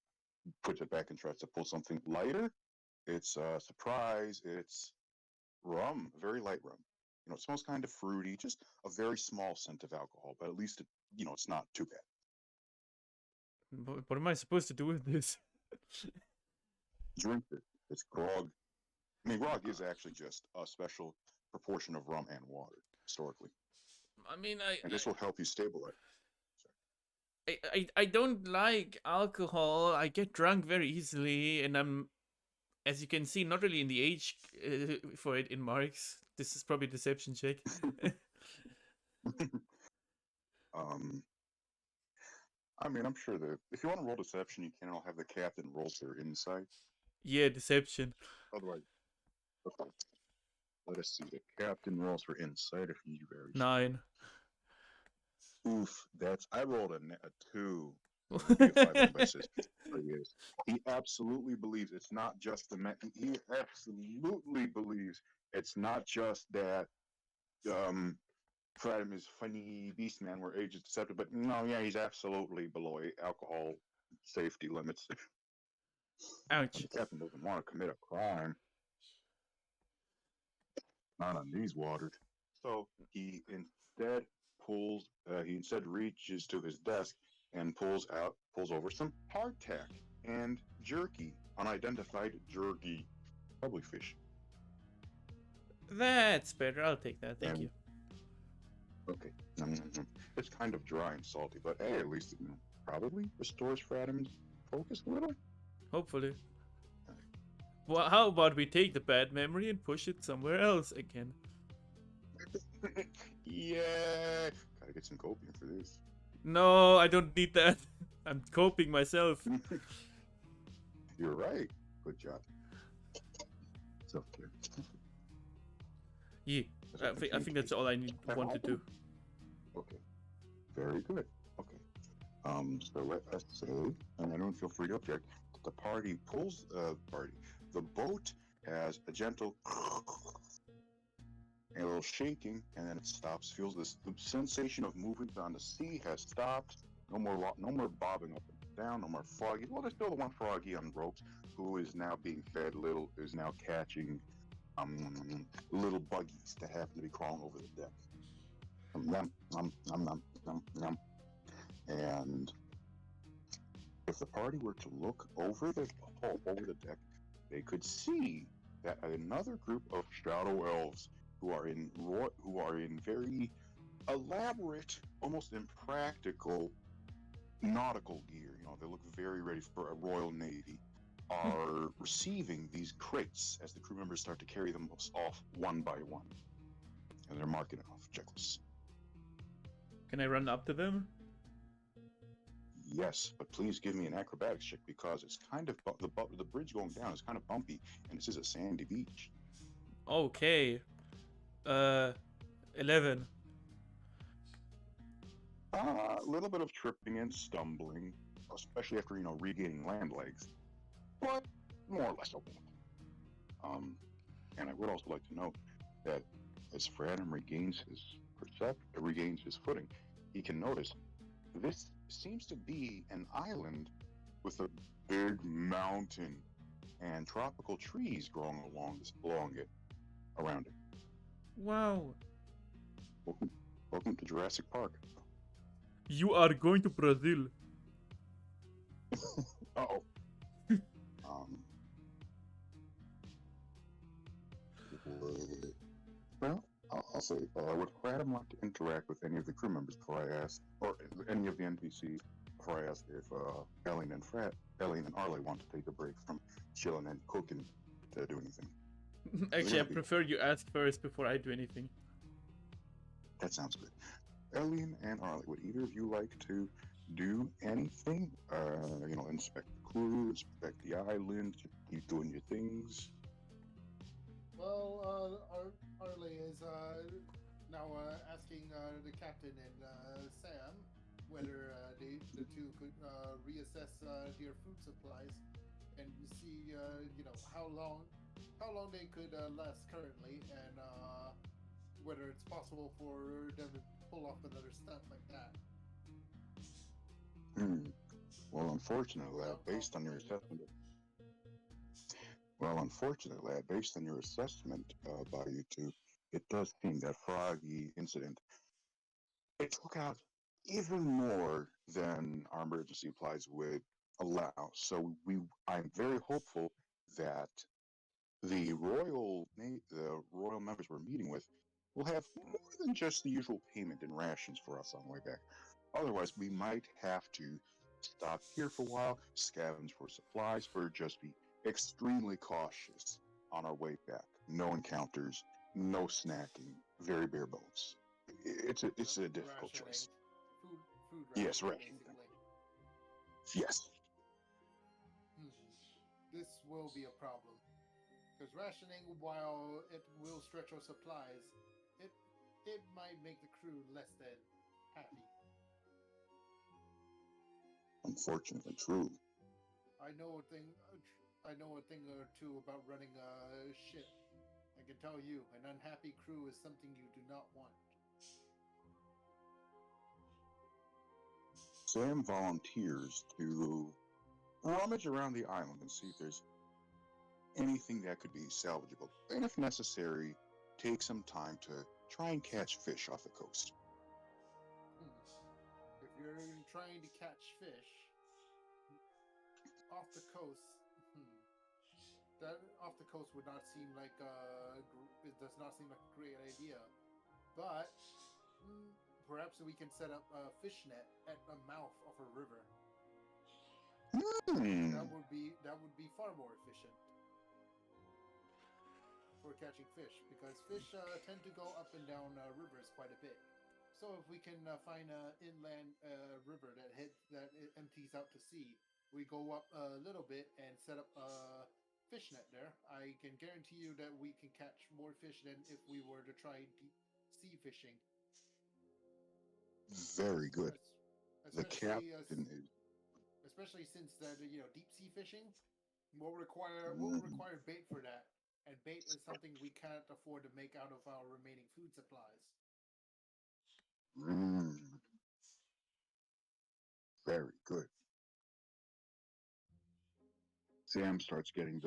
puts it back and tries to pull something lighter. It's a surprise. It's rum, very light rum. It smells kind of fruity, just a very small scent of alcohol, but at least it's not too bad. What am I supposed to do with this? Drink it. It's grog. I mean, grog is actually just a special proportion of rum and water historically, I mean, and this will help you stabilize. I don't like alcohol. I get drunk very easily, and I'm, as you can see, not really in the age for it in Marks. This is probably a deception check. um, I mean, I'm sure that if you want to roll deception, you can. I'll have the captain roll for insight. Yeah, deception. Otherwise, okay. Let us see. The captain rolls for insight if you very 9. Oof, I rolled a 2. So it'd be a 5 anyway, says he absolutely believes it's not just he absolutely believes it's not just that Fradham is funny beast man where age is deceptive, but no, yeah, he's absolutely below alcohol safety limits. Ouch. The captain doesn't want to commit a crime. Not on these waters. So he instead reaches to his desk and pulls over some hardtack and jerky, unidentified jerky, probably fish. That's better. I'll take that. Thank you. Okay. It's kind of dry and salty, but hey, at least it probably restores Fradham's focus a little. Hopefully. Well, how about we take the bad memory and push it somewhere else again? Yeah. Gotta get some copium for this. No, I don't need that. I'm coping myself. You're right. Good job. Self-care. Yeah, I think that's all I want to do. Okay. Very good. Okay. So let us say, and everyone feel free to object, that the party pulls the boat has a gentle a little shaking, and then it stops. Feels the sensation of movement on the sea has stopped. No more bobbing up and down. No more froggy. Well, there's still the one froggy on ropes who is now being fed is now catching little buggies that happen to be crawling over the deck. And if the party were to look over the deck, they could see that another group of shadow elves who are in very elaborate, almost impractical nautical gear. They look very ready for a Royal Navy. Are receiving these crates as the crew members start to carry them off one by one, and they're marking it off checklists. Can I run up to them? Yes, but please give me an acrobatics check because it's kind of the bridge going down is kind of bumpy, and this is a sandy beach. Okay. Uh, 11. A little bit of tripping and stumbling, especially after regaining land legs, but more or less okay. And I would also like to note that as Fradham regains his footing, he can notice this seems to be an island with a big mountain and tropical trees growing along it, around it. Wow. Welcome, welcome to Jurassic Park. You are going to Brazil. Uh-oh. um, well, I'll say, would Fradham like to interact with any of the crew members before I ask, or any of the NPCs before I ask if Ellie and Arlie want to take a break from chilling and cooking to do anything? Actually, I prefer you ask first before I do anything. That sounds good. Ellie and Arlie, would either of you like to do anything? Inspect the crew, inspect the island, keep doing your things. Well, Arlie is now asking the captain and Sam whether the two could reassess their food supplies and see, how long they could last currently, and whether it's possible for them to pull off another stunt like that. Well, unfortunately, based on your assessment, by you two, it does seem that Froggy incident it took out even more than our emergency supplies would allow. So I'm very hopeful that the royal members we're meeting with will have more than just the usual payment in rations for us on the way back. Otherwise, we might have to stop here for a while, scavenge for supplies, or just be extremely cautious on our way back. No encounters, no snacking, very bare bones. It's a difficult Rationing. choice. Food Yes, rationing, rationing. basically. Yes. This will be a problem. Because rationing, while it will stretch our supplies, it might make the crew less than happy. Unfortunately, true. I know a thing or two about running a ship. I can tell you, an unhappy crew is something you do not want. Sam volunteers to rummage around the island and see if there's anything that could be salvageable, and if necessary, take some time to try and catch fish off the coast. If you're trying to catch fish off the coast, that off the coast would not seem like it does not seem like a great idea. But perhaps we can set up a fish net at the mouth of a river. That would be far more efficient for catching fish, because fish tend to go up and down rivers quite a bit. So if we can find an inland river that empties out to sea, we go up a little bit and set up a fish net there. I can guarantee you that we can catch more fish than if we were to try deep sea fishing. Very good. The Especially, captain is. especially since that deep sea fishing will require bait for that, and bait is something we can't afford to make out of our remaining food supplies. Very good. Sam starts getting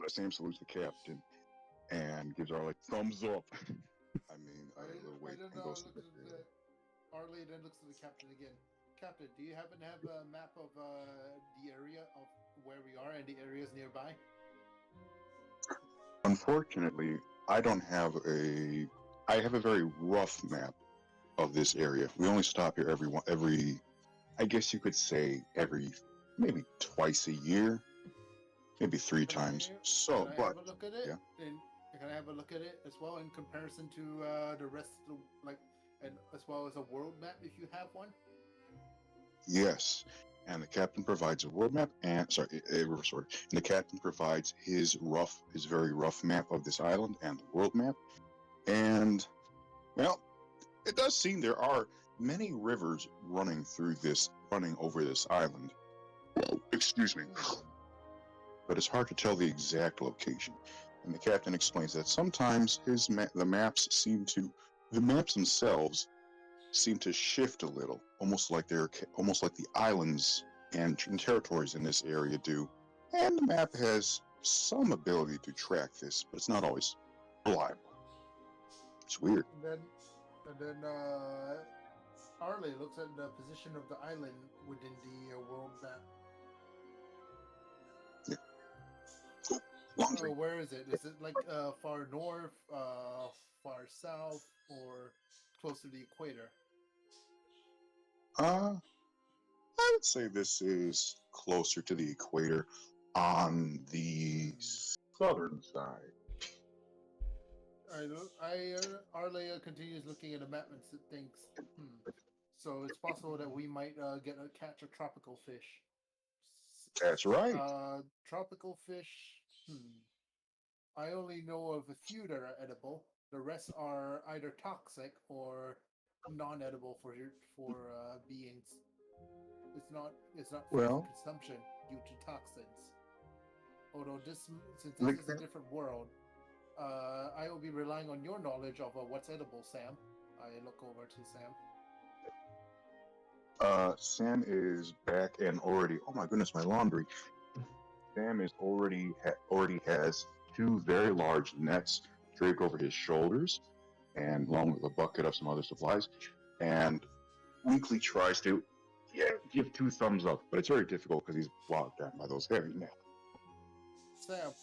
Sam salutes the captain and gives our thumbs up. I mean, wait, and goes to Arlie then looks at the captain again. Captain, do you happen to have a map of the area of where we are and the areas nearby? Unfortunately, I don't have I have a very rough map of this area. We only stop here every I guess you could say maybe twice a year, maybe 3 times. So, can I but have a look at it? yeah. And can I have a look at it as well in comparison to the rest of the and as well as a world map if you have one. Yes. And the captain provides a world map and sorry, a reverse order. And the captain provides his very rough map of this island and the world map. And well, it does seem there are many rivers running over this island. Excuse me. But it's hard to tell the exact location. And the captain explains that sometimes the maps themselves seem to shift a little, almost like the islands and territories in this area do. And the map has some ability to track this, but it's not always reliable. It's weird. And then Arle looks at the position of the island within the world map. Yeah. Laundry. Where is it? Is it like far north, far south, or close to the equator? I would say this is closer to the equator on the southern side. Arle continues looking at the map and thinks, so it's possible that we might catch a tropical fish. That's right. Tropical fish. I only know of a few that are edible. The rest are either toxic or non-edible for beings. It's not for Well, consumption due to toxins. Although since this is a different world, I will be relying on your knowledge of what's edible, Sam. I look over to Sam. Sam is back and already. Oh my goodness, my laundry. Sam is already has two very large nets draped over his shoulders, and along with a bucket of some other supplies, and weakly tries to give two thumbs up, but it's very difficult because he's blocked down by those heavy nets. Sam,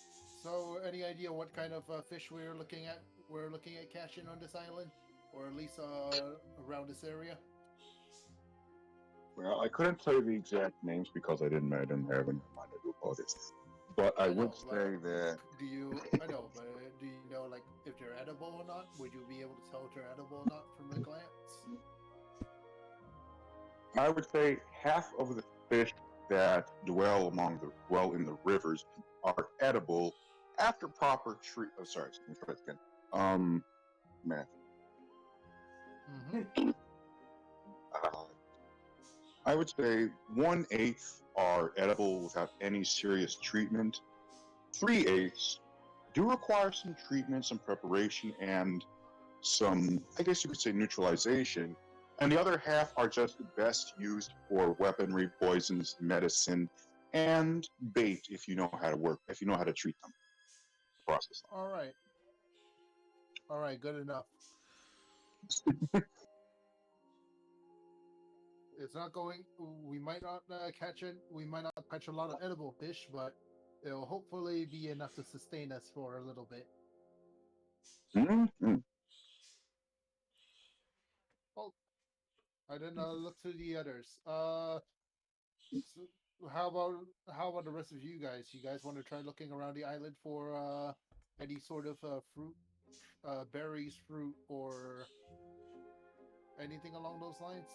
so any idea what kind of fish we're looking at? We're looking at catching on this island, or at least around this area. Well, I couldn't tell you the exact names because I didn't have them in mind. I do apologize. But I would say that. Do you know like if they're edible or not? Would you be able to tell if they're edible or not from a glance? I would say half of the fish that dwell in the rivers are edible after proper treat. Oh, sorry, let me try that again. Math. I would say 1/8 are edible without any serious treatment. 3/8 do require some treatment, some preparation, and some, I guess you could say, neutralization. And the other half are just best used for weaponry, poisons, medicine, and bait if you know how to treat them. Process. All right, good enough. It's not going. We might not catch it. We might not catch a lot of edible fish, but it'll hopefully be enough to sustain us for a little bit. Mm-hmm. Oh, I didn't look to the others. So how about the rest of you guys? You guys want to try looking around the island for any sort of fruit, berries, fruit, or anything along those lines?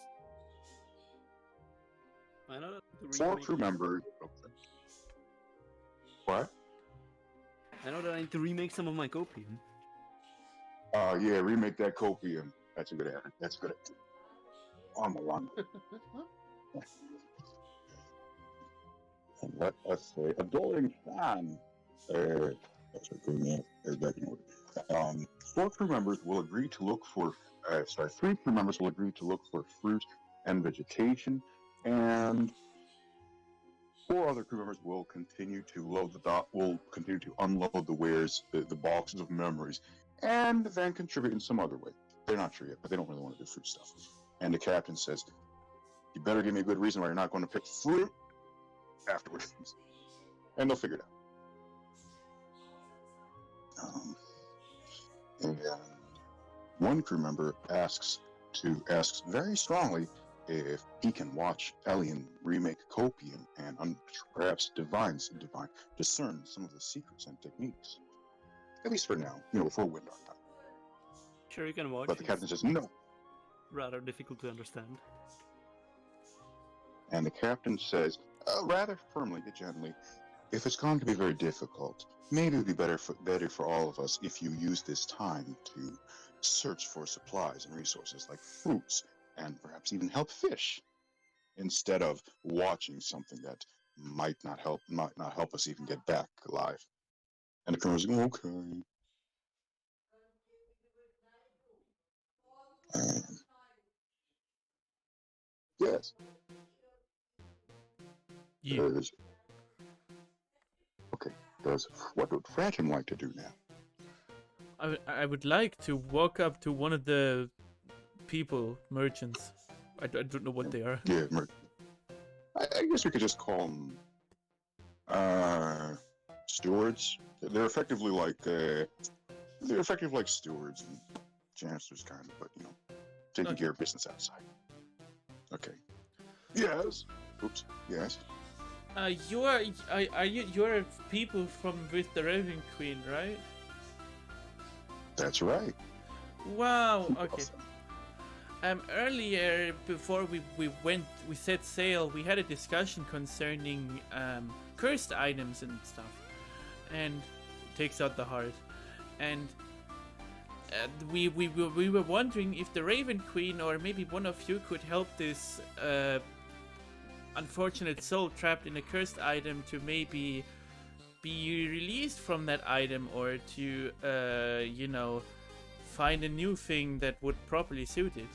I know that the 4 remake. crew members. What? I know that I need to remake some of my copium. Yeah, remake that copium. That's a good idea. That's good. On the line. And let us say, adoring fan. That's a good name. Back in order. 4 crew members will agree to look for. 3 crew members will agree to look for fruit and vegetation, and 4 other crew members will continue to unload the wares, the boxes of memories, and then contribute in some other way. They're not sure yet, but they don't really want to do fruit stuff. And the captain says, "You better give me a good reason why you're not going to pick fruit afterwards," and they'll figure it out. And one crew member asks very strongly if he can watch Elian remake copium and perhaps discern some of the secrets and techniques. At least for now, before Windar time. Sure, you can watch. But the captain says no. rather difficult to understand. And the captain says, rather firmly but gently, if it's going to be very difficult, maybe it would be better for all of us if you use this time to search for supplies and resources like fruits and perhaps even help fish, instead of watching something that might not help us even get back alive. And the colonel's like, okay. Um, yes. Yeah. Okay. What would Fratim like to do now? I would like to walk up to one of the people, merchants. I don't know what they are. Yeah, I guess we could just call them stewards. They're effectively like stewards and janitors, kind of, but taking Okay. care of business outside. Okay. Yes. Oops. Yes. You're people from with the Raven Queen, right? That's right. Wow. Okay. Earlier, before we set sail, we had a discussion concerning cursed items and stuff, and takes out the heart, and we were wondering if the Raven Queen or maybe one of you could help this unfortunate soul trapped in a cursed item to maybe be released from that item, or to find a new thing that would properly suit it.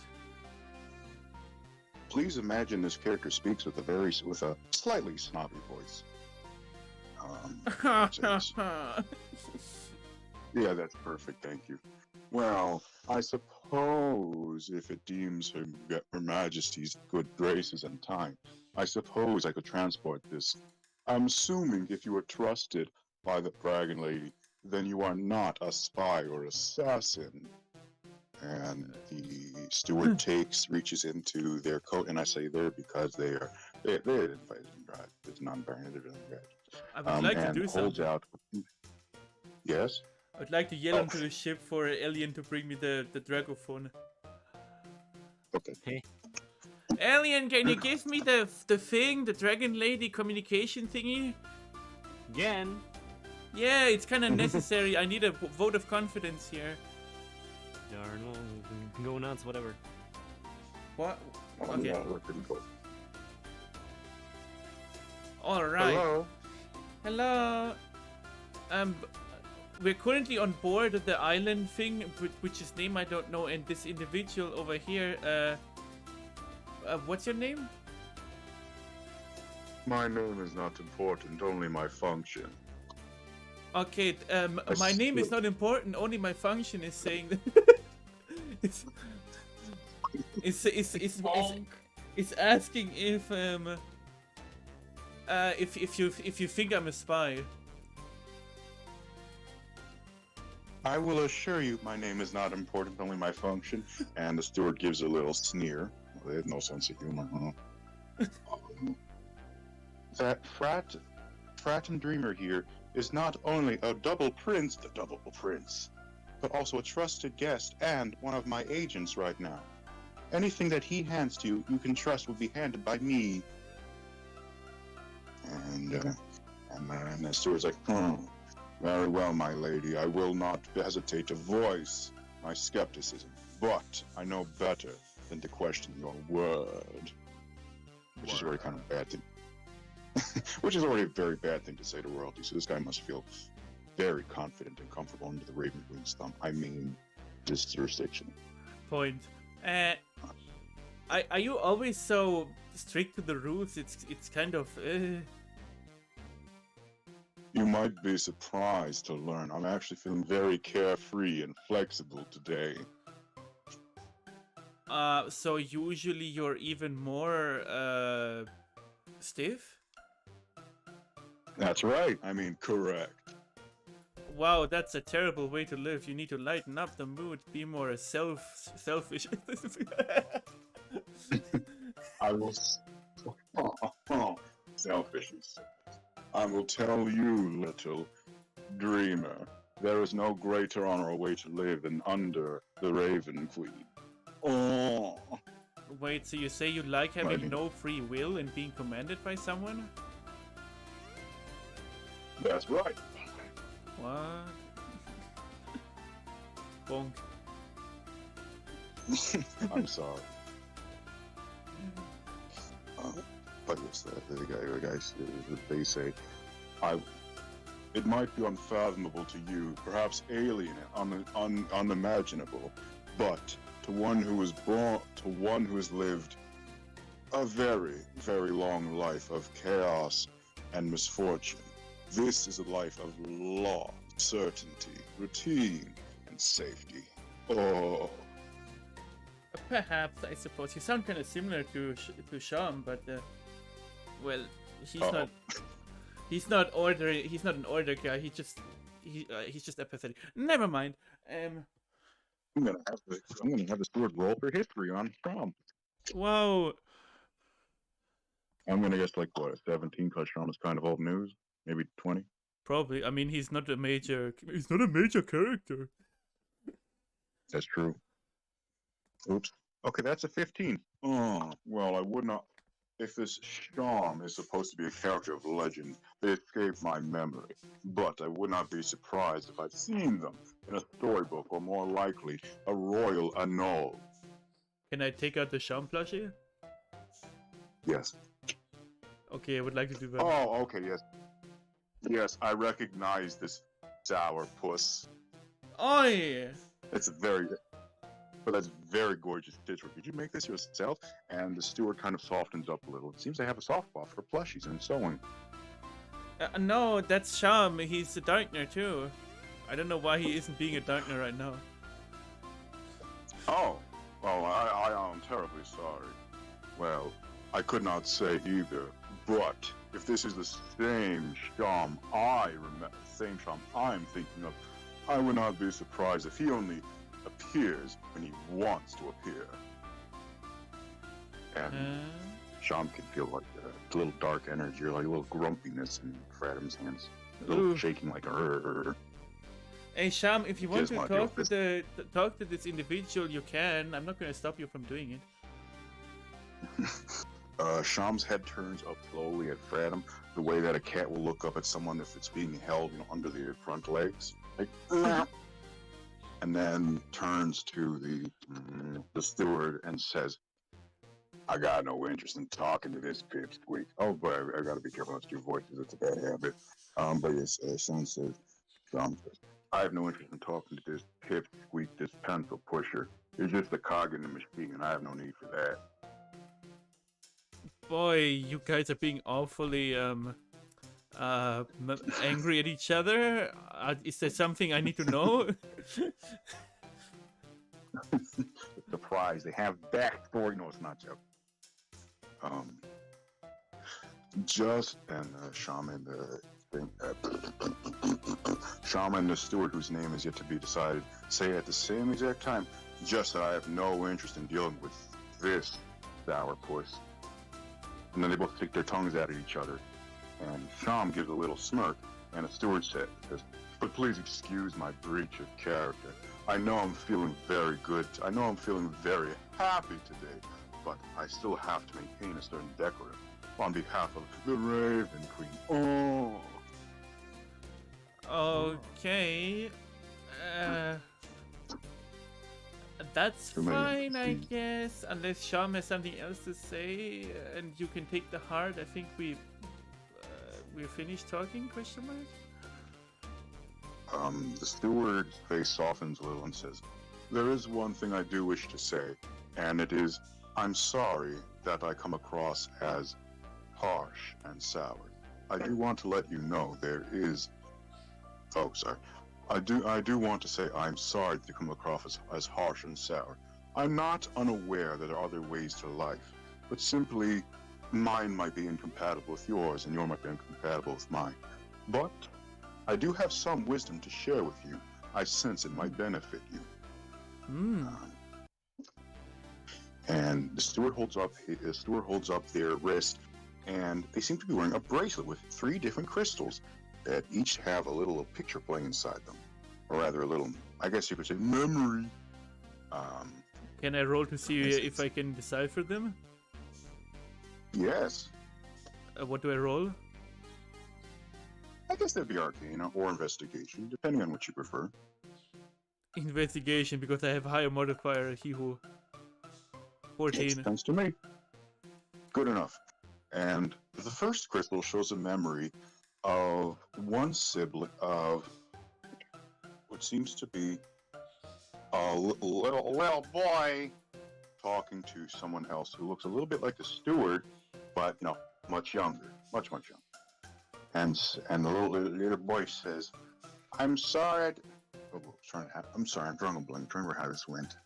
Please imagine this character speaks with a slightly snobby voice. Yeah, that's perfect. Thank you. Well, I suppose if it deems Her Majesty's good graces and time, I suppose I could transport this. I'm assuming if you are trusted by the Dragon Lady, then you are not a spy or assassin. And the steward reaches into their coat, and I say there because they're invited and drive. It's non-binary. I would like to And do holds something. out. Yes. I would like to yell Oh. onto the ship for Alien to bring me the Dragophone. Okay. Hey. Alien, can you give me the thing, the Dragon Lady communication thingy? Again. Yeah, it's kind of necessary. I need a vote of confidence here. Darn, go nuts, whatever. What? Oh, Okay. no, that didn't go. All right. Hello. Hello. We're currently on board of the island thing, which is name I don't know, and this individual over here, what's your name? My name is not important, only my function. Okay, my name is not important, only my function is saying that it's asking if you think I'm a spy. I will assure you, my name is not important, only my function. And the steward gives a little sneer. Well, they have no sense of humor, huh? That Frat and Dreamer here is not only a double prince, but also a trusted guest and one of my agents right now. Anything that he hands to you, you can trust will be handed by me. And the steward's like, very well, my lady. I will not hesitate to voice my skepticism, but I know better than to question your word. Which is already kind of bad thing. Which is already a very bad thing to say to royalty, so this guy must feel very confident and comfortable under the Raven Queen's thumb. I mean, this jurisdiction. Point. Are you always so strict with the rules? It's kind of. You might be surprised to learn I'm actually feeling very carefree and flexible today. So usually you're even more stiff? That's right. I mean, correct. Wow, that's a terrible way to live. You need to lighten up the mood, be more selfish. I will. Selfishness. I will tell you, little dreamer, there is no greater honor or way to live than under the Raven Queen. Oh, Wait, so you say you like I having mean, no free will and being commanded by someone? that's right. What? Bonk. I'm sorry. But yes, the guys, they say, I. It might be unfathomable to you, perhaps alien, unimaginable, but to one who has lived a very, very long life of chaos and misfortune, this is a life of law, certainty, routine, and safety. Oh, Perhaps, I suppose. You sound kind of similar to Sham, but well, he's Uh-oh. not. He's not order. He's not an order guy. He's just apathetic. Never mind. I'm gonna have the steward roll for history on Trump. Wow. I'm gonna guess like what, a 17, because Trump is kind of old news, maybe 20. Probably. I mean, he's not a major. He's not a major character. That's true. Oops. Okay, that's a 15. Oh, well, I would not. If this Sham is supposed to be a character of legend, they escaped my memory. But I would not be surprised if I'd seen them in a storybook, or more likely, a royal annal. Can I take out the Sham plushie? Yes. Okay, I would like to do that. Oh, okay, yes. Yes, I recognize this sour puss. Oi! That's very gorgeous stitchwork. Did you make this yourself? And the steward kind of softens up a little. It seems they have a soft spot for plushies and sewing. No, that's Sham. He's a Darkner too. I don't know why he isn't being a Darkner right now. Oh, well, I am terribly sorry. Well, I could not say either. But if this is the same Sham I'm thinking of, I would not be surprised if he only appears when he wants to appear. And Sham can feel like a little dark energy, or like a little grumpiness in Fradham's hands, a little Ooh. shaking like a. Hey Sham, if you want Here's to my talk deal. to talk to this individual, you can. I'm not going to stop you from doing it. Sham's head turns up slowly at Fradham, the way that a cat will look up at someone if it's being held under the front legs, like, and then turns to the steward and says, "I got no interest in talking to this pipsqueak." Oh, but I got to be careful with your voices; it's a bad habit. But yes, Sham says, "I have no interest in talking to this pipsqueak, this pencil pusher. He's just a cog in the machine, and I have no need for that." Boy, you guys are being awfully angry at each other. Is there something I need to know? Surprise! They have backstory. No, it's not Jeff. Just and Shaman, Shaman, the steward, whose name is yet to be decided, say at the same exact time, just that I have no interest in dealing with this sourpuss. And then they both stick their tongues out at each other. And Sham gives a little smirk, and the steward says, "But please excuse my breach of character. I know I'm feeling very good. I know I'm feeling very happy today, but I still have to maintain a certain decorum on behalf of the Raven Queen." Oh. Okay. That's Too many. fine, I guess. Unless Sham has something else to say, and you can take the heart. I think we're finished talking? Question mark. The steward's face softens a little and says, "There is one thing I do wish to say, and it is, I'm sorry that I come across as harsh and sour. I do want to let you know there is... Oh, sorry. I do want to say I'm sorry to come across as harsh and sour. I'm not unaware that there are other ways to life, but simply mine might be incompatible with yours and yours might be incompatible with mine. But I do have some wisdom to share with you. I sense it might benefit you." And the steward holds up their wrist, and they seem to be wearing a bracelet with 3 different crystals that each have a little picture playing inside them, or rather a little, I guess you could say, memory. Can I roll to see Yes, if I can decipher them? Yes. What do I roll? I guess that'd be Arcana or Investigation, depending on what you prefer. Investigation, because I have higher modifier. He who. Makes 14. sense to me. Good enough. And the first crystal shows a memory of one sibling of what seems to be a little boy talking to someone else who looks a little bit like the steward, but much younger, much younger. And the little boy says, "I'm sorry." I'm sorry. I'm drawing a blank. Trying to remember how this went.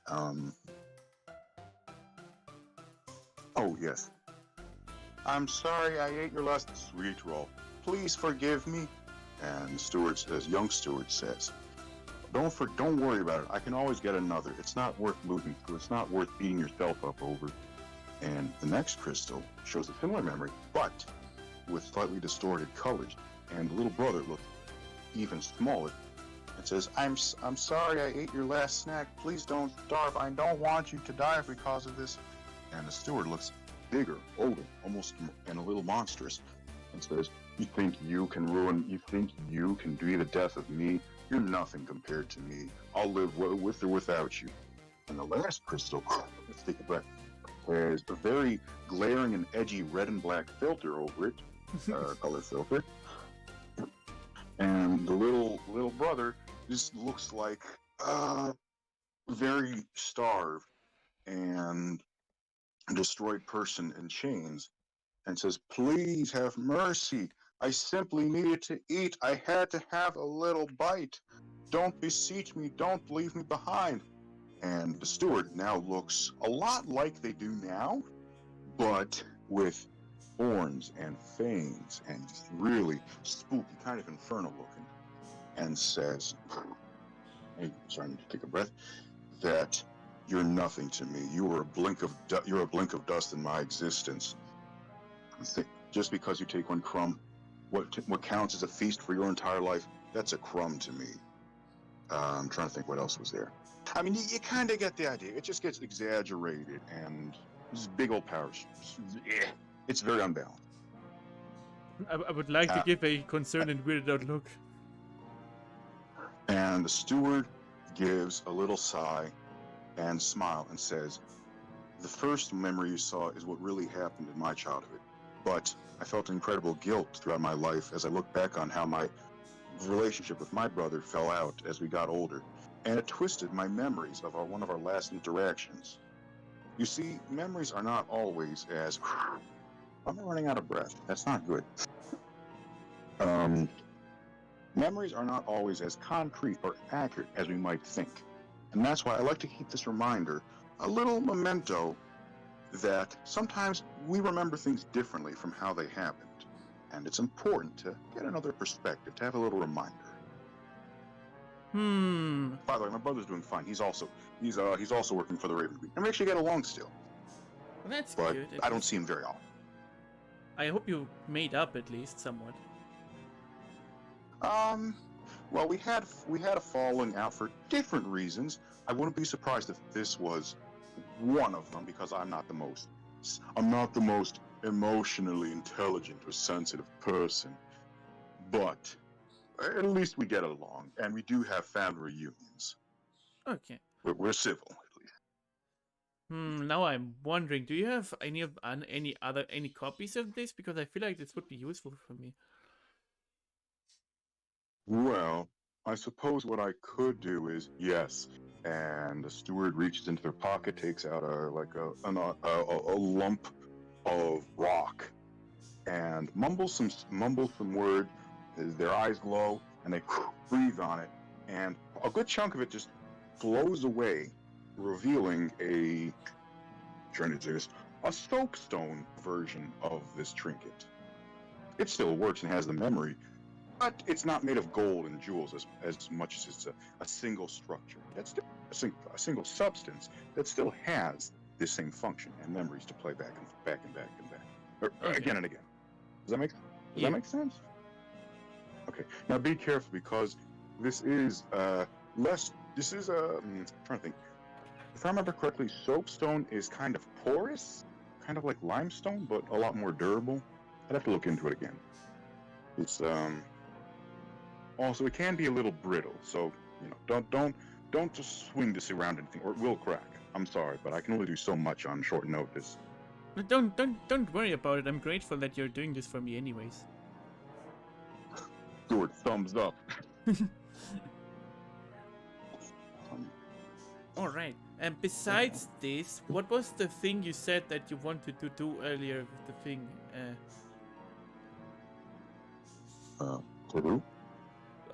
Oh yes. "I'm sorry I ate your last sweet roll. Please forgive me." And the steward says, young steward says, Don't worry about it. I can always get another. It's not worth losing through. It's not worth beating yourself up over." And the next crystal shows a similar memory, but with slightly distorted colors. And the little brother looked even smaller. It says, I'm sorry I ate your last snack. Please don't starve. I don't want you to die because of this." And the steward looks bigger, older, almost, and a little monstrous, and says, you think you can be the death of me? You're nothing compared to me. I'll live with or without you." And the last crystal, let's take a breath, has a very glaring and edgy red and black filter over it, color filter. And the little brother just looks like very starved and a destroyed person in chains, and says, "Please have mercy. I simply needed to eat. I had to have a little bite. Don't beseech me. Don't leave me behind." And the steward now looks a lot like they do now, but with horns and fangs and just really spooky, kind of infernal looking, and says, I'm starting to take a breath, that "You're nothing to me. You're a blink of dust in my existence. Just because you take one crumb, what counts as a feast for your entire life, that's a crumb to me." I'm trying to think what else was there. I mean, you kind of get the idea. It just gets exaggerated and this big old power. It's very unbalanced. I would like to give a concerned and weirded out look. And the steward gives a little sigh and smile and says, "The first memory you saw is what really happened in my childhood. But I felt incredible guilt throughout my life as I look back on how my relationship with my brother fell out as we got older. And it twisted my memories of one of our last interactions. You see, memories are not always as..." I'm running out of breath. That's not good. Memories are not always as concrete or accurate as we might think. And that's why I like to keep this reminder, a little memento, that sometimes we remember things differently from how they happened. And it's important to get another perspective, to have a little reminder. By the way, my brother's doing fine. He's also working for the Raven Queen. And we actually get along still. Well, that's But good. I don't see him very often. I hope you made up at least somewhat. Well, we had a falling out for different reasons. I wouldn't be surprised if this was one of them, because I'm not the most emotionally intelligent or sensitive person. But at least we get along, and we do have family reunions. Okay. We're civil, at least. Now I'm wondering, do you have any copies of this? Because I feel like this would be useful for me. Well, I suppose what I could do is, yes. And the steward reaches into their pocket, takes out a lump of rock, and mumbles some word. Their eyes glow, and they breathe on it, and a good chunk of it just flows away, revealing a soapstone version of this trinket. It still works and has the memory, but it's not made of gold and jewels as much as it's a single structure. That's still a single substance that still has this same function and memories to play back and back and back and back, or Okay. again and again. Does that make sense? Okay. Now be careful, because this is I'm trying to think. if I remember correctly, soapstone is kind of porous, kind of like limestone, but a lot more durable. I'd have to look into it again. It's also it can be a little brittle, so don't just swing this around anything, or it will crack. I'm sorry, but I can only do so much on short notice. But don't worry about it. I'm grateful that you're doing this for me, anyways. Stuart, thumbs up. All right. And besides this, what was the thing you said that you wanted to do earlier with the thing? To do?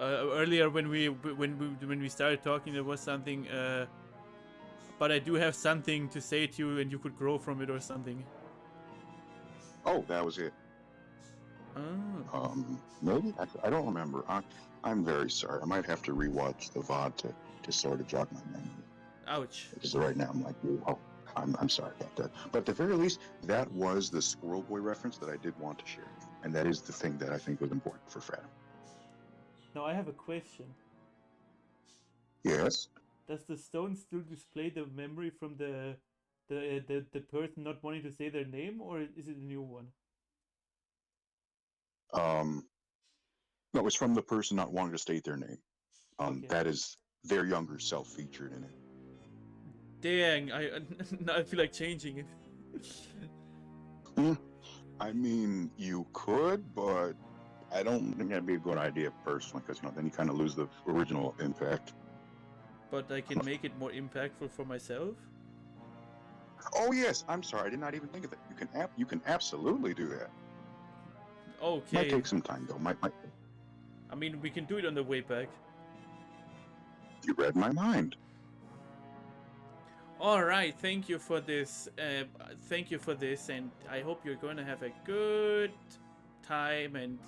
Earlier when we started talking, there was something. But I do have something to say to you, and you could grow from it or something. Oh, that was it. Oh. Maybe I don't remember. I'm very sorry. I might have to rewatch the VOD to sort of jog my memory. Ouch. Because right now I'm like, oh, I'm sorry about that. But at the very least, that was the Squirrel Boy reference that I did want to share, and that is the thing that I think was important for Fred. Now I have a question. Yes. Does the stone still display the memory from the person not wanting to say their name, or is it a new one? No, it's from the person not wanting to state their name. Okay. That is their younger self featured in it. Dang, now I feel like changing it. I mean, you could, but I don't think that'd be a good idea personally, because then you kind of lose the original impact. But I can make it more impactful for myself. Oh yes, I'm sorry, I did not even think of that. You can absolutely do that. Okay. Might take some time though. Might. I mean, we can do it on the way back. You read my mind. All right, thank you for this. Thank you for this, and I hope you're going to have a good time, and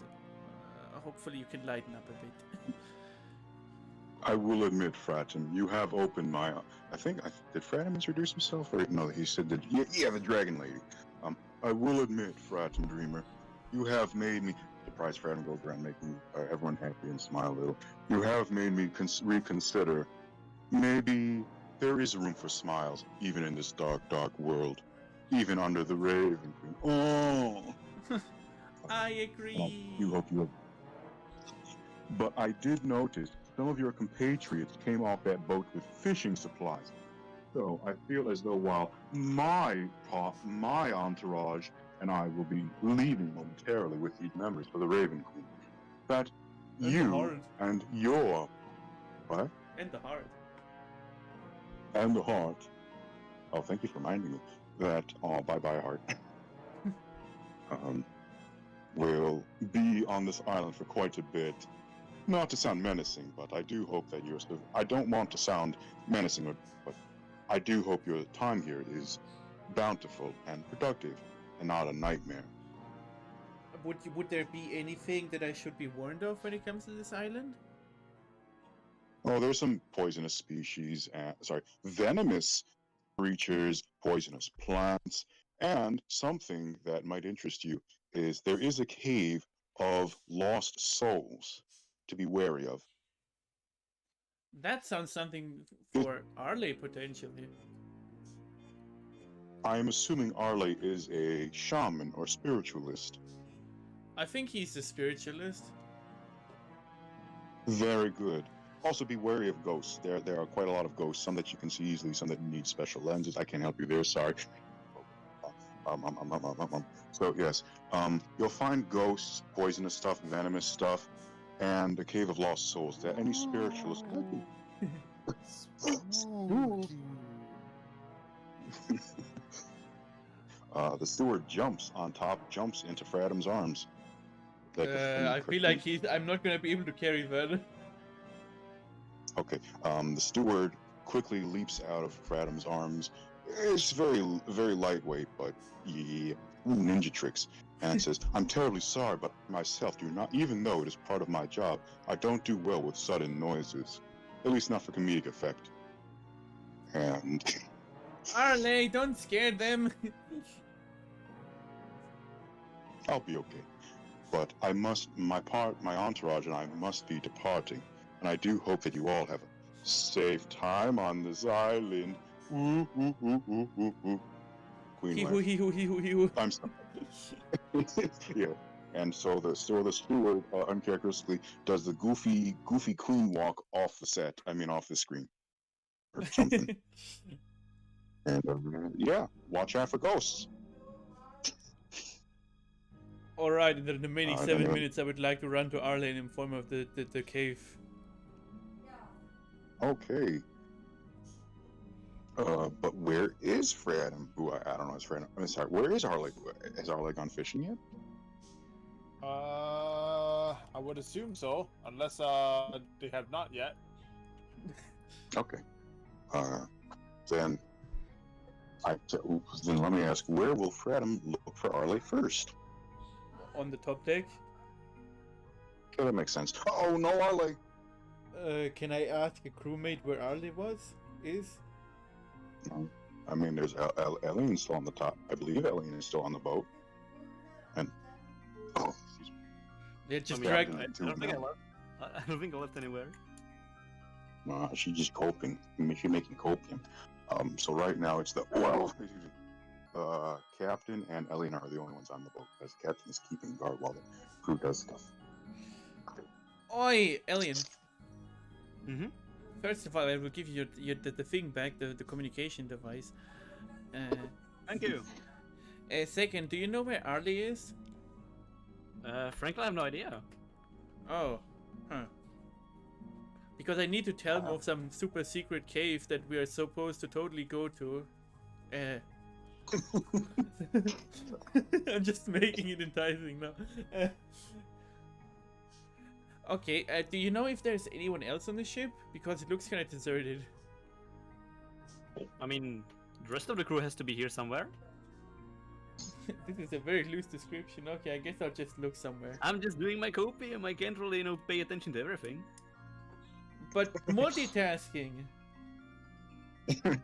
hopefully you can lighten up a bit. I will admit, Fratum, you have opened my. Did Fratum introduce himself, or no? He said that. Yeah, the Dragon Lady. I will admit, Fratum Dreamer, you have made me. Surprise, Fratum goes around making everyone happy and smile a little. You have made me reconsider. Maybe there is room for smiles, even in this dark, dark world, even under the Raven Queen. Oh, I agree. You hope you. But I did notice some of your compatriots came off that boat with fishing supplies. So I feel as though while my entourage and I will be leaving momentarily with these members for the Raven Queen, that And you and your what? And the heart. And the heart. Oh, thank you for reminding me that. Oh, bye, heart. Will be on this island for quite a bit. Not to sound menacing, but I do hope that you're. I don't want to sound menacing, but I do hope your time here is bountiful and productive, and not a nightmare. Would there be anything that I should be warned of when it comes to this island? Oh, there's some poisonous species, venomous creatures, poisonous plants, and something that might interest you is there is a cave of lost souls to be wary of. That sounds something for Arley, potentially. I am assuming Arley is a shaman or spiritualist. I think he's a spiritualist. Very good. Also be wary of ghosts. There are quite a lot of ghosts, some that you can see easily, some that need special lenses. I can't help you there, sorry. So yes, you'll find ghosts, poisonous stuff, venomous stuff, and the Cave of Lost Souls. That any spiritualist could be. The steward jumps into Fradham's arms. I feel like I'm not gonna be able to carry that. Okay. The steward quickly leaps out of Fradham's arms. It's very, very lightweight, but yeah, ninja tricks. And says, "I'm terribly sorry, but myself do not. Even though it is part of my job, I don't do well with sudden noises. At least not for comedic effect." And Arley, don't scare them. I'll be okay. But my entourage and I must be departing. And I do hope that you all have a safe time on this island. Queen Hee hoo wife. hee hoo hee hoo hee hoo. I'm sorry. Yeah. And so the steward uncharacteristically does the goofy queen walk off the set. I mean, off the screen or something. And yeah, watch out for ghosts. Alright, in the remaining Then 7 minutes, I would like to run to Arle and inform of the cave. Okay. But where is Fred? Who I don't know. Is Fred? I'm sorry. Where is Arle? Has Arle gone fishing yet? I would assume so, unless they have not yet. Okay. Then then let me ask, where will Fredum look for Arle first? On the top deck. Okay, that makes sense. Oh no, Arle. Can I ask a crewmate where Arle is? No. I mean, there's Eileen still on the top. I believe Eileen is still on the boat. And excuse me. Yeah, just I mean, drag. I don't think I left. I don't think I left anywhere. She's just coping. She's making copium. So right now it's the captain and Eileen are the only ones on the boat because the captain is keeping guard while the crew does stuff. Oi, Alien. Mm-hmm. First of all, I will give you the thing back, the communication device. Thank you. Second, do you know where Arle is? Frankly, I have no idea. Oh, huh. Because I need to tell him of some super secret cave that we are supposed to totally go to. I'm just making it enticing now. Okay, do you know if there's anyone else on the ship? Because it looks kind of deserted. I mean, the rest of the crew has to be here somewhere. This is a very loose description. Okay, I guess I'll just look somewhere. I'm just doing my copium. I can't really, pay attention to everything. But multitasking. Have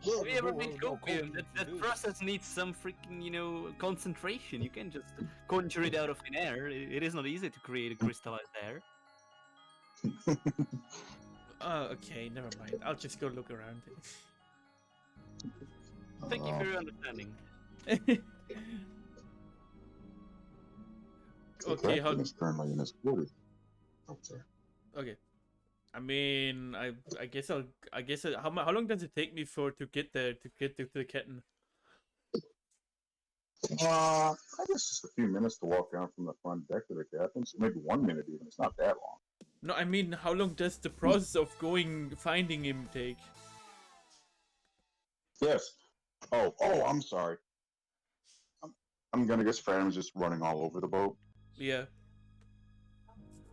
you ever made copium? That process needs some freaking, concentration. You can't just conjure it out of thin air. It is not easy to create a crystallized air. Oh, okay, never mind. I'll just go look around. Thank you for your understanding. Okay, how? Is currently in his quarters. Oh, sorry. Okay. I mean, I guess how long does it take me to get there to get to the kitten? I guess just a few minutes to walk down from the front deck to the captain. So maybe 1 minute even. It's not that long. No, I mean, how long does the process of finding him take? Yes. Oh, I'm sorry. I'm gonna guess Fran was just running all over the boat. Yeah.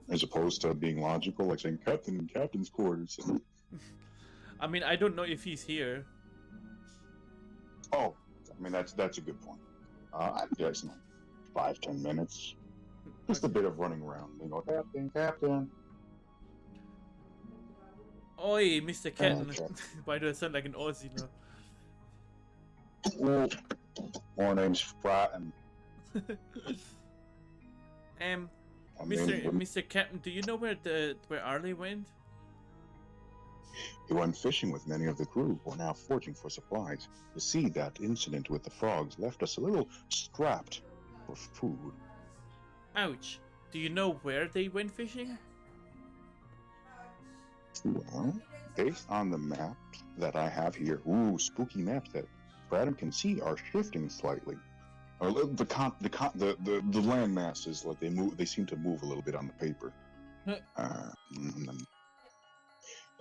As opposed to being logical, like saying captain in captain's quarters. I mean, I don't know if he's here. Oh, I mean that's a good point. I'd guess 5-10 minutes. Just a bit of running around. You go, captain. Oi, Mr. Kitten. Okay. Why do I sound like an Aussie now? Well, my name's Fratton. Mr. Captain, do you know where Arle went? He went fishing with many of the crew who are now foraging for supplies. You see, that incident with the frogs left us a little strapped for food. Ouch. Do you know where they went fishing? Well, based on the map that I have here, spooky maps that Bradham can see are shifting slightly. Or the land masses, like they move, they seem to move a little bit on the paper.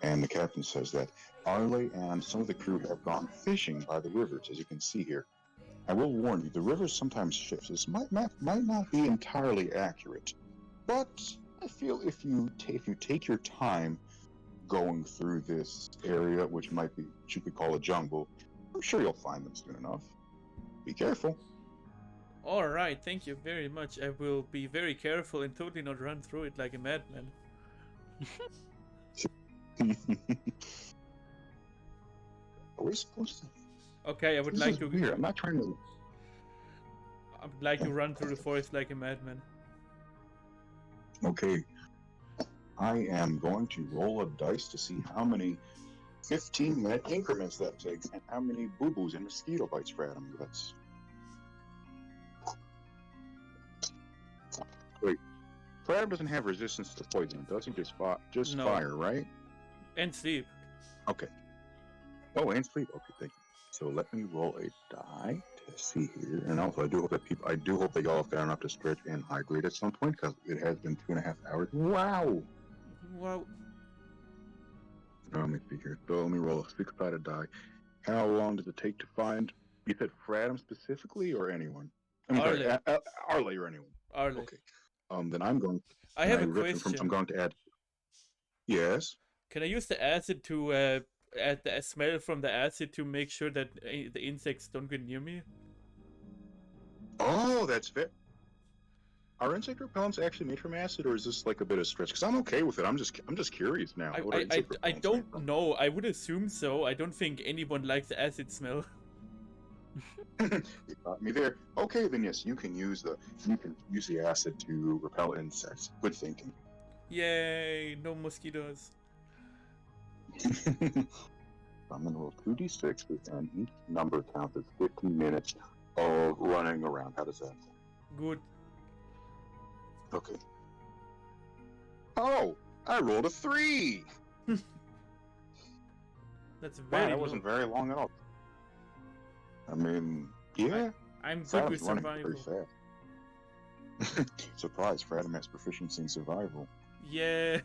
And the captain says that Arle and some of the crew have gone fishing by the rivers, as you can see here. I will warn you, the rivers sometimes shift. This might not be entirely accurate, but I feel if you take your time going through this area, which you could call a jungle, I'm sure you'll find them soon enough. Be careful. Alright, thank you very much. I will be very careful and totally not run through it like a madman. Are we supposed to? Okay, I would This like is to. weird. I'm not trying to. I would like to run through the forest like a madman. Okay. I am going to roll a dice to see how many 15-minute increments that takes, and how many boo-boos and mosquito bites for Adam? Let's wait. Adam doesn't have resistance to poison, does he? Just No. fire, right? And sleep. Okay. Oh, and sleep. Okay, thank you. So let me roll a die to see here. And also, I do hope that y'all have got enough to stretch and hydrate at some point, because it has been 2.5 hours. Wow. Wow. Let me see here. So let me roll a 6-sided die. How long does it take to find? You said Fradam specifically, or anyone? I'm sorry, Arle or anyone. Arle. Okay. Then I'm going. I have a question. I'm going to add. Yes. Can I use the acid to add the smell from the acid to make sure that the insects don't get near me? Oh, that's fair. Are insect repellents actually made from acid, or is this like a bit of stretch? Because I'm okay with it. I'm just curious now. I don't know. I would assume so. I don't think anyone likes the acid smell. You got me there. Okay, then yes, you can use the acid to repel insects. Good thinking. Yay! No mosquitoes. I'm gonna roll 2d6, and each number counts as 15 minutes of running around. How does that sound? Good. Okay. Oh, I rolled a 3. That's Wow, very that low. wasn't very long at all. I mean, yeah. I'm good with running survival. pretty fast. Surprise, Fradam has proficiency in survival. Yeah.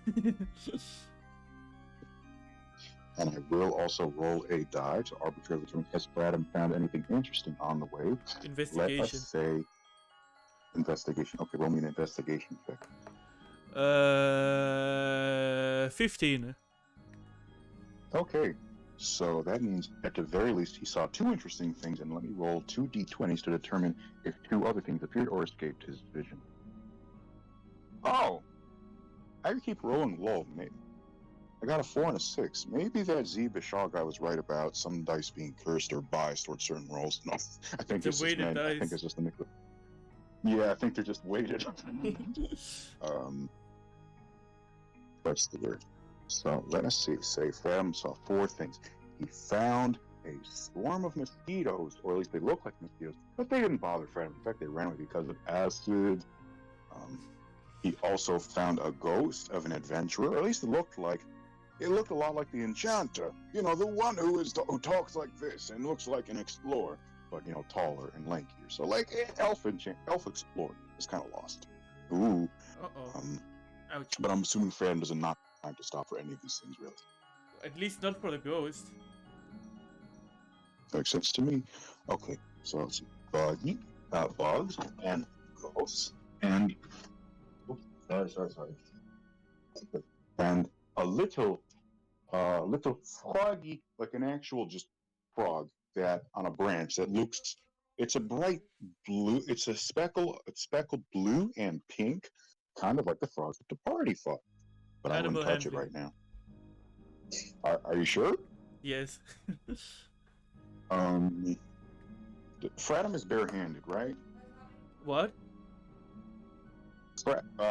And I will also roll a die to arbitrarily determine has Fradam found anything interesting on the way. Investigation. Let us say investigation. Okay, roll me an investigation check. 15. Okay, so that means at the very least he saw 2 interesting things, and let me roll 2 d20s to determine if 2 other things appeared or escaped his vision. Oh, I keep rolling low. I got a 4 and a 6. Maybe that Z Bashar guy was right about some dice being cursed or biased towards certain rolls. No, I think It's a weighted I think dice. it's just a mix of. Yeah, I think they're just weighted. That's the word. So let us see. Say Fradam saw 4 things. He found a swarm of mosquitoes, or at least they look like mosquitoes, but they didn't bother Fradam. In fact, they ran away because of acid. He also found a ghost of an adventurer, or at least it looked a lot like the enchanter. You know, the one who talks like this and looks like an explorer, but taller and lankier. So like elf explorer is kind of lost. Ooh. Uh-oh. Ouch. But I'm assuming Fradam does not have time to stop for any of these things, really. At least not for the ghost. Makes sense to me. Okay, so let's see. Bugs and ghosts and sorry. And a little froggy, like an actual just frog that on a branch that looks. It's a bright blue. It's speckled blue and pink, kind of like the frogs at the party fought. But Animal I wouldn't touch handling. it right now. Are you sure? Yes. Fradam is barehanded, right? What?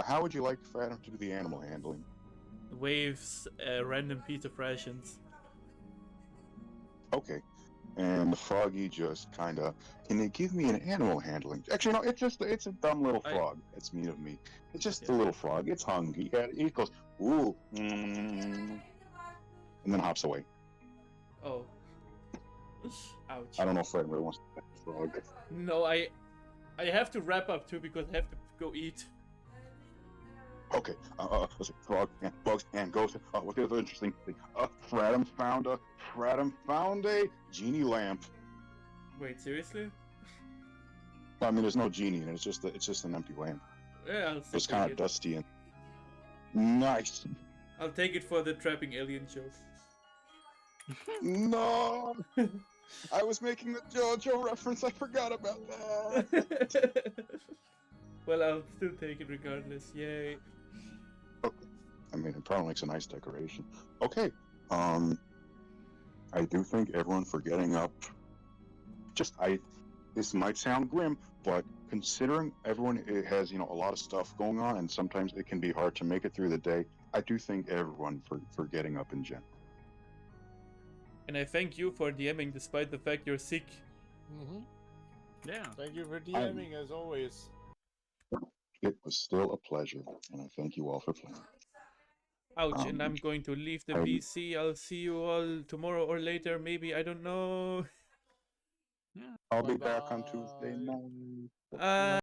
How would you like Fradam to do the animal handling? Waves a random piece of rations. Okay. And the froggy just kind of, can you give me an animal handling? Actually, no, it's a dumb little frog. It's mean of me. It's just a little frog. It's hungry. It goes, ooh, and then hops away. Oh. Ouch. I don't know if Fred really wants to pet the frog. No, I have to wrap up too because I have to go eat. Okay, let's see, frog and bugs and ghosts. What's the other interesting thing? Fradam found a genie lamp. Wait, seriously? I mean, there's no genie in it. It's just an empty lamp. Yeah, It's kind of dusty and nice. I'll take it for the trapping alien joke. No, I was making the JoJo reference. I forgot about that. Well, I'll still take it regardless. Yay. Okay. I mean, it probably makes a nice decoration. Okay. I do thank everyone for getting up. This might sound grim, but considering everyone has, a lot of stuff going on, and sometimes it can be hard to make it through the day, I do thank everyone for getting up in general. And I thank you for DMing despite the fact you're sick. Yeah. Thank you for DMing as always. It was still a pleasure, and I thank you all for playing. Ouch, and I'm going to leave the I- VC. I'll see you all tomorrow or later, maybe. I don't know. Yeah. I'll be back on Tuesday Bye-bye. night. Uh,